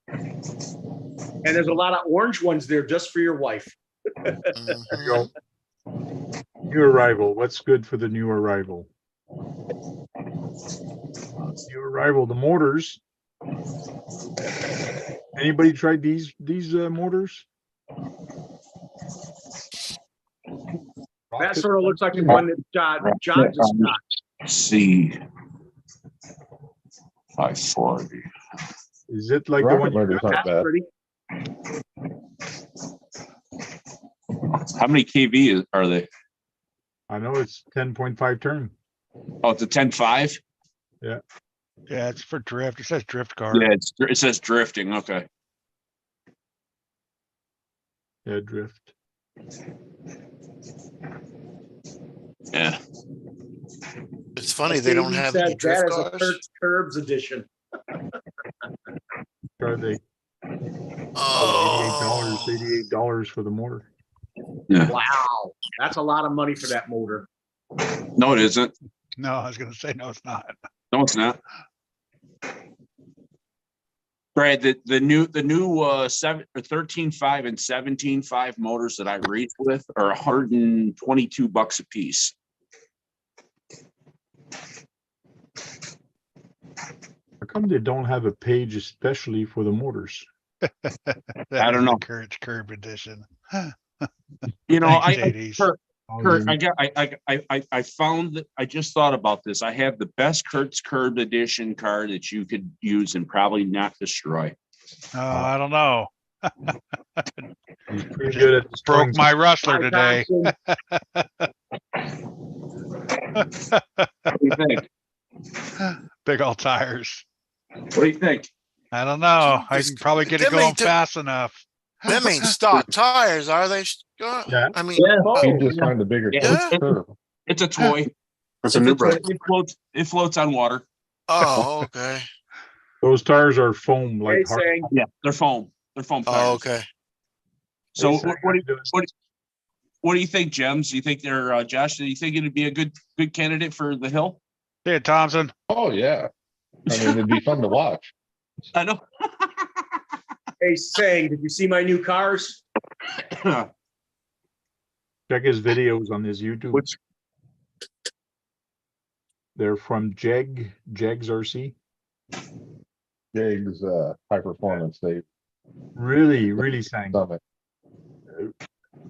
Speaker 2: And there's a lot of orange ones there just for your wife.
Speaker 5: There you
Speaker 7: Mhm.
Speaker 5: go. New arrival. What's good for the new arrival? New arrival. The mortars. Anybody tried these mortars?
Speaker 2: That sort of looks like the one that John just got.
Speaker 10: C 540.
Speaker 5: Is it like the
Speaker 3: Rocket
Speaker 5: one you
Speaker 3: motors
Speaker 5: got?
Speaker 3: aren't
Speaker 2: That's
Speaker 3: bad.
Speaker 2: pretty.
Speaker 10: How many kV are they?
Speaker 5: I know it's 10.5 turn.
Speaker 10: Oh, it's a 10.5?
Speaker 4: Yeah, it's for drift. It says drift car.
Speaker 10: Yeah, it says drifting. Okay.
Speaker 5: Yeah, drift.
Speaker 10: Yeah.
Speaker 7: It's funny they don't have any drift
Speaker 2: That is a
Speaker 7: cars.
Speaker 2: Curbs edition.
Speaker 5: Are they?
Speaker 7: Oh,
Speaker 5: $88 for the motor.
Speaker 10: Yeah.
Speaker 2: Wow, that's a lot of money for that motor.
Speaker 10: No, it isn't.
Speaker 4: No, I was gonna say, no, it's not.
Speaker 10: No, it's not. Brad, the new 13.5 and 17.5 motors that I race with are $122 a piece.
Speaker 5: How come they don't have a page especially for the motors?
Speaker 4: That
Speaker 10: I don't
Speaker 4: is the
Speaker 10: know.
Speaker 4: curb edition.
Speaker 10: You know,
Speaker 4: Thanks,
Speaker 10: I
Speaker 4: 80s.
Speaker 10: Kurt, I found that I just thought about this. I have the best Kurt's Curb Edition car that you could use and probably not destroy.
Speaker 4: I don't know.
Speaker 5: He's pretty good at
Speaker 4: Broke
Speaker 5: destroying
Speaker 4: my rustler today.
Speaker 10: What do you think?
Speaker 4: Big old tires.
Speaker 10: What do you think?
Speaker 4: I don't know. I
Speaker 7: Jesus,
Speaker 4: can probably get it
Speaker 7: them
Speaker 4: going
Speaker 7: ain't the-
Speaker 4: fast enough.
Speaker 7: them ain't stock tires, are they? Scott?
Speaker 5: Yeah.
Speaker 7: I mean,
Speaker 3: You just find a bigger
Speaker 7: Yeah.
Speaker 3: curve.
Speaker 10: It's a toy.
Speaker 6: That's a new brand.
Speaker 10: It floats on water.
Speaker 7: oh, okay.
Speaker 5: Those tires are foam, like
Speaker 2: Hey,
Speaker 5: hard.
Speaker 2: saying,
Speaker 10: Yeah, they're foam. They're foam tires.
Speaker 7: Oh, okay.
Speaker 10: So
Speaker 5: Hey,
Speaker 10: what do you think, Gems? Do you think they're Josh? Do you think it'd be a good candidate for the hill?
Speaker 4: Hey, Thompson.
Speaker 3: Oh, yeah. I mean, it'd be fun to watch.
Speaker 10: I know.
Speaker 2: hey, saying, did you see my new cars?
Speaker 5: Check his videos on his YouTube.
Speaker 10: Which
Speaker 5: They're from Jegs RC.
Speaker 3: Jig's high performance. They
Speaker 5: Really sang.
Speaker 3: summit.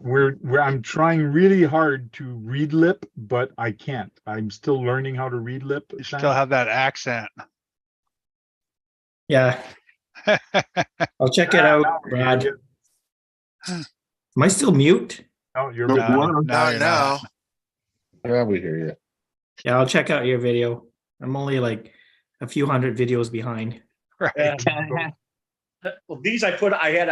Speaker 5: I'm trying really hard to read lip, but I can't. I'm still learning how to read lip.
Speaker 4: You still have that accent.
Speaker 11: Yeah, I'll check it out, Brad. Am I still mute?
Speaker 5: Oh, you're
Speaker 10: No,
Speaker 5: big.
Speaker 10: you are.
Speaker 4: No,
Speaker 7: Not
Speaker 4: you're
Speaker 7: now.
Speaker 4: not.
Speaker 3: Yeah, we hear you.
Speaker 11: Yeah, I'll check out your video. I'm only like a few hundred videos behind.
Speaker 4: Right.
Speaker 2: Well, these I had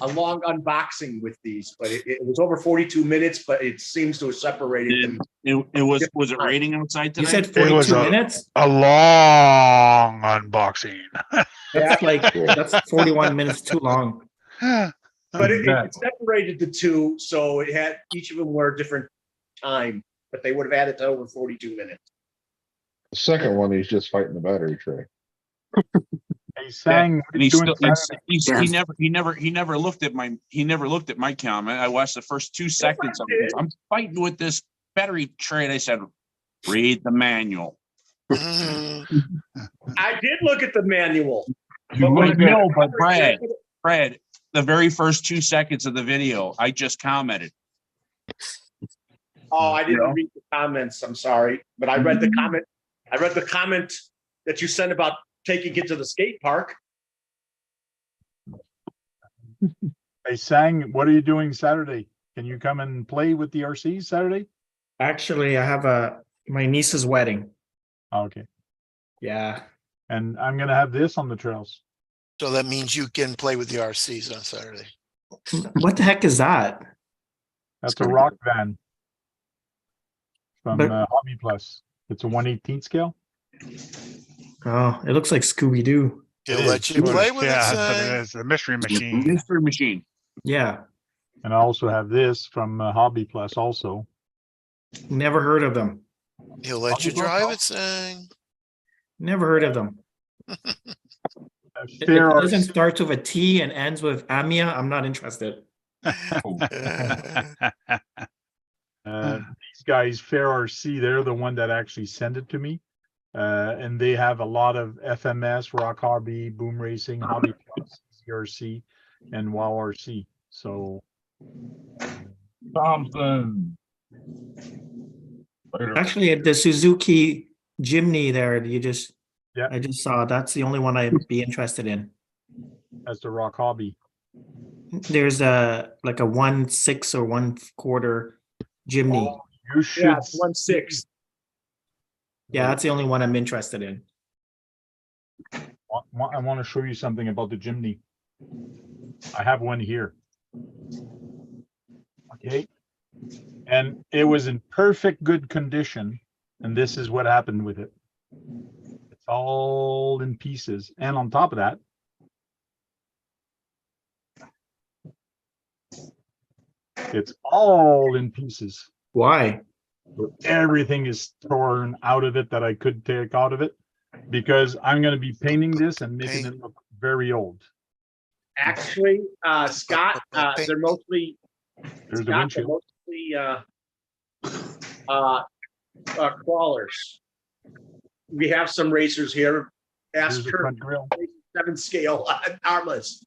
Speaker 2: a long unboxing with these, but it was over 42 minutes, but it seems to have separated them.
Speaker 10: it was it raining outside
Speaker 11: You
Speaker 10: today?
Speaker 11: said
Speaker 4: It was
Speaker 11: 42 minutes?
Speaker 4: A long unboxing.
Speaker 11: That's like, that's 41 minutes too long.
Speaker 2: But it separated the two, so it had, each of them were a different time, but they would have added to over 42 minutes.
Speaker 3: The second one, he's just fighting the battery tray.
Speaker 5: Hey, sang. What
Speaker 10: And
Speaker 5: are you
Speaker 10: he
Speaker 5: doing
Speaker 10: still
Speaker 5: Saturday?
Speaker 10: he never looked at my comment. I watched the first 2 seconds of it. I'm fighting with this battery tray, and I said, read the manual.
Speaker 7: Mhm.
Speaker 2: I did look at the manual.
Speaker 10: You
Speaker 2: when
Speaker 10: would
Speaker 2: I-
Speaker 10: know, but Brad, the very first 2 seconds of the video, I just commented.
Speaker 2: Oh, I didn't read the comments. I'm sorry, but I read the comment. I read the comment that you sent about taking it to the skate park.
Speaker 5: Hey, sang. What are you doing Saturday? Can you come and play with the RCs Saturday?
Speaker 11: Actually, I have my niece's wedding.
Speaker 5: Okay.
Speaker 11: Yeah.
Speaker 5: And I'm gonna have this on the trails.
Speaker 7: So that means you can play with the RCs on Saturday.
Speaker 11: What the heck is that?
Speaker 5: That's a rock van from
Speaker 11: But-
Speaker 5: Hobby Plus. It's a 1/18 scale.
Speaker 11: Oh, it looks like Scooby-Doo.
Speaker 7: He'll
Speaker 5: It
Speaker 7: let
Speaker 5: is.
Speaker 7: you play with it,
Speaker 4: Yeah, that's what it
Speaker 7: son.
Speaker 4: is. The mystery machine.
Speaker 10: Mystery machine.
Speaker 11: Yeah,
Speaker 5: And I also have this from Hobby Plus also.
Speaker 11: never heard of them.
Speaker 7: He'll let you drive it, son.
Speaker 11: Never heard of them. It
Speaker 5: Fair
Speaker 11: doesn't
Speaker 5: RC.
Speaker 11: start with a T and ends with Amia. I'm not interested.
Speaker 5: These guys, Fair RC, they're the one that actually sent it to me. And they have a lot of FMS, Rock Hobby, Boom Racing, Hobby Plus, CRC, and WoW RC. So
Speaker 1: Thompson. Later.
Speaker 11: Actually, the Suzuki Jimny there,
Speaker 5: Yeah.
Speaker 11: I just saw, that's the only one I'd be interested in.
Speaker 5: that's the Rock Hobby.
Speaker 11: There's like a 1/6 or 1/4 Jimny.
Speaker 5: Oh, you should.
Speaker 2: Yeah, it's 1/6.
Speaker 11: Yeah, that's the only one I'm interested in.
Speaker 5: I want to show you something about the Jimny. I have one here. Okay. And it was in perfect good condition. And this is what happened with it. It's all in pieces. And on top of that, it's all in pieces.
Speaker 11: Why?
Speaker 5: Everything is torn out of it that I could take out of it because I'm going to be painting this and making it look very old.
Speaker 2: Actually, Scott, they're mostly
Speaker 5: There's the
Speaker 2: Scott, they're
Speaker 5: windshield.
Speaker 2: mostly crawlers. We have some racers here.
Speaker 5: There's
Speaker 2: Ask
Speaker 5: the
Speaker 2: Kurt,
Speaker 5: front grill.
Speaker 2: 7 scale armless.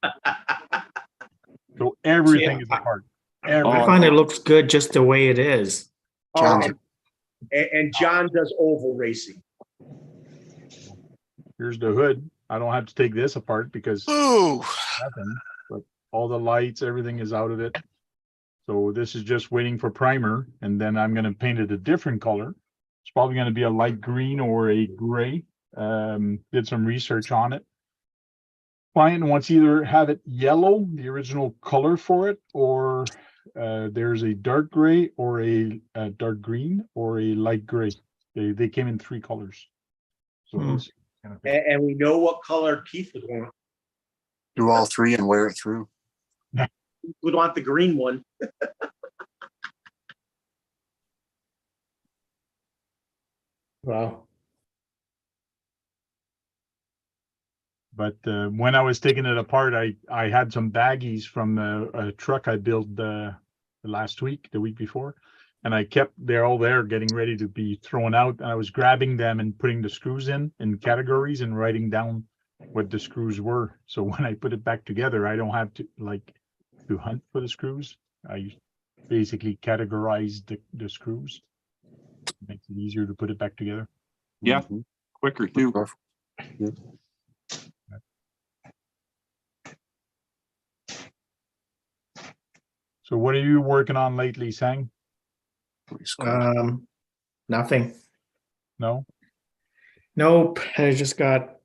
Speaker 5: So everything
Speaker 11: Yeah,
Speaker 5: is apart.
Speaker 11: I
Speaker 5: Everything.
Speaker 11: find it looks good just the way it is.
Speaker 6: John's-
Speaker 2: And John does oval racing.
Speaker 5: Here's the hood. I don't have to take this apart because
Speaker 7: Ooh,
Speaker 5: nothing, but all the lights, everything is out of it. So this is just waiting for primer, and then I'm going to paint it a different color. It's probably going to be a light green or a gray. Did some research on it. Client wants either have it yellow, the original color for it, or there's a dark gray or a dark green or a light gray. They came in 3 colors. So
Speaker 11: Hmm.
Speaker 5: this is gonna be-
Speaker 2: And we know what color Keith would want.
Speaker 6: Do all 3 and wear it through.
Speaker 2: Would want the green one.
Speaker 11: Wow.
Speaker 5: But when I was taking it apart, I had some baggies from a truck I built the week before, and I kept, they're all there getting ready to be thrown out. And I was grabbing them and putting the screws in categories and writing down what the screws were. So when I put it back together, I don't have to to hunt for the screws. I basically categorize the screws. Makes it easier to put it back together.
Speaker 10: Yeah, quicker too.
Speaker 5: So what are you working on lately, Sang?
Speaker 11: Nothing.
Speaker 5: No?
Speaker 11: Nope. I just got,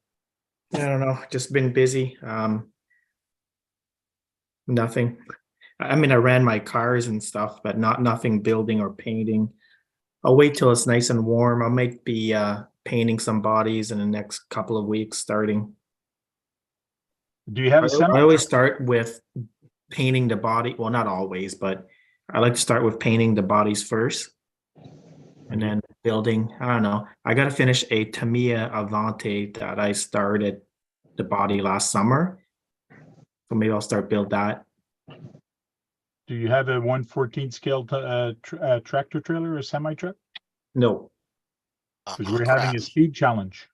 Speaker 11: I don't know, just been busy. Nothing. I mean, I ran my cars and stuff, but nothing building or painting. I'll wait till it's nice and warm. I might be painting some bodies in the next couple of weeks starting.
Speaker 5: Do you have a
Speaker 11: I always start with painting the body. Well, not always, but I like to start with painting the bodies first. And then building, I don't know. I got to finish a Tamiya Avante that I started the body last summer. So maybe I'll start build that.
Speaker 5: Do you have a 1/14 scale tractor trailer, a semi truck?
Speaker 11: No.
Speaker 5: Because we're having a speed challenge.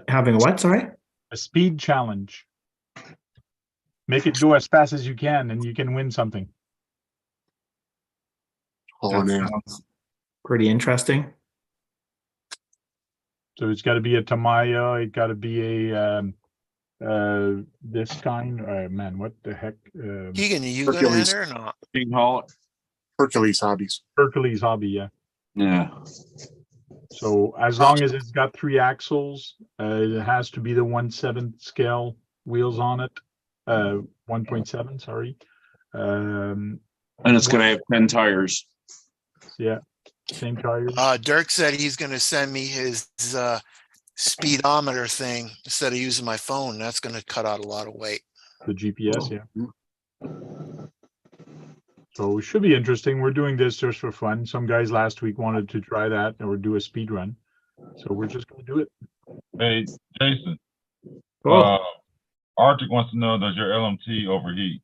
Speaker 11: Having what? Sorry?
Speaker 5: A speed challenge. Make it go as fast as you can, and you can win something.
Speaker 6: Oh,
Speaker 11: That
Speaker 6: man.
Speaker 11: sounds pretty interesting.
Speaker 5: So it's got to be a Tamiya. It got to be a this kind. Man, what the heck?
Speaker 7: Keegan, are you gonna
Speaker 6: Hercules.
Speaker 7: enter or not?
Speaker 10: Big haul.
Speaker 6: Hercules Hobbies.
Speaker 5: Hercules Hobby, yeah.
Speaker 10: Yeah.
Speaker 5: So as long as it's got 3 axles, it has to be the 1/7 scale wheels on it. 1.7, sorry.
Speaker 10: And it's gonna have 10 tires.
Speaker 5: Yeah, same tires.
Speaker 7: Dirk said he's gonna send me his speedometer thing instead of using my phone. That's gonna cut out a lot of weight.
Speaker 5: The GPS, yeah. So it should be interesting. We're doing this just for fun. Some guys last week wanted to try that or do a speed run. So we're just gonna do it.
Speaker 1: Hey, Jason,
Speaker 11: Oh,
Speaker 1: Arctic wants to know, does your LMT overheat?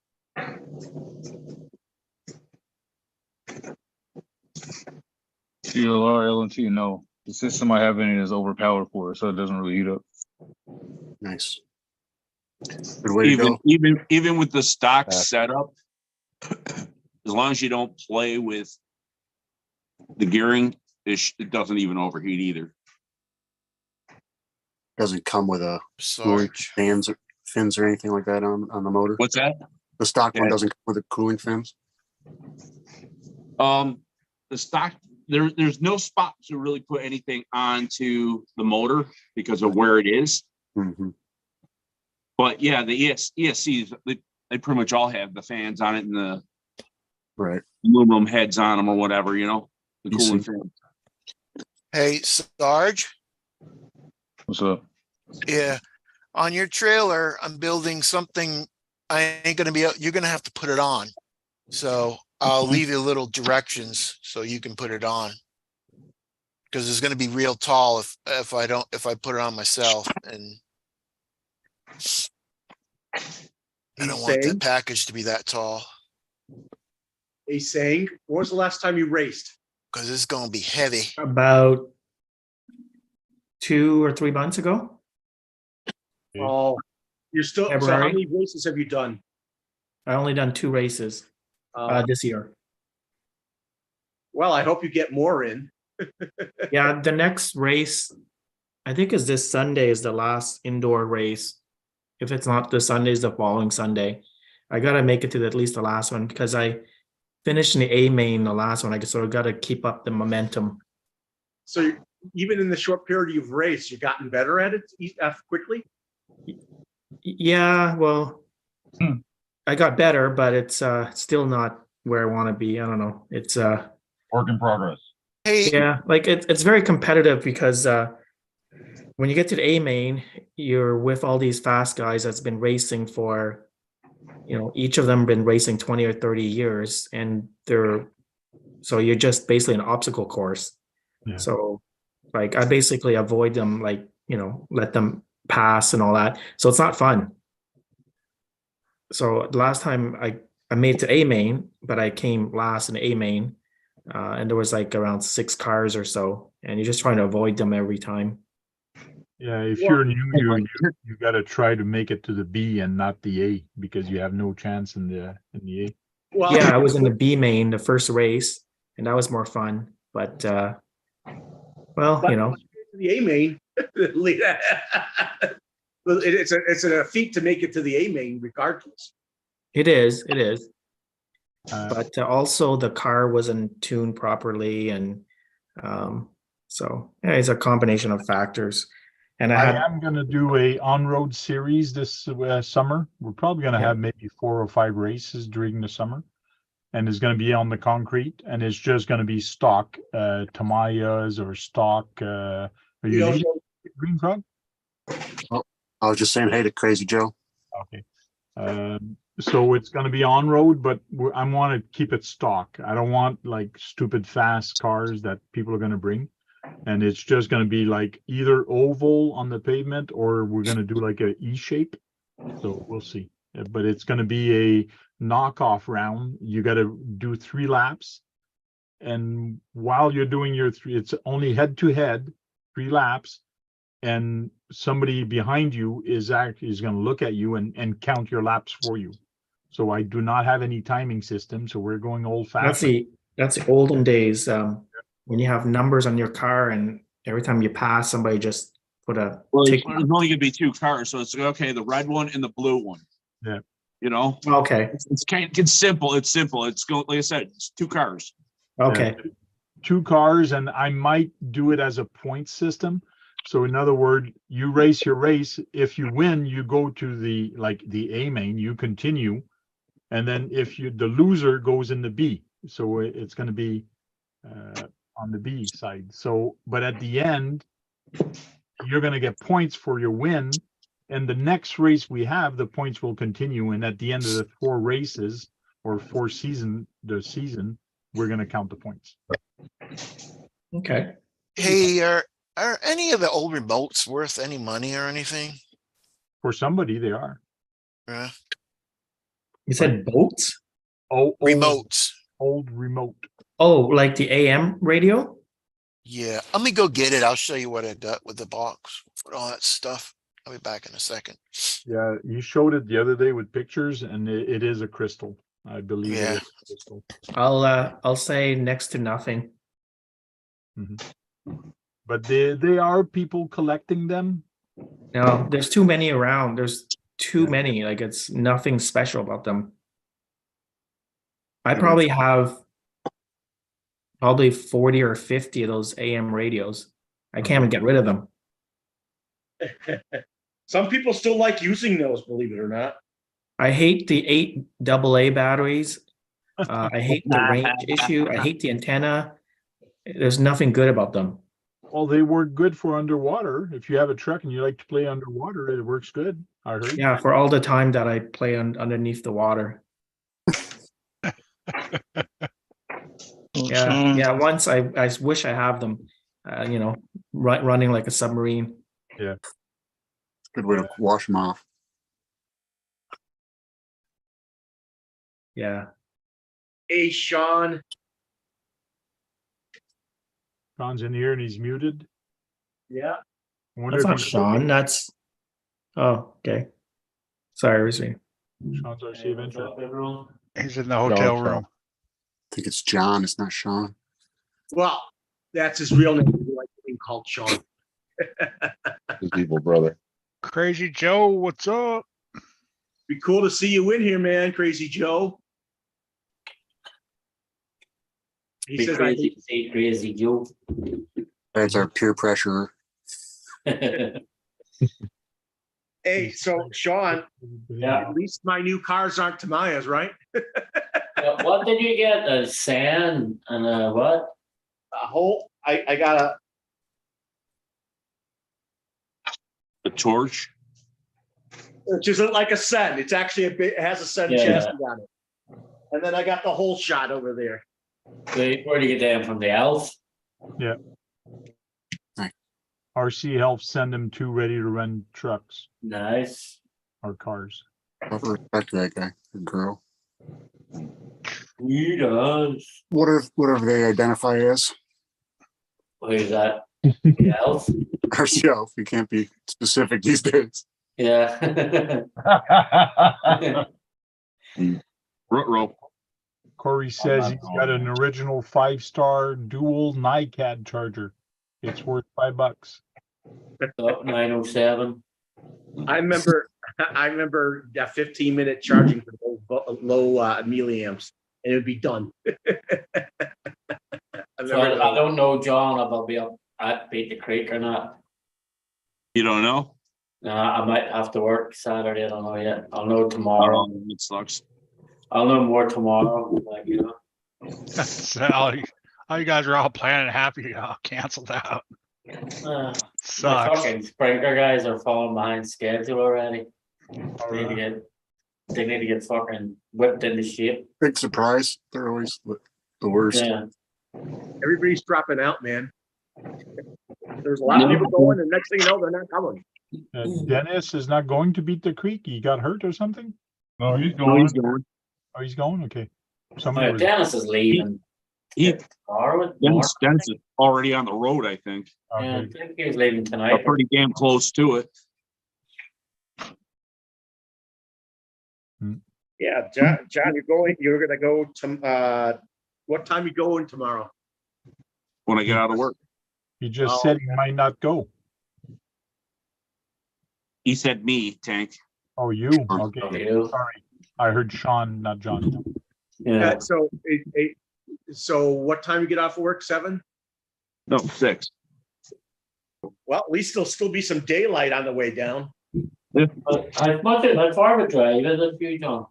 Speaker 12: CLR, LNT, no. The system I have in it is overpowered for it, so it doesn't really heat up.
Speaker 6: Nice. Good way to go.
Speaker 10: Even with the stock
Speaker 3: Yeah.
Speaker 10: setup, as long as you don't play with the gearing, it doesn't even overheat either.
Speaker 6: Doesn't come with a
Speaker 7: Sarge.
Speaker 6: fins or anything like that on the motor.
Speaker 10: What's that?
Speaker 6: The stock one
Speaker 10: Yeah.
Speaker 6: doesn't come with the cooling fins.
Speaker 10: The stock, there's no spot to really put anything onto the motor because of where it is.
Speaker 6: Mm-hmm.
Speaker 10: But yeah, the ESCs, they pretty much all have the fans on it and the
Speaker 6: Right.
Speaker 10: aluminum heads on them or whatever, the cooling fan.
Speaker 7: Hey, Sarge.
Speaker 12: What's up?
Speaker 7: Yeah. On your trailer, I'm building something. I ain't gonna be. You're gonna have to put it on. So I'll leave you little directions so you can put it on. Because it's gonna be real tall if I put it on myself, and I don't want the package to be that tall.
Speaker 2: He's saying, when was the last time you raced?
Speaker 7: Because it's gonna be heavy.
Speaker 11: about 2 or 3 months ago.
Speaker 2: Oh, you're still, so how
Speaker 11: February.
Speaker 2: many races have you done?
Speaker 11: I only done 2 races this year.
Speaker 2: Well, I hope you get more in.
Speaker 11: Yeah, the next race, I think is this Sunday is the last indoor race. If it's not the Sunday, it's the following Sunday. I gotta make it to at least the last one because I finished in the A main the last one. I sort of gotta keep up the momentum.
Speaker 2: So even in the short period you've raced, you've gotten better at it quickly?
Speaker 11: Yeah, well, I got better, but it's still not where I want to be. I don't know. It's
Speaker 1: Work in progress.
Speaker 7: Hey,
Speaker 11: yeah, like it's very competitive because when you get to the A main, you're with all these fast guys that's been racing for, each of them been racing 20 or 30 years, and so you're just basically an obstacle course.
Speaker 5: Yeah.
Speaker 11: So like I basically avoid them, like, let them pass and all that. So it's not fun. So the last time I made it to A main, but I came last in A main, and there was like around 6 cars or so, and you're just trying to avoid them every time.
Speaker 5: Yeah, if you're new, you got to try to make it to the B and not the A because you have no chance in the A.
Speaker 2: Well,
Speaker 11: Yeah, I was in the B main the first race, and that was more fun. But well,
Speaker 2: the A main, it's a feat to make it to the A main, regardless.
Speaker 11: it is. But also the car wasn't tuned properly, and so yeah, it's a combination of factors. And
Speaker 5: I am going to do a on-road series this summer. We're probably going to have maybe 4 or 5 races during the summer, and it's going to be on the concrete, and it's just going to be stock Tamayas or stock. Are you using Green Frog?
Speaker 6: Oh, I was just saying hey to Crazy Joe.
Speaker 5: Okay. So it's going to be on road, but I want to keep it stock. I don't want like stupid fast cars that people are going to bring. And it's just going to be like either oval on the pavement or we're going to do like a E shape. So we'll see. But it's going to be a knockoff round. You got to do 3 laps. And while you're doing your 3, it's only head to head, 3 laps. And somebody behind you is going to look at you and count your laps for you. So I do not have any timing system. So we're going old fashioned.
Speaker 11: That's the olden days. When you have numbers on your car and every time you pass, somebody just put a tick.
Speaker 10: There's only gonna be 2 cars, so it's okay, the red one and the blue one.
Speaker 5: Yeah.
Speaker 11: Okay.
Speaker 10: It's simple. It's like I said, it's 2 cars.
Speaker 11: Okay.
Speaker 5: 2 cars, and I might do it as a point system. So in other words, you race your race. If you win, you go to the A main, you continue. And then if the loser goes in the B. So it's going to be on the B side. So, but at the end, you're going to get points for your win. And the next race we have, the points will continue. And at the end of the 4 races or 4 season, we're going to count the points.
Speaker 11: Okay.
Speaker 7: Hey, are any of the old remotes worth any money or anything?
Speaker 5: For somebody, they are.
Speaker 7: Yeah.
Speaker 11: You said boats?
Speaker 5: Oh,
Speaker 7: Remotes.
Speaker 5: Old remote.
Speaker 11: Oh, like the AM radio?
Speaker 7: Yeah, let me go get it. I'll show you what I got with the box and all that stuff. I'll be back in a second.
Speaker 5: Yeah, you showed it the other day with pictures, and it is a crystal. I believe
Speaker 7: Yeah.
Speaker 5: it is a crystal.
Speaker 11: I'll say next to nothing.
Speaker 5: But they are people collecting them.
Speaker 11: No, there's too many around. There's too many. Like it's nothing special about them. I probably have 40 or 50 of those AM radios. I can't even get rid of them.
Speaker 2: Some people still like using those, believe it or not.
Speaker 11: I hate the 8 AA batteries. I hate the range issue. I hate the antenna. There's nothing good about them.
Speaker 5: Well, they work good for underwater. If you have a truck and you like to play underwater, it works good. I heard.
Speaker 11: Yeah, for all the time that I play underneath the water. Yeah. Once I wish I have them. Running like a submarine.
Speaker 5: Yeah.
Speaker 6: Good way to wash them off.
Speaker 11: Yeah.
Speaker 2: Hey, Sean.
Speaker 5: Sean's in here and he's muted.
Speaker 2: Yeah.
Speaker 5: I wonder
Speaker 11: That's
Speaker 5: if
Speaker 11: not Sean. That's. Oh, okay. Sorry, it was me.
Speaker 5: Sean's our save intro.
Speaker 4: He's in the hotel room.
Speaker 6: I think it's John. It's not Sean.
Speaker 2: Well, that's his real name. He likes being called Sean.
Speaker 3: His evil brother.
Speaker 4: Crazy Joe, what's up?
Speaker 2: Be cool to see you in here, man. Crazy Joe. He says,
Speaker 13: Crazy Joe.
Speaker 6: That's our peer pressure.
Speaker 2: hey, so Sean, at least my new cars aren't Tamaya's, right?
Speaker 13: What did you get? A sand and a what?
Speaker 2: A whole, I got
Speaker 10: A torch.
Speaker 2: which isn't like a send. It's actually it has a send chassis on it. And then I got the whole shot over there.
Speaker 13: Where do you get them from? The elf?
Speaker 5: Yeah. RC helps send them 2 ready to run trucks
Speaker 13: Nice.
Speaker 5: or cars.
Speaker 6: I respect that guy or girl.
Speaker 13: He does.
Speaker 6: Whatever they identify as.
Speaker 13: What is that? The elf?
Speaker 6: Ourself. You can't be specific these days.
Speaker 13: Yeah.
Speaker 10: Row.
Speaker 5: Corey says he's got an original 5-star dual NiCad charger. It's worth $5.
Speaker 13: 907.
Speaker 2: I remember that 15-minute charging for low milliamps, and it would be done.
Speaker 13: So I don't know, John, if I'll be up at Beat the Creek or not.
Speaker 10: You don't know?
Speaker 13: I might have to work Saturday. I don't know yet. I'll know tomorrow.
Speaker 10: It sucks.
Speaker 13: I'll know more tomorrow.
Speaker 4: So all you guys are all planning happy, canceled out.
Speaker 13: The
Speaker 4: Sucks.
Speaker 13: fucking Sprinkler guys are falling behind schedule already. They need to get fucking whipped into shape.
Speaker 6: Big surprise. They're always the worst.
Speaker 13: Yeah.
Speaker 2: Everybody's dropping out, man. There's a lot of people going, and next thing you know, they're not coming.
Speaker 5: Dennis is not going to Beat the Creek. He got hurt or something?
Speaker 1: No, he's going.
Speaker 5: Oh, he's going? Okay.
Speaker 13: Dennis is leaving.
Speaker 10: Dennis is already on the road, I think.
Speaker 13: Yeah, I think he was leaving tonight.
Speaker 10: Pretty damn close to it.
Speaker 2: Yeah, John, you're gonna go to what time you going tomorrow?
Speaker 10: When I get out of work.
Speaker 5: He just said he might not go.
Speaker 10: He said me, Tank.
Speaker 5: Oh, you? Okay. Sorry. I heard Sean, not John.
Speaker 13: Yeah.
Speaker 2: So what time you get off of work? 7?
Speaker 10: No, 6.
Speaker 2: Well, at least there'll still be some daylight on the way down.
Speaker 13: How far of a drive is it for you, John?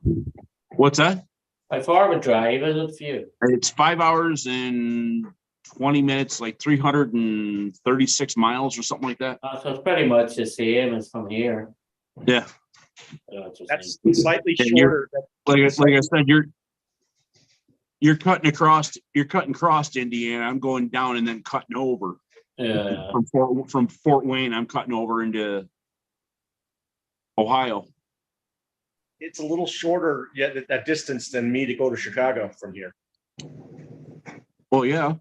Speaker 10: What's that?
Speaker 13: How far of a drive is it for you?
Speaker 10: It's 5 hours and 20 minutes, like 336 miles or something like that.
Speaker 13: So it's pretty much the same as from here.
Speaker 10: Yeah.
Speaker 2: That's slightly
Speaker 10: Yeah, you're-
Speaker 2: shorter.
Speaker 10: Like I said, you're cutting across Indiana. I'm going down and then cutting over.
Speaker 13: Yeah.
Speaker 10: From Fort Wayne, I'm cutting over into Ohio.
Speaker 2: It's a little shorter yet at that distance than me to go to Chicago from here.
Speaker 10: Well, yeah.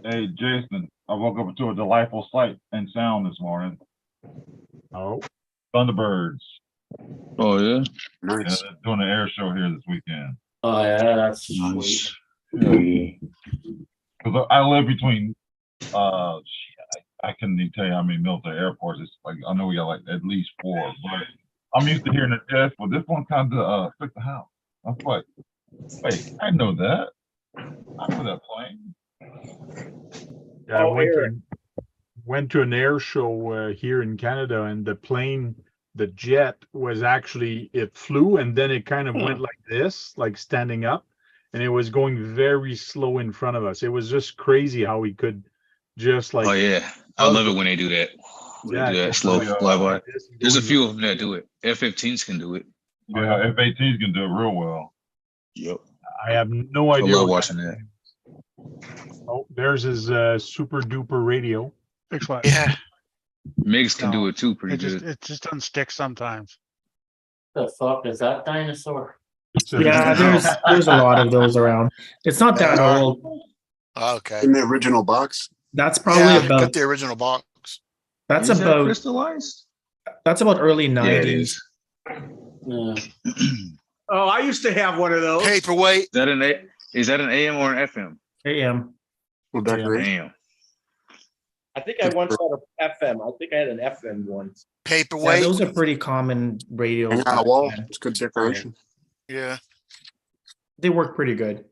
Speaker 1: Hey, Jason, I woke up to a delightful sight and sound this morning.
Speaker 5: Oh,
Speaker 1: Thunderbirds.
Speaker 12: Oh yeah.
Speaker 1: Yeah,
Speaker 6: Nice.
Speaker 1: they're doing an air show here this weekend.
Speaker 13: Oh yeah, that's sweet.
Speaker 12: Nice. Hell yeah.
Speaker 1: Because I live between, I couldn't even tell you how many military airports. It's like, I know we got like at least 4, but I'm used to hearing the jets, but this one kind of took the house. I was like, wait, I know that. I know that plane.
Speaker 5: yeah, I
Speaker 2: Oh,
Speaker 5: went to an air show here in Canada, and the plane, the jet was actually, it flew and then it kind of went like this, like standing up, and it was going very slow in front of us. It was just crazy how we could just like,
Speaker 12: Oh yeah. I love it when they do that. When they do that
Speaker 5: just
Speaker 12: slow
Speaker 5: like,
Speaker 12: flyby.
Speaker 5: this and
Speaker 12: There's a
Speaker 5: going
Speaker 12: few of them that do it. F-15s can do it.
Speaker 1: Yeah, F-18s can do it real well.
Speaker 12: Yep.
Speaker 5: I have no
Speaker 12: I
Speaker 5: idea.
Speaker 12: love
Speaker 5: what
Speaker 12: watching that.
Speaker 5: Oh, there's his super duper radio.
Speaker 4: Fix what?
Speaker 7: Yeah.
Speaker 12: MiGs can do
Speaker 4: No,
Speaker 12: it too, pretty
Speaker 4: It just
Speaker 12: good.
Speaker 4: it just doesn't stick sometimes.
Speaker 13: The fuck is that dinosaur?
Speaker 5: It's a,
Speaker 11: Yeah, there's a lot of those around. It's not that old.
Speaker 7: Okay.
Speaker 6: In the original box.
Speaker 11: That's probably
Speaker 7: Yeah,
Speaker 11: about
Speaker 7: got the original box.
Speaker 11: that's
Speaker 12: Is that
Speaker 11: about
Speaker 12: crystallized?
Speaker 11: that's about early
Speaker 12: Yeah, it
Speaker 11: 90s.
Speaker 12: is.
Speaker 13: Yeah.
Speaker 2: Oh, I used to have one of those.
Speaker 7: Paperweight.
Speaker 12: Is that an AM or an FM?
Speaker 11: AM.
Speaker 6: Well, decoration.
Speaker 12: Damn.
Speaker 2: I think I once had an FM. I think I had an FM once.
Speaker 11: Yeah,
Speaker 7: Paperweight.
Speaker 11: those are pretty common radios.
Speaker 6: Hang on
Speaker 11: back
Speaker 6: a wall.
Speaker 11: then.
Speaker 6: It's good decoration.
Speaker 7: Yeah.
Speaker 11: They work pretty good.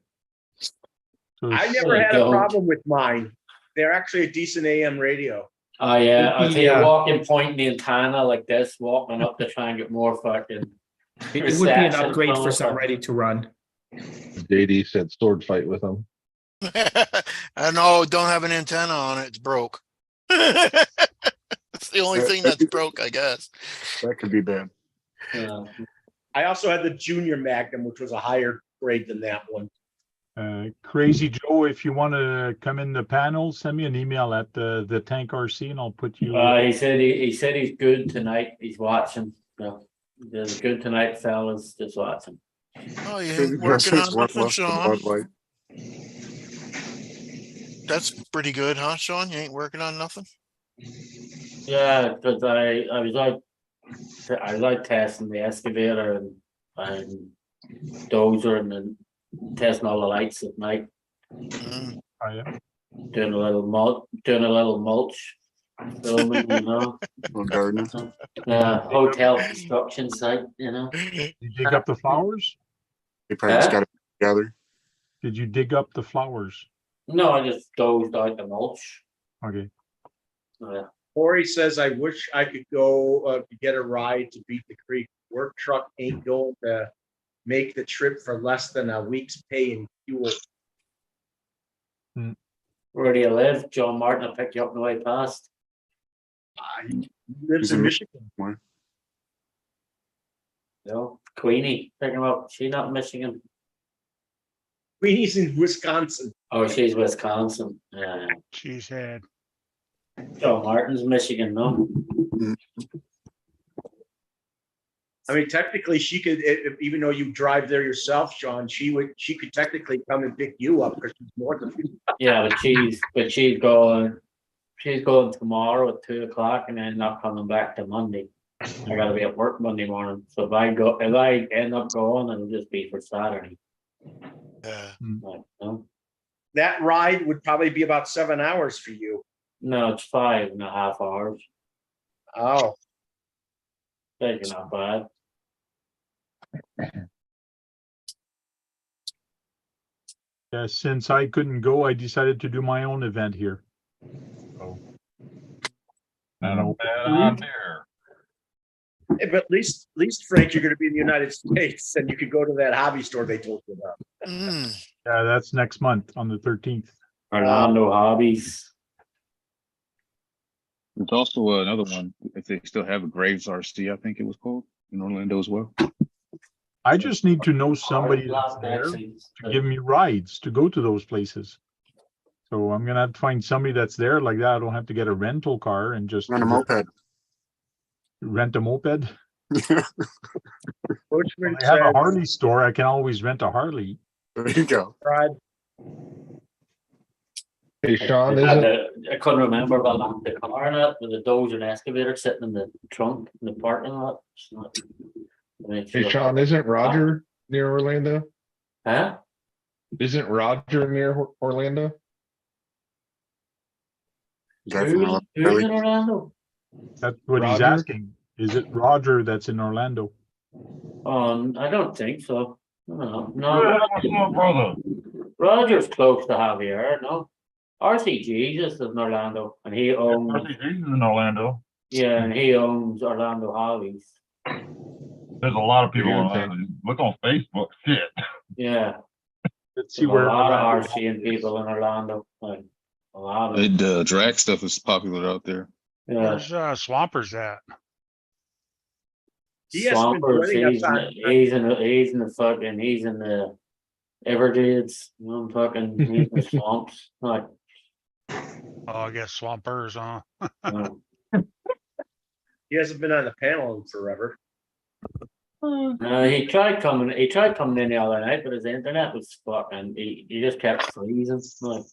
Speaker 5: so
Speaker 2: I
Speaker 5: it's-
Speaker 2: never had a
Speaker 13: Don't.
Speaker 2: problem with mine. They're actually a decent AM radio.
Speaker 13: Oh yeah, I think
Speaker 11: Yeah.
Speaker 13: you're walking, pointing the antenna like this, walking up to try and get more fucking.
Speaker 11: It would be an
Speaker 13: reception
Speaker 11: upgrade
Speaker 13: from
Speaker 11: for
Speaker 13: it,
Speaker 11: some
Speaker 13: but-
Speaker 11: ready to run.
Speaker 3: JD said sword fight with them.
Speaker 7: I know, don't have an antenna on it. It's broke. It's the only thing that's broke, I guess.
Speaker 6: That could be bad.
Speaker 13: Yeah.
Speaker 2: I also had the Junior Magnum, which was a higher grade than that one.
Speaker 5: Crazy Joe, if you want to come in the panel, send me an email at the Tank RC and I'll put you.
Speaker 13: He said he's good tonight. He's watching. So there's good tonight, fellas. Just watching.
Speaker 7: Oh, you ain't working on nothing, Sean.
Speaker 6: Light.
Speaker 7: That's pretty good, huh, Sean? You ain't working on nothing?
Speaker 13: Yeah, because I was like testing the excavator and dozer and then testing all the lights at night.
Speaker 7: Mm.
Speaker 5: Oh, yeah.
Speaker 13: Doing a little mulch. Filming, you know.
Speaker 6: Little garden.
Speaker 13: Hotel construction site, you know.
Speaker 5: You dig up the flowers?
Speaker 6: They probably just
Speaker 13: Huh?
Speaker 6: got it together.
Speaker 5: Did you dig up the flowers?
Speaker 13: No, I just dozed out the mulch.
Speaker 5: Okay.
Speaker 13: Yeah.
Speaker 2: Corey says, I wish I could go to get a ride to Beat the Creek. Work truck ain't going to make the trip for less than a week's pay in fuel.
Speaker 13: Where do you live? John Martin will pick you up on the way past.
Speaker 2: He lives in Michigan.
Speaker 13: No, Queenie, pick him up. She's not in Michigan.
Speaker 2: Queenie's in Wisconsin.
Speaker 13: Oh, she's Wisconsin. Yeah.
Speaker 4: Cheesehead.
Speaker 13: John Martin's Michigan, no?
Speaker 2: I mean, technically, she could, even though you drive there yourself, Sean, she could technically come and pick you up because she's north of you.
Speaker 13: Yeah, she's going tomorrow at 2:00 and then not coming back to Monday. I gotta be at work Monday morning. So if I end up going, it'll just be for Saturday.
Speaker 7: Yeah.
Speaker 13: Like, no?
Speaker 2: That ride would probably be about 7 hours for you.
Speaker 13: No, it's 5.5 hours.
Speaker 2: Oh,
Speaker 13: That's not bad.
Speaker 5: Yeah, since I couldn't go, I decided to do my own event here. So,
Speaker 1: Not a bad idea.
Speaker 2: but at least Frank, you're going to be in the United States, and you could go to that hobby store they told you about.
Speaker 7: Mm.
Speaker 5: Yeah, that's next month on the 13th.
Speaker 13: Orlando Hobbies.
Speaker 12: There's also another one, if they still have a Graves RC, I think it was called, in Orlando as well.
Speaker 5: I just need to know somebody that's there to give me rides to go to those places. So I'm gonna have to find somebody that's there like that. I don't have to get a rental car and just
Speaker 6: Rent a moped.
Speaker 5: rent a moped.
Speaker 2: Bushman
Speaker 5: When I have a
Speaker 2: says,
Speaker 5: Harley store, I can always rent a Harley.
Speaker 6: There you go.
Speaker 2: Rod,
Speaker 3: Hey, Sean,
Speaker 13: I couldn't remember about the car in it with the Dozer and excavator sitting in the trunk in the parking lot. It's not-
Speaker 3: hey, Sean, isn't Roger near Orlando?
Speaker 13: Huh?
Speaker 3: Isn't Roger near Orlando?
Speaker 6: Guy from Orlando.
Speaker 13: Who's in Orlando?
Speaker 5: That's what he's
Speaker 3: Roger?
Speaker 5: asking. Is it Roger that's in Orlando?
Speaker 13: I don't think so. No,
Speaker 1: Yeah, my small brother.
Speaker 13: Roger's close to Javier, no? RCG is in Orlando, and he owns,
Speaker 1: RCG's in Orlando.
Speaker 13: yeah, and he owns Orlando Hobbies.
Speaker 1: There's a lot of people in Orlando. Look on Facebook. Shit.
Speaker 13: Yeah,
Speaker 5: Let's see
Speaker 13: there's a
Speaker 5: where
Speaker 13: lot
Speaker 5: Orlando
Speaker 13: of RC and people in Orlando, like, a lot of,
Speaker 12: The drag stuff is popular out there.
Speaker 13: yeah.
Speaker 4: Where's Swampers at?
Speaker 2: he has been
Speaker 13: Swampers,
Speaker 2: joining us
Speaker 13: he's
Speaker 2: on.
Speaker 13: in the Everglades, you know, I'm talking, he's in the swamps, like,
Speaker 4: Oh, I guess Swampers, huh?
Speaker 2: He hasn't been on the panel in forever.
Speaker 13: he tried coming in the other night, but his internet was fucking, he just kept freezing, like.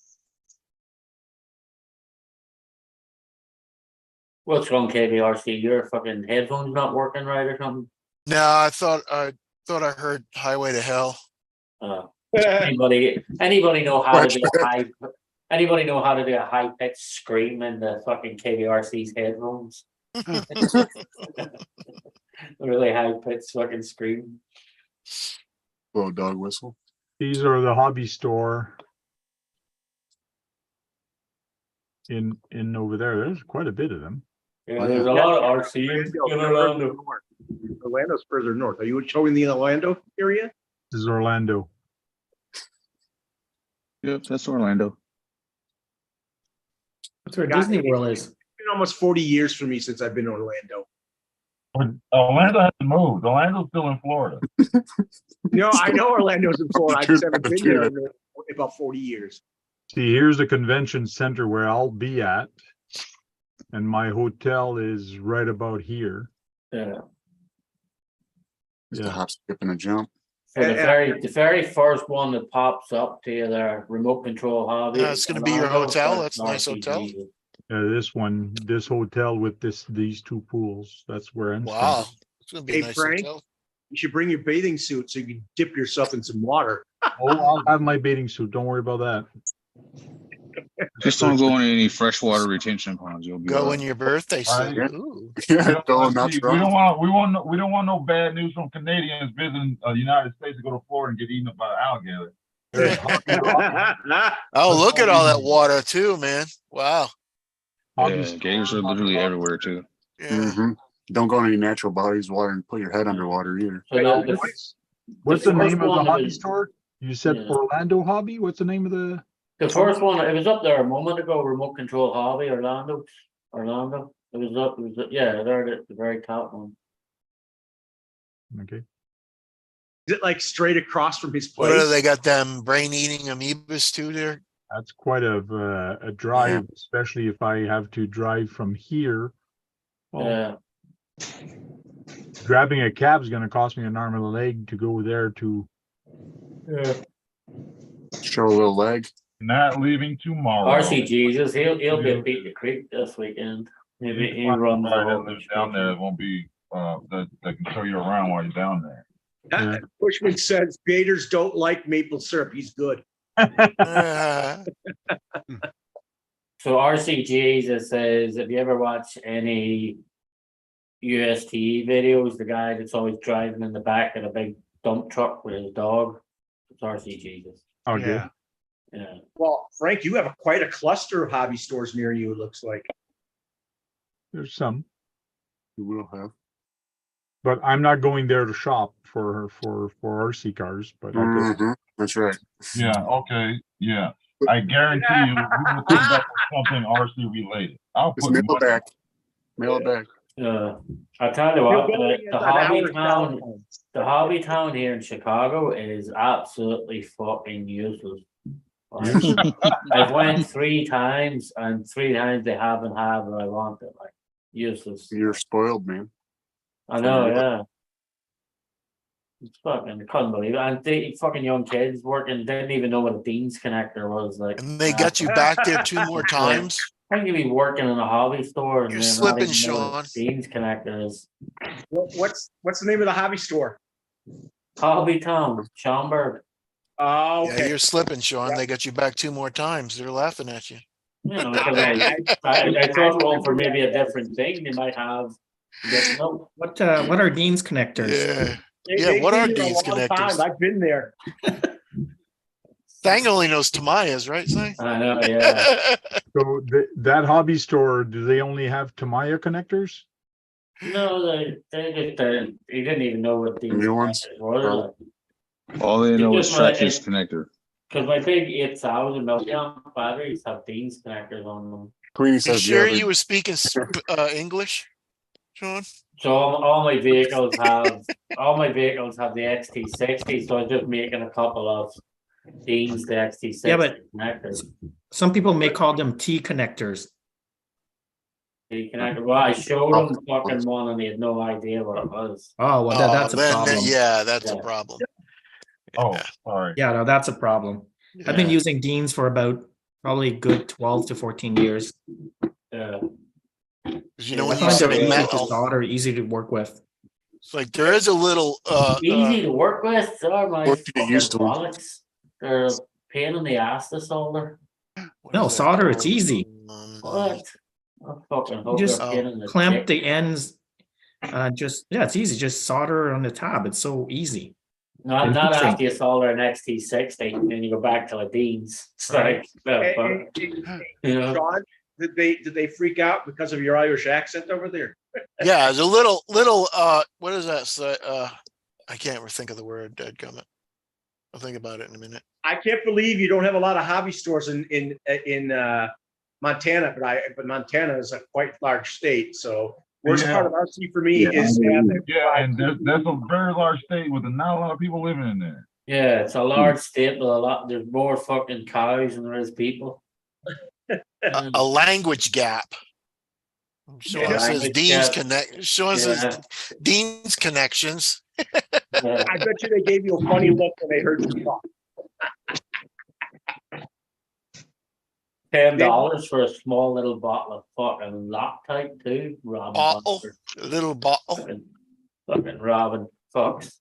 Speaker 13: What's wrong, KVRC? Your fucking headphones not working right or something?
Speaker 7: No, I thought I heard Highway to Hell.
Speaker 13: Anybody know how to do a high pitched scream in the fucking KVRC's headphones? Really high pitched fucking scream.
Speaker 6: Little dog whistle.
Speaker 5: These are the hobby store in over there. There's quite a bit of them.
Speaker 13: Yeah, there's a lot of RC in Orlando.
Speaker 2: Orlando's further north. Are you showing the Orlando area?
Speaker 5: This is Orlando.
Speaker 12: Yep, that's Orlando.
Speaker 11: That's where
Speaker 2: Got
Speaker 11: Disney
Speaker 2: it.
Speaker 11: World is.
Speaker 2: It's been almost 40 years for me since I've been to Orlando.
Speaker 1: Orlando hasn't moved. Orlando's still in Florida.
Speaker 2: No, I know Orlando's in Florida. I just haven't been there
Speaker 6: Dude.
Speaker 2: in about 40 years.
Speaker 5: See, here's the convention center where I'll be at. And my hotel is right about here.
Speaker 13: Yeah.
Speaker 6: Just a
Speaker 5: Yeah.
Speaker 6: hop, skip, and a jump.
Speaker 13: So the very first one that pops up to you there, remote control hobby.
Speaker 7: It's gonna be your hotel. That's a nice hotel.
Speaker 5: This hotel with these two pools. That's where I'm
Speaker 7: Wow,
Speaker 5: staying.
Speaker 7: it's gonna be
Speaker 2: Hey,
Speaker 7: a nice
Speaker 2: Frank.
Speaker 7: hotel.
Speaker 2: You should bring your bathing suit so you can dip yourself in some water.
Speaker 5: Oh, I'll have my bathing suit. Don't worry about that.
Speaker 12: Just don't go in any freshwater retention ponds. You'll be
Speaker 7: Go
Speaker 12: all
Speaker 7: in
Speaker 12: right.
Speaker 7: your birthday suit.
Speaker 6: Yeah.
Speaker 7: Ooh.
Speaker 6: Yeah, going
Speaker 1: We
Speaker 6: nuts,
Speaker 1: don't want no bad news from Canadians visiting the United States to go to Florida and get eaten up by an alligator.
Speaker 7: Oh, look at all that water too, man. Wow.
Speaker 12: Yeah, gators are literally everywhere too.
Speaker 7: Yeah.
Speaker 6: hmm Don't go in any natural bodies water and put your head underwater either.
Speaker 13: So
Speaker 5: What's the
Speaker 13: first
Speaker 5: name of the
Speaker 13: one
Speaker 5: hobby
Speaker 13: is-
Speaker 5: store? You said
Speaker 13: Yeah.
Speaker 5: Orlando Hobby? What's the name of the?
Speaker 13: The first one, it was up there a moment ago, remote control hobby, Orlando. It was up, yeah, there at the very top one.
Speaker 5: Okay.
Speaker 2: Is it like straight across from his
Speaker 7: What do
Speaker 2: place?
Speaker 7: they got them brain eating amoebas too there?
Speaker 5: That's quite a drive, especially if I have to drive from here. Well,
Speaker 13: Yeah,
Speaker 5: grabbing a cab is going to cost me an arm and a leg to go there to.
Speaker 6: Show a little leg.
Speaker 1: Not leaving tomorrow.
Speaker 13: RC Jesus, he'll be at Beat the Creek this weekend. Maybe he runs
Speaker 1: Somebody that
Speaker 13: all
Speaker 1: lives
Speaker 13: the
Speaker 1: down there won't be that can show you around while you're down there.
Speaker 5: Yeah.
Speaker 2: Bushman says gators don't like maple syrup. He's good.
Speaker 7: Uh,
Speaker 13: So RC Jesus says, have you ever watched any UST videos? The guy that's always driving in the back of a big dump truck with his dog. It's RC Jesus.
Speaker 5: Okay.
Speaker 4: Yeah.
Speaker 13: Yeah.
Speaker 2: Well, Frank, you have quite a cluster of hobby stores near you, it looks like.
Speaker 5: There's some,
Speaker 6: You will have.
Speaker 5: but I'm not going there to shop for RC cars. But I could,
Speaker 6: That's right.
Speaker 1: Yeah, okay, yeah. I guarantee you, we will come back with something RC related. I'll
Speaker 6: Just
Speaker 1: put
Speaker 6: mail it
Speaker 1: money.
Speaker 6: back. Mail it back.
Speaker 13: I tell you
Speaker 2: New
Speaker 13: what,
Speaker 2: building is
Speaker 13: the
Speaker 2: on
Speaker 13: hobby
Speaker 2: our
Speaker 13: town,
Speaker 2: cell phones.
Speaker 13: the hobby town here in Chicago is absolutely fucking useless. Like, I've went 3 times and 3 times they haven't had what I wanted, like useless.
Speaker 6: You're spoiled, man.
Speaker 13: I know, yeah. It's fucking, I couldn't believe it. And they fucking young kids working, didn't even know what a Dean's connector was like.
Speaker 7: And they got you back there 2 more times.
Speaker 13: How can you be working in a hobby store and
Speaker 7: You're
Speaker 13: then not
Speaker 7: slipping,
Speaker 13: even know what
Speaker 7: Sean.
Speaker 13: a Dean's connector is?
Speaker 2: What's the name of the hobby store?
Speaker 13: Hobby Town, Schaumburg.
Speaker 2: Oh,
Speaker 7: Yeah,
Speaker 2: okay.
Speaker 7: you're slipping, Sean.
Speaker 2: Yep.
Speaker 7: They got you back 2 more times. They're laughing at you.
Speaker 13: You know, because I thought going for maybe a different thing. They might have. No,
Speaker 11: What are Dean's connectors?
Speaker 7: Yeah.
Speaker 2: They've
Speaker 7: What
Speaker 2: been
Speaker 7: are
Speaker 2: here a
Speaker 7: Dean's
Speaker 2: long time.
Speaker 7: connectors?
Speaker 2: I've been there.
Speaker 7: Thang only knows Tamaya's, right, Thang?
Speaker 13: I know, yeah.
Speaker 5: So that hobby store, do they only have Tamiya connectors?
Speaker 13: No, they just he didn't even know what these
Speaker 6: New ones?
Speaker 13: were.
Speaker 12: All they know is
Speaker 13: Just like
Speaker 12: Stretch's
Speaker 13: it-
Speaker 12: connector.
Speaker 13: Because my big 8,000 milliamp batteries have Dean's connectors on them.
Speaker 6: Queenie
Speaker 7: You
Speaker 6: says the
Speaker 7: sure
Speaker 6: other.
Speaker 7: you were speaking English, Sean?
Speaker 13: So all my vehicles have the XT60. So I'm just making a couple of Dean's the XT60
Speaker 11: Yeah, but-
Speaker 13: connectors.
Speaker 11: Some people may call them T connectors.
Speaker 13: Well, I showed him fucking one and he had no idea what it was.
Speaker 11: Oh, well, that's a problem.
Speaker 7: Yeah, that's a
Speaker 13: Yeah.
Speaker 7: problem.
Speaker 1: Oh, sorry.
Speaker 11: Yeah, no, that's a problem. I've been
Speaker 7: Yeah.
Speaker 11: using Dean's for about probably a good 12 to 14 years.
Speaker 13: Yeah.
Speaker 7: 'Cause you know
Speaker 11: I
Speaker 7: when you
Speaker 11: find they're
Speaker 7: say
Speaker 11: easy to
Speaker 7: metal,
Speaker 11: solder, easy to work with.
Speaker 7: it's like there is a little
Speaker 13: Easy to work with. So my
Speaker 6: What do you
Speaker 13: fucking
Speaker 6: use to-
Speaker 13: bollocks. They're a pain in the ass to solder.
Speaker 7: what
Speaker 11: No,
Speaker 7: is that
Speaker 11: solder, it's
Speaker 7: called?
Speaker 11: easy.
Speaker 13: What? I fucking
Speaker 11: You
Speaker 13: hope
Speaker 11: just
Speaker 13: they're a pain in the
Speaker 11: clamp
Speaker 13: dick.
Speaker 11: the ends. It's easy. Just solder on the tab. It's so easy.
Speaker 13: Not
Speaker 11: and heat shrink.
Speaker 13: after you solder an XT60 and then you go back to a Dean's. It's like, you know,
Speaker 2: Sean, did they freak out because of your Irish accent over there?
Speaker 7: Yeah, there's a little what is that say? I can't ever think of the word, dadgummit. I'll think about it in a minute.
Speaker 2: I can't believe you don't have a lot of hobby stores in Montana, but Montana is a quite large state. So worst
Speaker 1: Yeah.
Speaker 2: part of RC for me is
Speaker 1: Yeah, and there's a very large state with not a lot of people living in there.
Speaker 13: yeah, it's a large state with there's more fucking cows than there is people.
Speaker 7: A language gap. Sean
Speaker 13: Yeah,
Speaker 7: says
Speaker 13: language
Speaker 7: Dean's
Speaker 13: gap.
Speaker 7: connect. Sean says Dean's connections.
Speaker 13: Yeah.
Speaker 2: I bet you they gave you a funny look when they heard you talk.
Speaker 13: $10 for a small little bottle of fucking Loctite too. Robbing
Speaker 7: Bottle,
Speaker 13: fuckers.
Speaker 7: a little bottle.
Speaker 13: Fucking robbing fucks.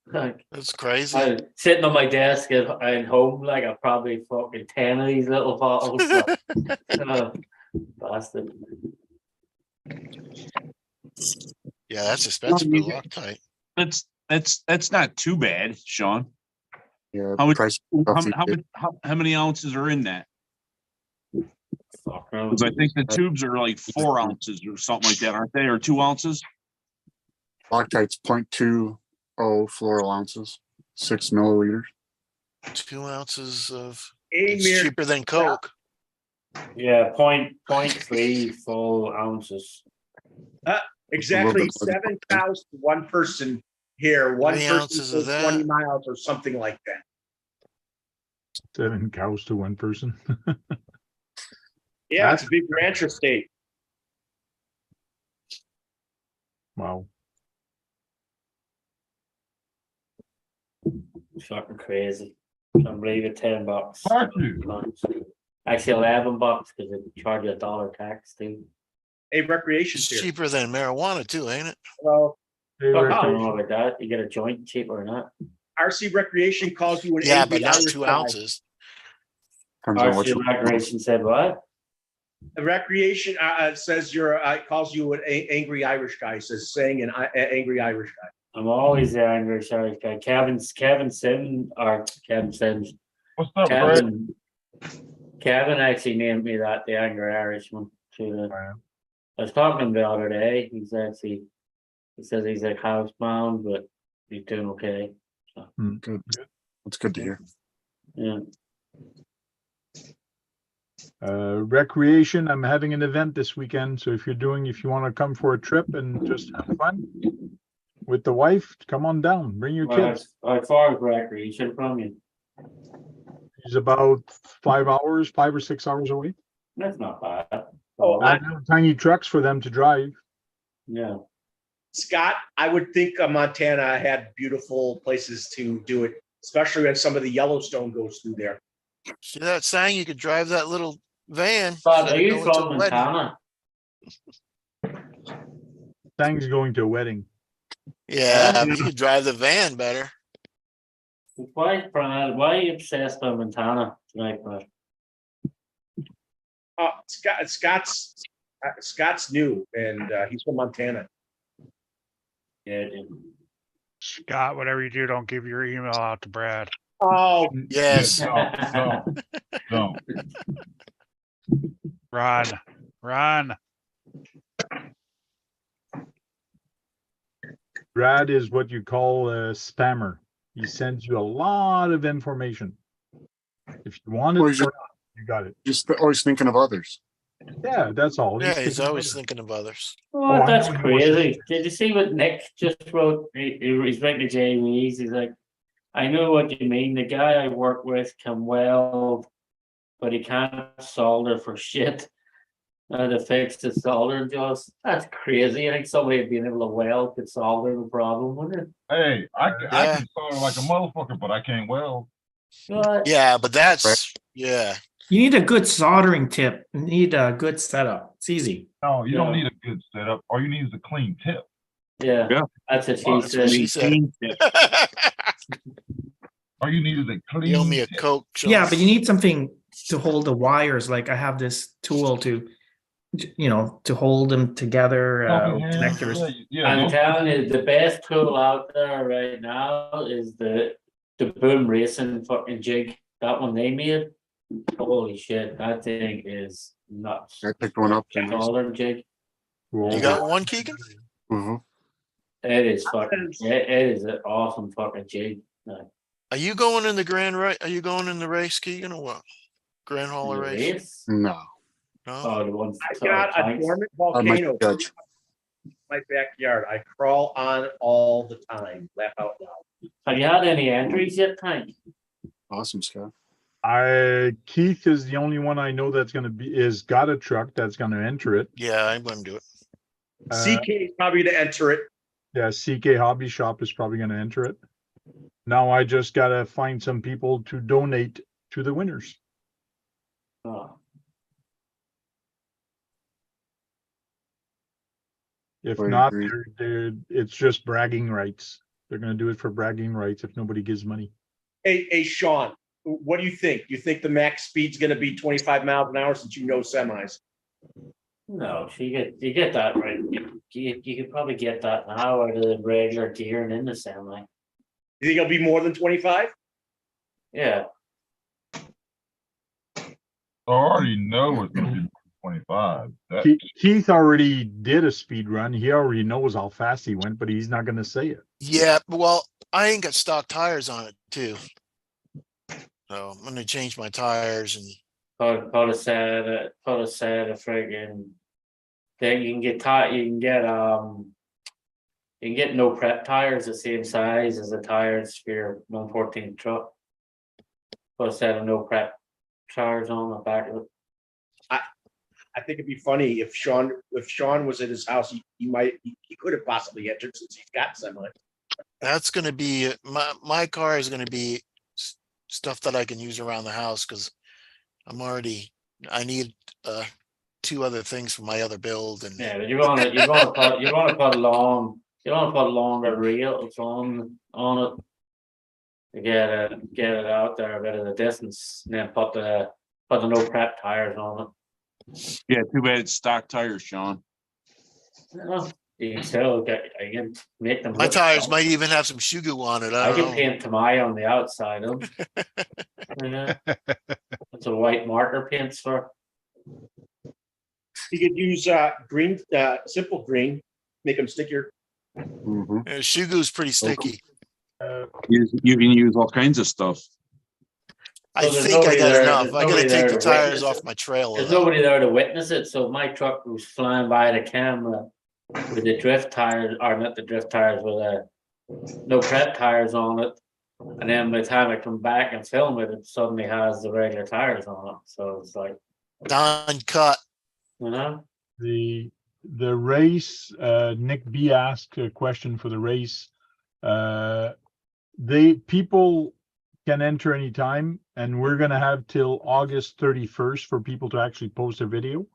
Speaker 13: Like,
Speaker 7: That's crazy.
Speaker 13: I'm sitting on my desk at home, like I probably fucking 10 of these little bottles. Bastard.
Speaker 7: Yeah, that's expensive for Loctite.
Speaker 10: That's not too bad, Sean.
Speaker 6: Yeah,
Speaker 10: How much?
Speaker 6: price.
Speaker 10: How many ounces are in that?
Speaker 13: Fuck,
Speaker 10: Because I think the tubes are like 4 ounces or something like that, aren't they? Or 2 ounces?
Speaker 6: Loctite's 0.20 floral ounces, 6 milliliters.
Speaker 7: 2 ounces of.
Speaker 2: Hey,
Speaker 7: It's
Speaker 2: Mir,
Speaker 7: cheaper than Coke.
Speaker 13: Yeah, point 0.3 full ounces.
Speaker 2: exactly
Speaker 6: bit more than
Speaker 2: 7 cows to one person here. One
Speaker 7: 3
Speaker 2: person
Speaker 7: ounces of
Speaker 2: goes
Speaker 7: that.
Speaker 2: 20 miles or something like that.
Speaker 5: 7 cows to one person.
Speaker 2: Yeah, it's a big rancher state.
Speaker 5: Wow.
Speaker 13: It's fucking crazy. I'm leaving $10.
Speaker 1: Fuck you.
Speaker 13: Actually, $11 because they charge you $1 tax too.
Speaker 2: A recreation
Speaker 7: It's
Speaker 2: here.
Speaker 7: cheaper than marijuana too, ain't it?
Speaker 2: Well,
Speaker 5: Hey,
Speaker 13: Fuck,
Speaker 5: Rick,
Speaker 13: I don't know about that. You get a joint cheaper or not?
Speaker 2: RC Recreation calls you an
Speaker 7: Yeah,
Speaker 2: angry
Speaker 7: but not
Speaker 2: Irish
Speaker 7: 2
Speaker 2: guy.
Speaker 7: ounces.
Speaker 6: Depends on what
Speaker 13: RC
Speaker 6: you
Speaker 13: Recreation said what?
Speaker 2: The recreation says you're calls you an angry Irish guy. Says saying an angry Irish guy.
Speaker 13: I'm always the angry Irish guy. Kevin Sims.
Speaker 1: What's up, Brad?
Speaker 13: Kevin actually named me that, the angry Irishman. I was talking to him the other day. He says he's like housebound, but he's doing okay. So.
Speaker 6: Good. That's good to hear.
Speaker 13: Yeah.
Speaker 5: Recreation, I'm having an event this weekend, so if you want to come for a trip and just have fun with the wife, come on down, bring your kids.
Speaker 13: How far is recreation from you?
Speaker 5: It's about 5 hours, 5 or 6 hours away.
Speaker 13: That's not bad.
Speaker 2: Oh,
Speaker 5: I have tiny trucks for them to drive.
Speaker 13: Yeah.
Speaker 2: Scott, I would think Montana had beautiful places to do it, especially when some of the Yellowstone goes through there.
Speaker 7: See that sign? You could drive that little van.
Speaker 13: But
Speaker 7: instead
Speaker 13: are
Speaker 7: of
Speaker 13: you
Speaker 7: going to a
Speaker 13: from
Speaker 7: wedding.
Speaker 13: Montana?
Speaker 5: Thanks going to a wedding.
Speaker 7: Yeah, but you could drive the van better.
Speaker 13: Why, Brad? Why are you obsessed with Montana tonight, Brad?
Speaker 2: Scott's new, and he's from Montana.
Speaker 13: Yeah.
Speaker 4: Scott, whatever you do, don't give your email out to Brad.
Speaker 2: Oh,
Speaker 7: Yes.
Speaker 1: Don't.
Speaker 4: Run.
Speaker 5: Brad is what you call a spammer. He sends you a lot of information. If you want it,
Speaker 6: Or
Speaker 5: or
Speaker 6: he's
Speaker 5: not, you got it.
Speaker 6: Just always thinking of others.
Speaker 5: Yeah, that's all.
Speaker 7: Yeah, he's
Speaker 5: thinking of
Speaker 7: always
Speaker 5: others.
Speaker 7: thinking of others.
Speaker 13: Oh,
Speaker 5: I
Speaker 13: that's
Speaker 5: know he was
Speaker 13: crazy. Did you see what Nick just wrote? He's writing to Jamie. He's like, I know what you mean. The guy I work with can weld, but he can't solder for shit. To fix the solder just that's crazy. I think somebody being able to weld could solve the problem, wouldn't it?
Speaker 1: Hey, I
Speaker 7: Yeah.
Speaker 1: can solder like a motherfucker, but I can't weld.
Speaker 13: But
Speaker 7: Yeah, but that's yeah.
Speaker 11: You need a good soldering tip. You need a good setup. It's easy.
Speaker 1: No, you don't
Speaker 13: Yeah.
Speaker 1: need a good setup. All you need is a clean tip.
Speaker 13: yeah,
Speaker 10: Yeah.
Speaker 13: that's what
Speaker 1: Well,
Speaker 13: she
Speaker 7: That's what
Speaker 13: said.
Speaker 7: she said.
Speaker 1: All you need is a clean
Speaker 7: You owe me a
Speaker 1: tip.
Speaker 7: Coke. Sean.
Speaker 11: Yeah, but you need something to hold the wires. Like I have this tool to hold them together. Connectors.
Speaker 13: I'm telling you, the best tool out there right now is the Boom Racing fucking jig. That one they made. Holy shit, that thing is nuts.
Speaker 6: I picked one up.
Speaker 13: Soldering jig.
Speaker 7: You got one, Keegan?
Speaker 6: Mm-hmm.
Speaker 13: It is fucking. It is an awesome fucking jig.
Speaker 7: Are you going in the grand right? Are you going in the race, Keegan, or what? Grand Hauler race?
Speaker 13: Race?
Speaker 6: No.
Speaker 7: No.
Speaker 13: Oh, the one.
Speaker 2: I got a dormant
Speaker 6: I might
Speaker 2: volcano
Speaker 6: judge.
Speaker 2: in my backyard. I crawl on all the time. Laugh out loud.
Speaker 13: Have you had any entries yet, Tank?
Speaker 6: Awesome, Scott.
Speaker 5: Keith is the only one I know that's got a truck that's gonna enter it.
Speaker 7: Yeah, I'm going to do it.
Speaker 2: CK is probably to enter it.
Speaker 5: Yeah, CK Hobby Shop is probably gonna enter it. Now I just gotta find some people to donate to the winners.
Speaker 13: Oh.
Speaker 5: If
Speaker 6: Right,
Speaker 5: not,
Speaker 6: agreed.
Speaker 5: it's just bragging rights. They're gonna do it for bragging rights if nobody gives money.
Speaker 2: Hey, Sean, what do you think? You think the max speed's going to be 25 miles an hour since you know semis?
Speaker 13: No, you get that right. You could probably get that now out of the regular gear and in the semi.
Speaker 2: You think it'll be more than 25?
Speaker 13: Yeah.
Speaker 1: I already know it's going to be 25.
Speaker 5: Keith already did a speed run. He already knows how fast he went, but he's not gonna say it.
Speaker 7: Yeah, well, I ain't got stock tires on it too. So I'm gonna change my tires and
Speaker 13: Put a set of friggin' then you can get no prep tires the same size as the tires for your 114 truck. Put a set of no prep tires on the back of it.
Speaker 2: I think it'd be funny if Sean was at his house, he could have possibly entered since he's got semi.
Speaker 7: that's gonna be my car is gonna be stuff that I can use around the house because I need 2 other things for my other build and
Speaker 13: Yeah, but you want to put longer reels on it to get it out there a bit of the distance, and then put the no prep tires on it.
Speaker 10: Yeah, too bad it's stock tires, Sean.
Speaker 13: Well, you can still I can make them.
Speaker 7: my
Speaker 13: look
Speaker 7: tires
Speaker 13: strong.
Speaker 7: might even have some Shugu on it.
Speaker 13: I
Speaker 7: I
Speaker 13: can
Speaker 7: don't know.
Speaker 13: paint Tamai on the outside of them. Yeah. That's a white marker paints for.
Speaker 2: You could use green, simple green, make them stickier.
Speaker 6: Mm-hmm.
Speaker 7: Shugu's pretty sticky.
Speaker 10: You can use all kinds of stuff.
Speaker 7: I
Speaker 13: there's
Speaker 7: think I
Speaker 13: nobody
Speaker 7: got
Speaker 13: there-
Speaker 7: enough.
Speaker 13: there's
Speaker 7: I gotta
Speaker 13: nobody
Speaker 7: take
Speaker 13: there
Speaker 7: the
Speaker 13: to
Speaker 7: tires
Speaker 13: witness
Speaker 7: off
Speaker 13: it.
Speaker 7: my trailer.
Speaker 13: There's
Speaker 7: though.
Speaker 13: nobody there to witness it, so my truck was flying by the camera with the drift tires, or not the drift tires, with no prep tires on it. And then by the time I come back and film it, it suddenly has the regular tires on it. So it's like,
Speaker 7: Done cut.
Speaker 13: you know,
Speaker 5: The race, Nick B asked a question for the race. People can enter anytime, and we're gonna have till August 31st for people to actually post a video.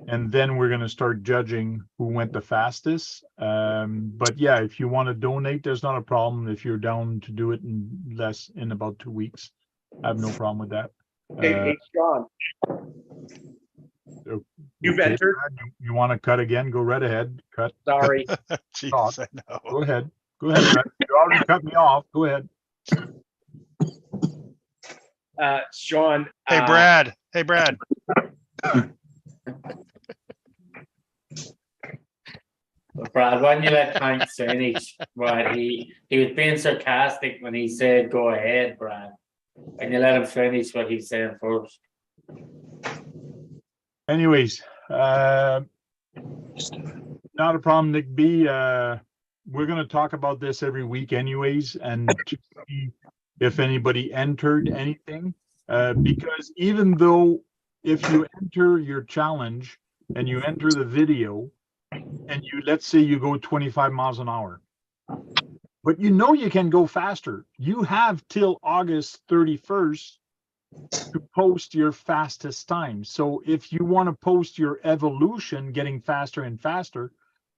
Speaker 5: And then we're gonna start judging who went the fastest. But yeah, if you want to donate, there's not a problem. If you're down to do it in about 2 weeks, I have no problem with that.
Speaker 2: Hey, Sean, you've
Speaker 5: Okay,
Speaker 2: entered.
Speaker 5: You want to cut again? Go right ahead. Cut.
Speaker 2: Sorry.
Speaker 4: Jeez, I know.
Speaker 5: Go ahead. Go ahead, Brett. You already cut me off. Go ahead.
Speaker 2: Sean.
Speaker 4: Hey, Brad. Hey, Brad.
Speaker 13: Brad, why didn't you let Hank finish? Brad, he was being sarcastic when he said, "Go ahead, Brad," and you let him finish what he's saying first.
Speaker 5: Anyways, not a problem, Nick B. We're going to talk about this every week anyways, and to see if anybody entered anything, because even though if you enter your challenge and you enter the video and let's say you go 25 miles an hour, but you can go faster. You have till August 31st to post your fastest time. So if you want to post your evolution getting faster and faster,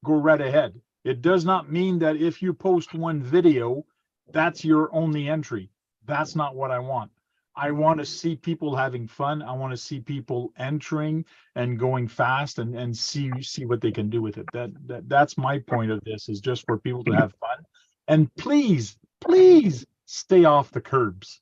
Speaker 5: go right ahead. It does not mean that if you post one video, that's your only entry. That's not what I want. I want to see people having fun. I want to see people entering and going fast and see what they can do with it. That's my point of this, is just for people to have fun. And please stay off the curbs.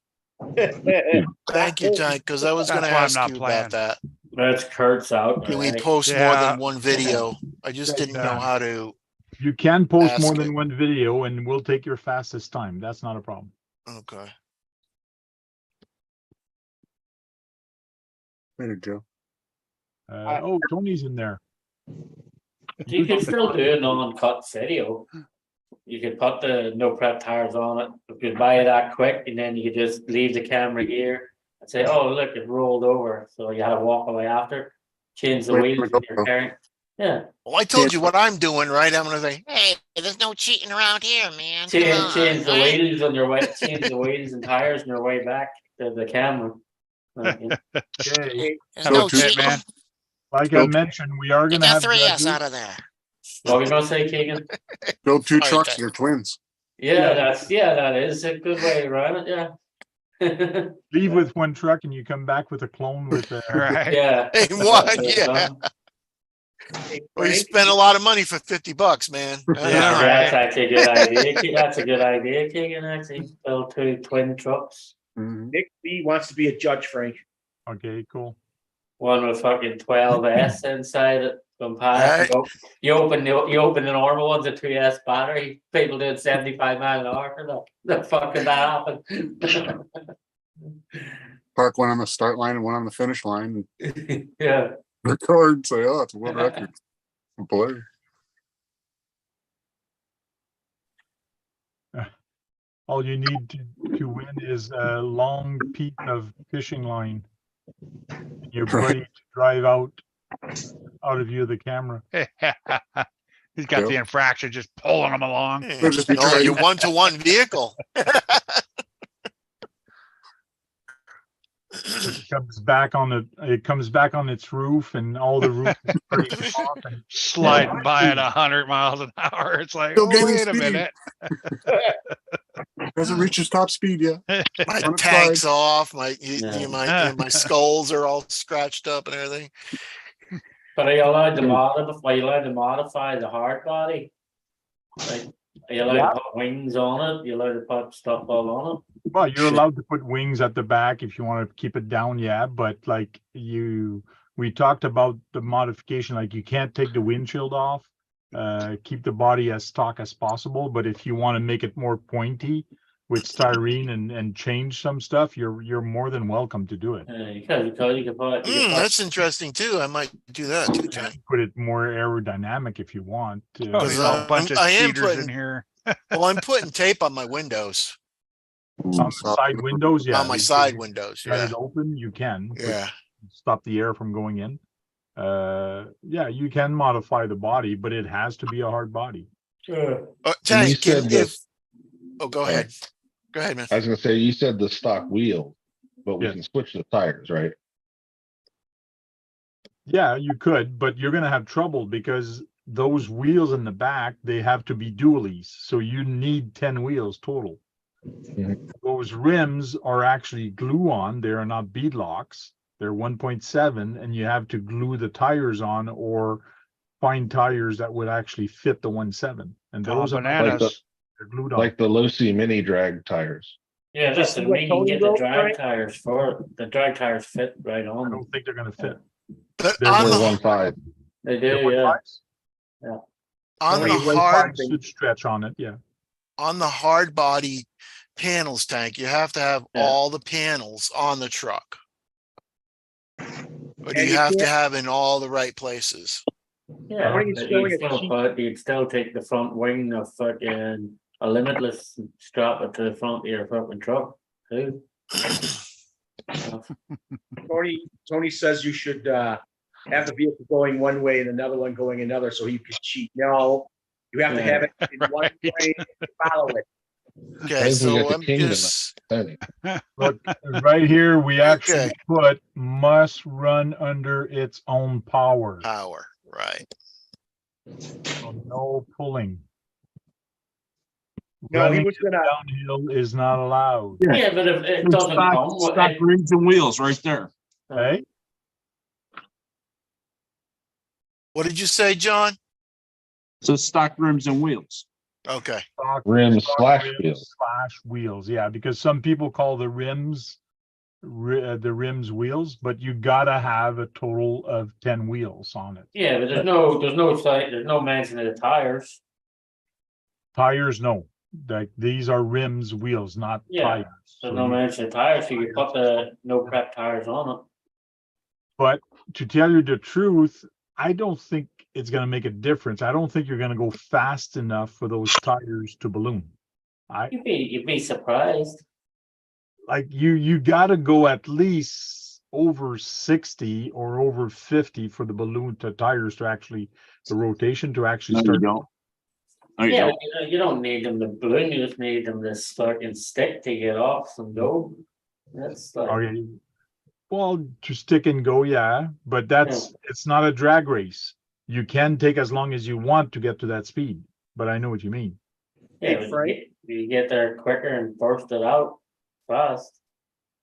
Speaker 7: Thank you, John, because I was going to
Speaker 4: That's why I'm
Speaker 7: ask
Speaker 4: not
Speaker 7: you
Speaker 4: playing.
Speaker 7: about that.
Speaker 13: That's Kurt's out.
Speaker 7: Can we
Speaker 13: already.
Speaker 7: post more
Speaker 4: Yeah.
Speaker 7: than one video? I just didn't know how to.
Speaker 5: You can post more
Speaker 7: Ask
Speaker 5: than
Speaker 7: it.
Speaker 5: one video and we'll take your fastest time. That's not a problem.
Speaker 7: Okay.
Speaker 6: Later, Joe.
Speaker 5: Oh, Tony's in there.
Speaker 13: You can still do a non-cut video. You could put the no prep tires on it. You could buy it that quick, and then you could just leave the camera here and say, "Oh, look, it rolled over." So you had to walk away after, change the
Speaker 6: Wait for
Speaker 13: wheels
Speaker 6: the
Speaker 13: when you're
Speaker 6: GoPro.
Speaker 13: carrying. Yeah,
Speaker 7: Well, I told you what I'm doing, right? I'm going to say,
Speaker 9: Hey, there's no cheating around here, man. Come
Speaker 13: change,
Speaker 9: on,
Speaker 13: change the
Speaker 9: all right?
Speaker 13: wheels on your way, change the wheels and tires on your way back to the camera. Okay.
Speaker 5: Okay.
Speaker 9: There's
Speaker 6: Go
Speaker 9: no
Speaker 6: to-
Speaker 9: cheating.
Speaker 4: man.
Speaker 5: Like I mentioned, we are
Speaker 9: Get
Speaker 5: going to
Speaker 9: the
Speaker 5: have
Speaker 9: three of us
Speaker 5: judges.
Speaker 9: out of there.
Speaker 13: What were you gonna say, Keegan?
Speaker 6: Build two
Speaker 9: Sorry,
Speaker 6: trucks
Speaker 9: Ted.
Speaker 6: and you're twins.
Speaker 13: Yeah, that is a good way around it. Yeah.
Speaker 5: Leave with one truck and you come back with a clone with a
Speaker 4: Right.
Speaker 13: Yeah.
Speaker 7: hey, one, yeah.
Speaker 2: Hey,
Speaker 7: Well, you
Speaker 2: Frank,
Speaker 7: spent a lot of money for $50, man.
Speaker 4: Yeah,
Speaker 13: That's
Speaker 4: right.
Speaker 13: actually a good idea. That's a good idea, Keegan. Actually, build two twin trucks.
Speaker 6: Mhm.
Speaker 2: Nick B wants to be a judge, Frank.
Speaker 5: Okay, cool.
Speaker 13: One with fucking 12S inside it. Going past.
Speaker 7: Right.
Speaker 13: You open the normal ones, a 2S battery. People doing 75 miles an hour for the fucking that happen.
Speaker 6: Park one on the start line and one on the finish line.
Speaker 13: Yeah.
Speaker 6: Record and say, "Oh, it's a world record." Boy.
Speaker 5: All you need to win is a long piece of fishing line. And your buddy to drive out of view of the camera.
Speaker 4: He's got the infraction just pulling him along.
Speaker 6: They'll just be
Speaker 7: Oh,
Speaker 6: trading.
Speaker 7: your one-to-one vehicle.
Speaker 5: It comes back on its roof and all the roof is breaking off and
Speaker 4: Sliding by at 100 miles an hour. It's like,
Speaker 6: Still
Speaker 4: oh,
Speaker 6: gaining
Speaker 4: wait a
Speaker 6: speed.
Speaker 4: minute.
Speaker 6: Hasn't reached his top speed yet.
Speaker 7: My
Speaker 6: On its
Speaker 7: tank's
Speaker 6: side.
Speaker 7: off.
Speaker 13: Yeah.
Speaker 7: My skulls are all scratched up and everything.
Speaker 13: But are you allowed to modify? Are you allowed to modify the hard body? Like, are you allowed to put wings on it? You allowed to put stuff all on it?
Speaker 5: well, you're allowed to put wings at the back if you want to keep it down, yeah. But like we talked about the modification, like you can't take the windshield off. Keep the body as stock as possible. But if you want to make it more pointy with styrene and change some stuff, you're more than welcome to do it.
Speaker 13: You can put, you can put.
Speaker 7: That's interesting too. I might do that too, Tony.
Speaker 5: Put it more aerodynamic if you want.
Speaker 4: Oh, there's a bunch of
Speaker 7: I am
Speaker 4: cheaters in
Speaker 7: putting-
Speaker 4: here.
Speaker 7: Well, I'm putting tape on my windows,
Speaker 5: On the side windows, yeah.
Speaker 7: on my side windows.
Speaker 5: Got
Speaker 7: Yeah.
Speaker 5: it open, you can. but
Speaker 7: Yeah.
Speaker 5: Stop the air from going in. Yeah, you can modify the body, but it has to be a hard body.
Speaker 7: Tank,
Speaker 3: said this-
Speaker 7: oh, go ahead. Go ahead, man.
Speaker 3: I was gonna say, you said the stock wheel, but we
Speaker 5: Yes.
Speaker 3: can switch the tires, right?
Speaker 5: Yeah, you could, but you're gonna have trouble because those wheels in the back, they have to be dualies. So you need 10 wheels total.
Speaker 3: Mhm.
Speaker 5: Those rims are actually glue on. They are not bead locks. They're 1.7 and you have to glue the tires on or find tires that would actually fit the 1.7. And
Speaker 4: Oh,
Speaker 5: those are
Speaker 4: bananas.
Speaker 5: they're glued on.
Speaker 3: Like the low-C mini drag tires.
Speaker 13: Yeah, that's
Speaker 2: Just
Speaker 13: the
Speaker 2: what
Speaker 13: way you
Speaker 2: Tony
Speaker 13: get the
Speaker 2: wrote,
Speaker 13: drag
Speaker 2: right?
Speaker 13: tires for, the drag tires fit right
Speaker 5: I
Speaker 13: on.
Speaker 5: don't think they're gonna fit.
Speaker 7: But
Speaker 5: They're
Speaker 7: on
Speaker 3: Or
Speaker 7: the
Speaker 3: 1.5.
Speaker 13: They
Speaker 5: They're
Speaker 13: do, yeah.
Speaker 5: 1.5s.
Speaker 7: on
Speaker 2: Tony,
Speaker 7: the
Speaker 2: what
Speaker 7: hard
Speaker 5: Should stretch on it, yeah.
Speaker 7: on the hard body panels, Tank, you have to have
Speaker 13: Yeah.
Speaker 7: all the panels on the truck. But
Speaker 2: And
Speaker 7: you
Speaker 2: you
Speaker 7: have to
Speaker 2: can't-
Speaker 7: have in all the right places.
Speaker 13: Yeah,
Speaker 2: Tony's
Speaker 13: but
Speaker 2: showing
Speaker 13: you'd
Speaker 2: a
Speaker 13: still
Speaker 2: cheat.
Speaker 13: put, you'd still take the front wing of fucking a limitless, strap it to the front of your fucking truck, too.
Speaker 2: Tony says you should have the vehicle going one way and another one going another so you can cheat. No, you have to
Speaker 13: Yeah.
Speaker 2: have it in one way and follow it.
Speaker 7: Okay,
Speaker 3: Depends if we
Speaker 7: so
Speaker 3: got the
Speaker 7: I'm
Speaker 3: kingdom.
Speaker 7: just,
Speaker 3: Tony.
Speaker 5: Look, right here, we actually
Speaker 7: Okay.
Speaker 5: put must run under its own power.
Speaker 7: power, right?
Speaker 5: So no pulling.
Speaker 2: No, he
Speaker 5: Running
Speaker 2: was gonna,
Speaker 5: downhill is not allowed.
Speaker 13: Yeah, but if it doesn't come with
Speaker 10: Stock
Speaker 13: it,
Speaker 10: rims and wheels right there.
Speaker 5: Hey,
Speaker 7: What did you say, John?
Speaker 10: So stock rims and wheels.
Speaker 7: Okay,
Speaker 5: stock-
Speaker 3: Rims
Speaker 5: stock
Speaker 3: slash
Speaker 5: rims
Speaker 3: wheels.
Speaker 5: slash wheels, yeah, because some people call the rims wheels, but you gotta have a total of 10 wheels on it.
Speaker 13: yeah, but there's no mention of the tires.
Speaker 5: Tires, no, like these are rims, wheels, not
Speaker 13: Yeah,
Speaker 5: tires.
Speaker 13: There's
Speaker 5: So
Speaker 13: no
Speaker 5: you-
Speaker 13: mention of tires, so you put the no prep tires on it.
Speaker 5: But to tell you the truth, I don't think it's gonna make a difference. I don't think you're gonna go fast enough for those tires to balloon.
Speaker 13: You'd be surprised.
Speaker 5: Like you gotta go at least over 60 or over 50 for the balloon to tires to actually, the rotation to actually
Speaker 10: No, you
Speaker 5: start.
Speaker 10: don't. No, you
Speaker 13: Yeah,
Speaker 10: don't.
Speaker 13: you don't need them to balloon, you just need them to fucking stick to get off and go. That's like,
Speaker 5: Okay. Well, to stick and go, yeah, but it's not a drag race. You can take as long as you want to get to that speed, but I know what you mean.
Speaker 13: yeah, but
Speaker 2: Frank?
Speaker 13: you get there quicker and burst it out fast.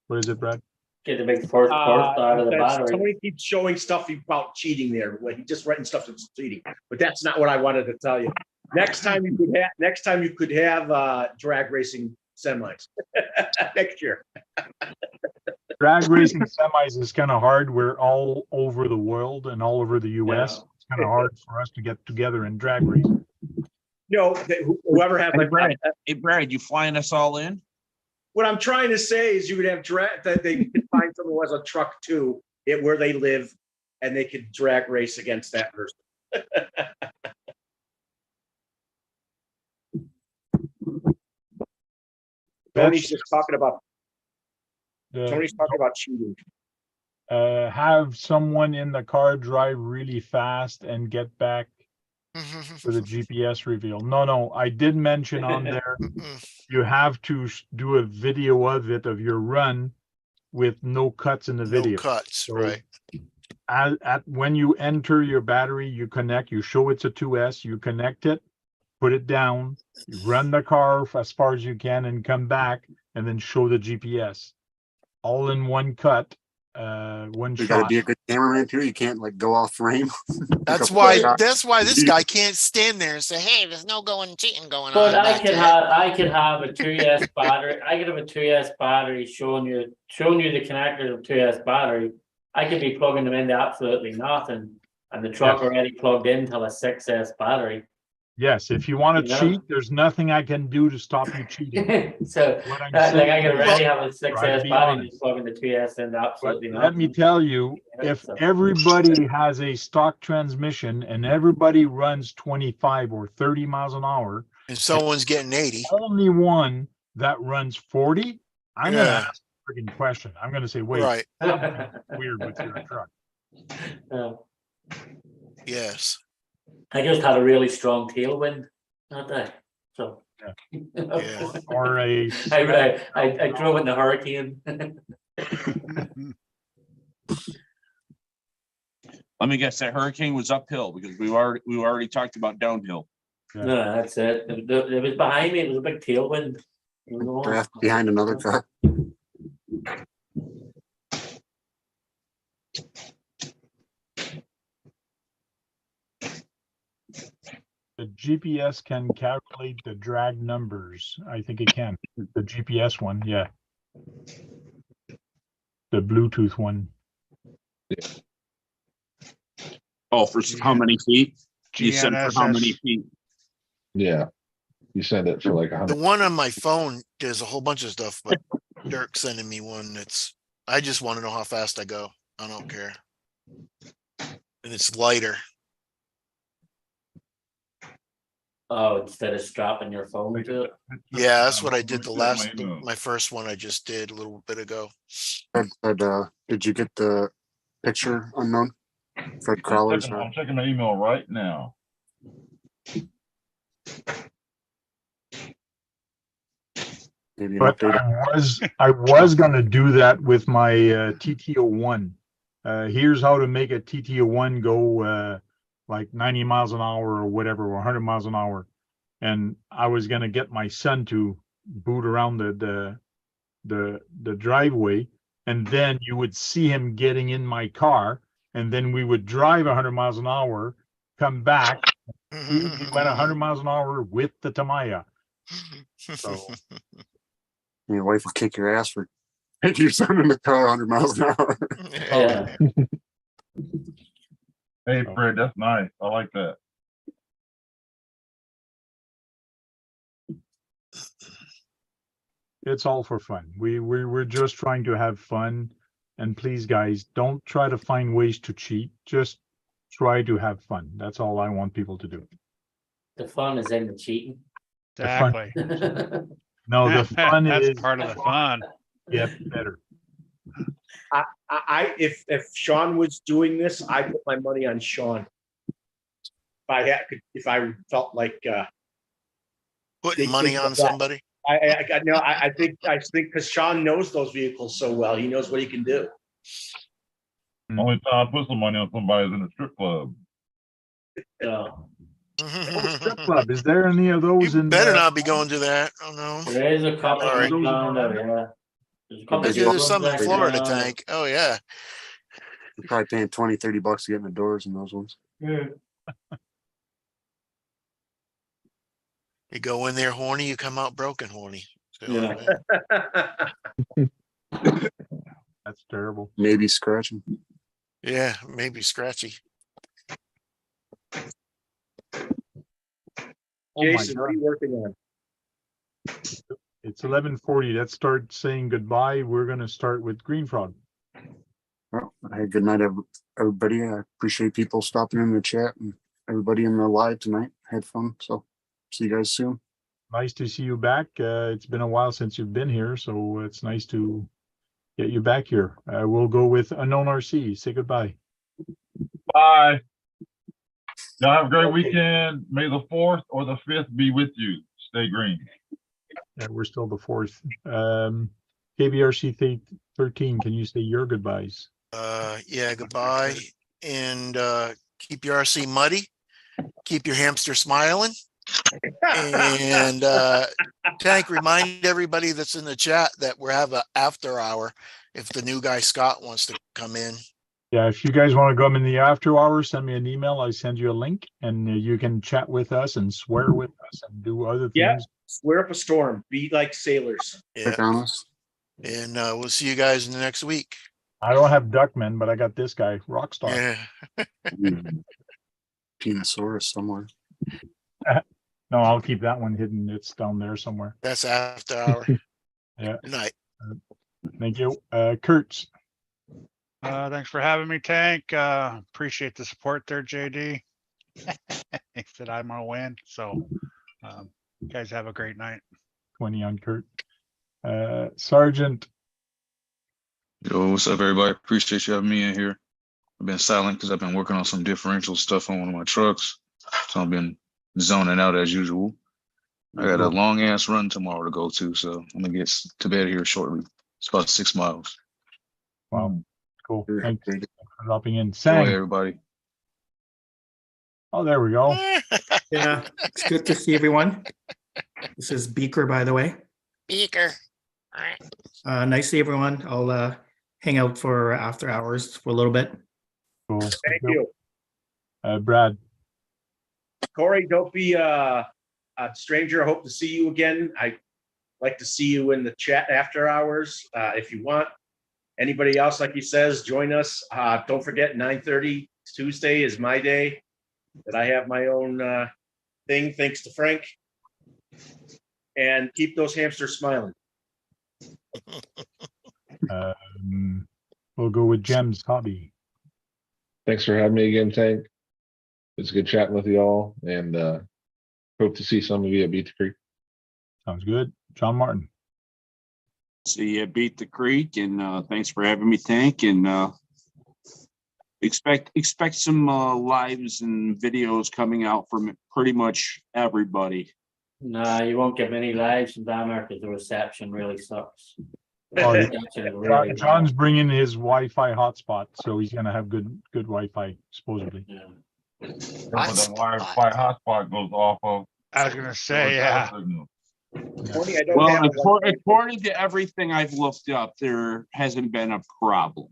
Speaker 5: What is it, Brad?
Speaker 13: Get the big first burst out of the
Speaker 2: that's-
Speaker 13: battery.
Speaker 2: Tony keeps showing stuff about cheating there, like he just writing stuff that's cheating, but that's not what I wanted to tell you. Next time you could have drag racing semis next year.
Speaker 5: Drag racing semis is kind of hard. We're all over the world and all over the US.
Speaker 13: Yeah.
Speaker 5: It's kind of hard for us to get together in drag race.
Speaker 2: No, whoever had
Speaker 10: Hey,
Speaker 2: like,
Speaker 10: Brad, hey, Brad, you flying us all in?
Speaker 2: what I'm trying to say is you would have that they could find someone who has a truck too, where they live, and they could drag race against that person. Tony's just talking about Tony's talking about cheating.
Speaker 5: Have someone in the car drive really fast and get back for the GPS reveal. No, I did mention on there, you have to do a video of it, of your run with no cuts in the video.
Speaker 7: No cuts,
Speaker 5: So
Speaker 7: right?
Speaker 5: when you enter your battery, you connect, you show it's a 2S, you connect it, put it down, you run the car as far as you can and come back and then show the GPS. All in one cut, one
Speaker 6: You gotta
Speaker 5: shot.
Speaker 6: be a good cameraman too. You can't like go off frame.
Speaker 7: That's why this guy can't stand there and say,
Speaker 9: Hey, there's no cheating going
Speaker 13: But
Speaker 9: on.
Speaker 13: I
Speaker 9: back
Speaker 13: could
Speaker 9: there."
Speaker 13: have a 2S battery. I could have a 2S battery showing you the connectors of 2S battery. I could be plugging them into absolutely nothing, and the truck already plugged into a 6S battery.
Speaker 5: Yes, if you want to
Speaker 13: Yeah.
Speaker 5: cheat, there's nothing I can do to stop you cheating.
Speaker 13: So,
Speaker 5: What I'm
Speaker 13: like I
Speaker 5: saying
Speaker 13: can
Speaker 5: is,
Speaker 13: already have a
Speaker 5: try to
Speaker 13: 6S
Speaker 5: be
Speaker 13: body,
Speaker 5: honest.
Speaker 13: just plug in the 2S and
Speaker 5: But
Speaker 13: absolutely
Speaker 5: let me
Speaker 13: nothing.
Speaker 5: tell you, if
Speaker 13: So-
Speaker 5: everybody has a stock transmission and everybody runs 25 or 30 miles an hour,
Speaker 7: And someone's getting 80.
Speaker 5: only one that runs 40, I'm going to
Speaker 7: Yeah.
Speaker 5: ask a freaking question. I'm going to say, wait,
Speaker 7: Right.
Speaker 5: something's weird with your truck.
Speaker 13: Yeah.
Speaker 7: Yes.
Speaker 13: I just had a really strong tailwind that day, so.
Speaker 7: Yeah.
Speaker 5: Or a
Speaker 13: I drove in the hurricane.
Speaker 10: Let me guess, that hurricane was uphill because we already talked about downhill.
Speaker 5: Yeah.
Speaker 13: No, that's it. It was behind me. It was a big tailwind. It was going.
Speaker 6: Draft behind another car.
Speaker 5: The GPS can calculate the drag numbers. I think it can. The GPS one, yeah. The Bluetooth one.
Speaker 10: Oh, for how many feet? You said for how many
Speaker 4: GNSS.
Speaker 10: feet?
Speaker 3: Yeah. You send it for like
Speaker 7: The
Speaker 3: 100.
Speaker 7: one on my phone does a whole bunch of stuff, but Dirk's sending me one that's, I just want to know how fast I go. I don't care. And it's lighter.
Speaker 13: Oh, instead of strapping your phone to it.
Speaker 7: Yeah, that's what I did the
Speaker 1: Let me
Speaker 7: last,
Speaker 1: check my email.
Speaker 7: my first one I just did a little bit ago.
Speaker 6: Did you get the picture unknown? Fred Crawler's.
Speaker 1: I'm checking my email right now.
Speaker 6: Maybe an
Speaker 5: But
Speaker 6: update.
Speaker 5: I was gonna do that with my TT01. Here's how to make a TT01 go like 90 miles an hour or whatever, or 100 miles an hour. And I was gonna get my son to boot around the driveway, and then you would see him getting in my car, and then we would drive 100 miles an hour, come back, he went 100 miles an hour with the Tamiya. So
Speaker 6: Your wife will kick your ass for taking your son in the car 100 miles an hour.
Speaker 13: Yeah.
Speaker 1: Hey, Fred, that's nice. I like that.
Speaker 5: it's all for fun. We're just trying to have fun. And please, guys, don't try to find ways to cheat. Just try to have fun. That's all I want people to do.
Speaker 13: The fun is in the cheating.
Speaker 4: Exactly.
Speaker 5: No, the fun
Speaker 4: That's
Speaker 5: is
Speaker 4: part of the fun.
Speaker 5: get better.
Speaker 2: If Sean was doing this, I put my money on Sean. If I felt like
Speaker 7: Putting money on somebody.
Speaker 2: I think because Sean knows those vehicles so well, he knows what he can do.
Speaker 1: Only time I put some money on somebody is in a strip club.
Speaker 5: Strip club. Is there any of those
Speaker 7: You
Speaker 5: in?
Speaker 7: better not be going to that. Oh no.
Speaker 13: There is a couple
Speaker 7: All right.
Speaker 13: of down there, yeah. There's a
Speaker 7: I
Speaker 13: couple
Speaker 7: bet
Speaker 13: of
Speaker 7: you there's
Speaker 13: ones
Speaker 7: some in
Speaker 13: there
Speaker 7: Florida,
Speaker 13: down there.
Speaker 7: Tank. Oh yeah.
Speaker 6: You're probably paying $20, $30 to get in the doors in those ones.
Speaker 13: Yeah.
Speaker 7: You go in there horny, you come out broken horny. So,
Speaker 13: Yeah.
Speaker 5: That's terrible.
Speaker 6: Maybe scratching.
Speaker 7: yeah, maybe scratchy.
Speaker 5: Oh my
Speaker 2: Jason, what are
Speaker 5: God.
Speaker 2: you working on?
Speaker 5: It's 11:40. Let's start saying goodbye. We're gonna start with Green Frog.
Speaker 6: Well, hey, good night, everybody. I appreciate people stopping in the chat and everybody in the live tonight. Had fun. So see you guys soon.
Speaker 5: Nice to see you back. It's been a while since you've been here, so it's nice to get you back here. We'll go with Unknown RC. Say goodbye.
Speaker 1: Bye. Y'all have a great weekend. May the 4th or the 5th be with you. Stay green.
Speaker 5: We're still the 4th. KBRC 13, can you say your goodbyes?
Speaker 7: Yeah, goodbye. And keep your RC muddy. Keep your hamster smiling. And Tank, remind everybody that's in the chat that we have an after hour if the new guy Scott wants to come in.
Speaker 5: Yeah, if you guys want to come in the after hours, send me an email. I send you a link, and you can chat with us and swear with us and do other things.
Speaker 2: Yeah, swear up a storm. Be like sailors.
Speaker 7: Yeah. And we'll see you guys in the next week.
Speaker 5: I don't have Duckman, but I got this guy, Rockstar.
Speaker 7: Yeah.
Speaker 6: Penosaurus somewhere.
Speaker 5: No, I'll keep that one hidden. It's down there somewhere.
Speaker 7: That's after hour.
Speaker 5: Yeah.
Speaker 7: Good night.
Speaker 5: Thank you. Kurtz.
Speaker 4: Thanks for having me, Tank. Appreciate the support there, JD. He said I'm gonna win. So you guys have a great night.
Speaker 5: 20 on Kurt. Sergeant.
Speaker 12: Yo, what's up, everybody? Appreciate you having me in here. I've been silent because I've been working on some differential stuff on one of my trucks. So I've been zoning out as usual. I got a long ass run tomorrow to go to, so I'm gonna get to bed here shortly. It's about 6 miles.
Speaker 5: Wow. Cool. Thanks for dropping in.
Speaker 12: Enjoy,
Speaker 5: Sang.
Speaker 12: everybody.
Speaker 5: Oh, there we go.
Speaker 11: Yeah, it's good to see everyone. This is Beaker, by the way.
Speaker 9: Beaker. All right.
Speaker 11: Nice to see everyone. I'll hang out for after hours for a little bit.
Speaker 5: Cool.
Speaker 2: Thank you.
Speaker 5: Brad.
Speaker 2: Corey, don't be a stranger. I hope to see you again. I like to see you in the chat after hours if you want. Anybody else, like he says, join us. Don't forget, 9:30 Tuesday is my day that I have my own thing, thanks to Frank. And keep those hamsters smiling.
Speaker 5: We'll go with Jem's hobby.
Speaker 3: Thanks for having me again, Tank. It's good chatting with you all, and hope to see some of you at Beat the Creek.
Speaker 5: Sounds good. John Martin.
Speaker 10: See you at Beat the Creek, and thanks for having me, Tank. And expect some lives and videos coming out from pretty much everybody.
Speaker 13: Nah, you won't get many lives in Denmark because the reception really sucks.
Speaker 5: Oh, yeah.
Speaker 13: Reception is really bad.
Speaker 5: John's bringing his Wi-Fi hotspot, so he's gonna have good Wi-Fi supposedly.
Speaker 13: Yeah.
Speaker 1: But the Wi-Fi hotspot goes off of.
Speaker 4: I was gonna say, yeah.
Speaker 2: Tony, I don't
Speaker 10: Well,
Speaker 2: have a-
Speaker 10: according to everything I've looked up, there hasn't been a problem.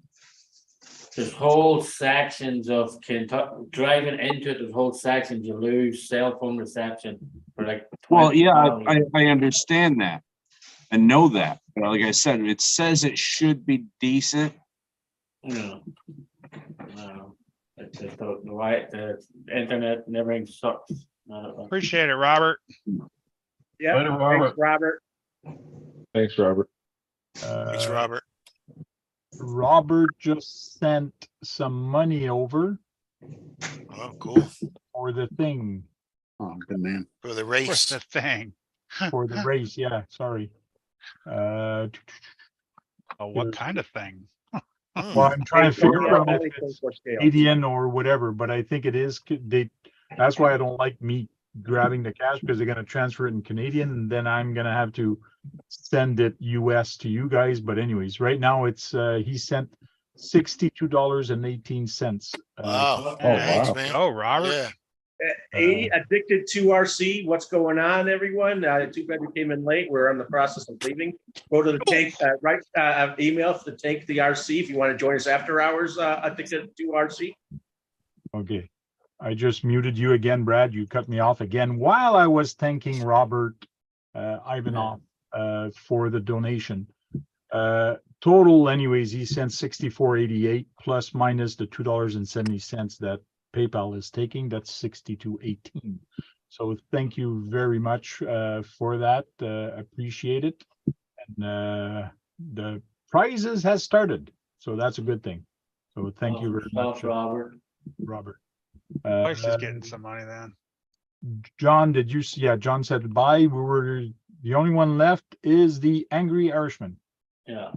Speaker 13: There's whole sections of Kentucky, driving into it, there's whole sections you lose cell phone reception for like.
Speaker 10: Well,
Speaker 13: 20
Speaker 10: yeah,
Speaker 13: miles.
Speaker 10: I understand that and know that. But like I said, it says it should be decent.
Speaker 13: No. It's just the internet and everything sucks.
Speaker 4: Appreciate it, Robert.
Speaker 2: Yeah,
Speaker 1: Later, Robert.
Speaker 2: thanks, Robert.
Speaker 3: Thanks, Robert.
Speaker 7: Thanks, Robert.
Speaker 5: Robert just sent some money over
Speaker 7: Oh, cool.
Speaker 5: for the thing,
Speaker 6: Oh, good man.
Speaker 7: For the
Speaker 4: What's
Speaker 7: race.
Speaker 4: the thing?
Speaker 5: for the race. Yeah, sorry.
Speaker 4: Oh, what kind of thing?
Speaker 5: Well, I'm trying to figure out if
Speaker 2: Only
Speaker 5: it's
Speaker 2: 24 scale.
Speaker 5: Canadian or whatever, but I think it is. That's why I don't like me grabbing the cash, because they're gonna transfer it in Canadian, and then I'm gonna have to send it US to you guys. But anyways, right now it's he sent $62.18.
Speaker 7: Wow.
Speaker 3: Oh,
Speaker 7: Thanks,
Speaker 3: wow.
Speaker 7: man.
Speaker 4: Oh, Robert.
Speaker 7: Yeah.
Speaker 2: Addicted to RC. What's going on, everyone? Too bad we came in late. We're in the process of leaving. Go to the tank, write email for the tank, the RC, if you want to join us after hours. Addicted to RC.
Speaker 5: Okay. I just muted you again, Brad. You cut me off again while I was thanking Robert Ivanov for the donation. Total, anyways, he sent $64.88 plus minus the $2.70 that PayPal is taking. That's $62.18. So thank you very much for that. Appreciate it. And the prizes has started, so that's a good thing. So thank you very much,
Speaker 13: Robert.
Speaker 5: Robert.
Speaker 4: Twice is getting some money then.
Speaker 5: John, did you see? Yeah, John said bye. We were the only one left is the Angry Irishman.
Speaker 13: Yeah.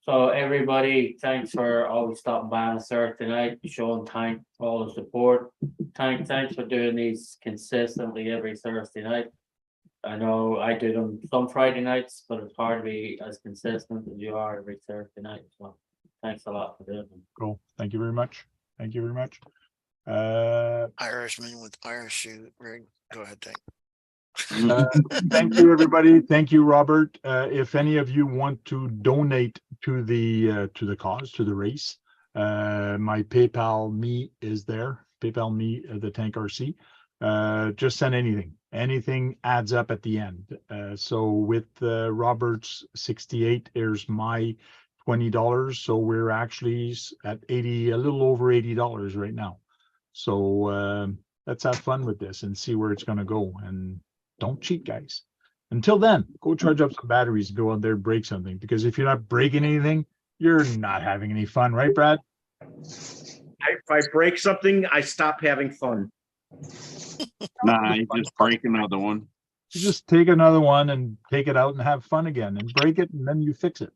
Speaker 13: So everybody, thanks for always stopping by on Thursday night, showing Tank all the support. Tank, thanks for doing these consistently every Thursday night. I know I do them some Friday nights, but it's hard to be as consistent as you are every Thursday night. So thanks a lot for doing them.
Speaker 5: Cool. Thank you very much. Thank you very much.
Speaker 7: Irishman with Irish shoe rig. Go ahead, Tank.
Speaker 5: Thank you, everybody. Thank you, Robert. If any of you want to donate to the cause, to the race, my PayPal me is there. PayPal me, the Tank RC. Just send anything. Anything adds up at the end. So with Robert's 68, there's my $20. So we're actually at 80, a little over $80 right now. So let's have fun with this and see where it's going to go. And Don't cheat, guys. Until then, go charge up some batteries and go out there and break something. Because if you're not breaking anything, you're not having any fun, right, Brad?
Speaker 2: If I break something, I stop having fun.
Speaker 10: Nah, you just break another one.
Speaker 5: You just take another one and take it out and have fun again and break it and then you fix it.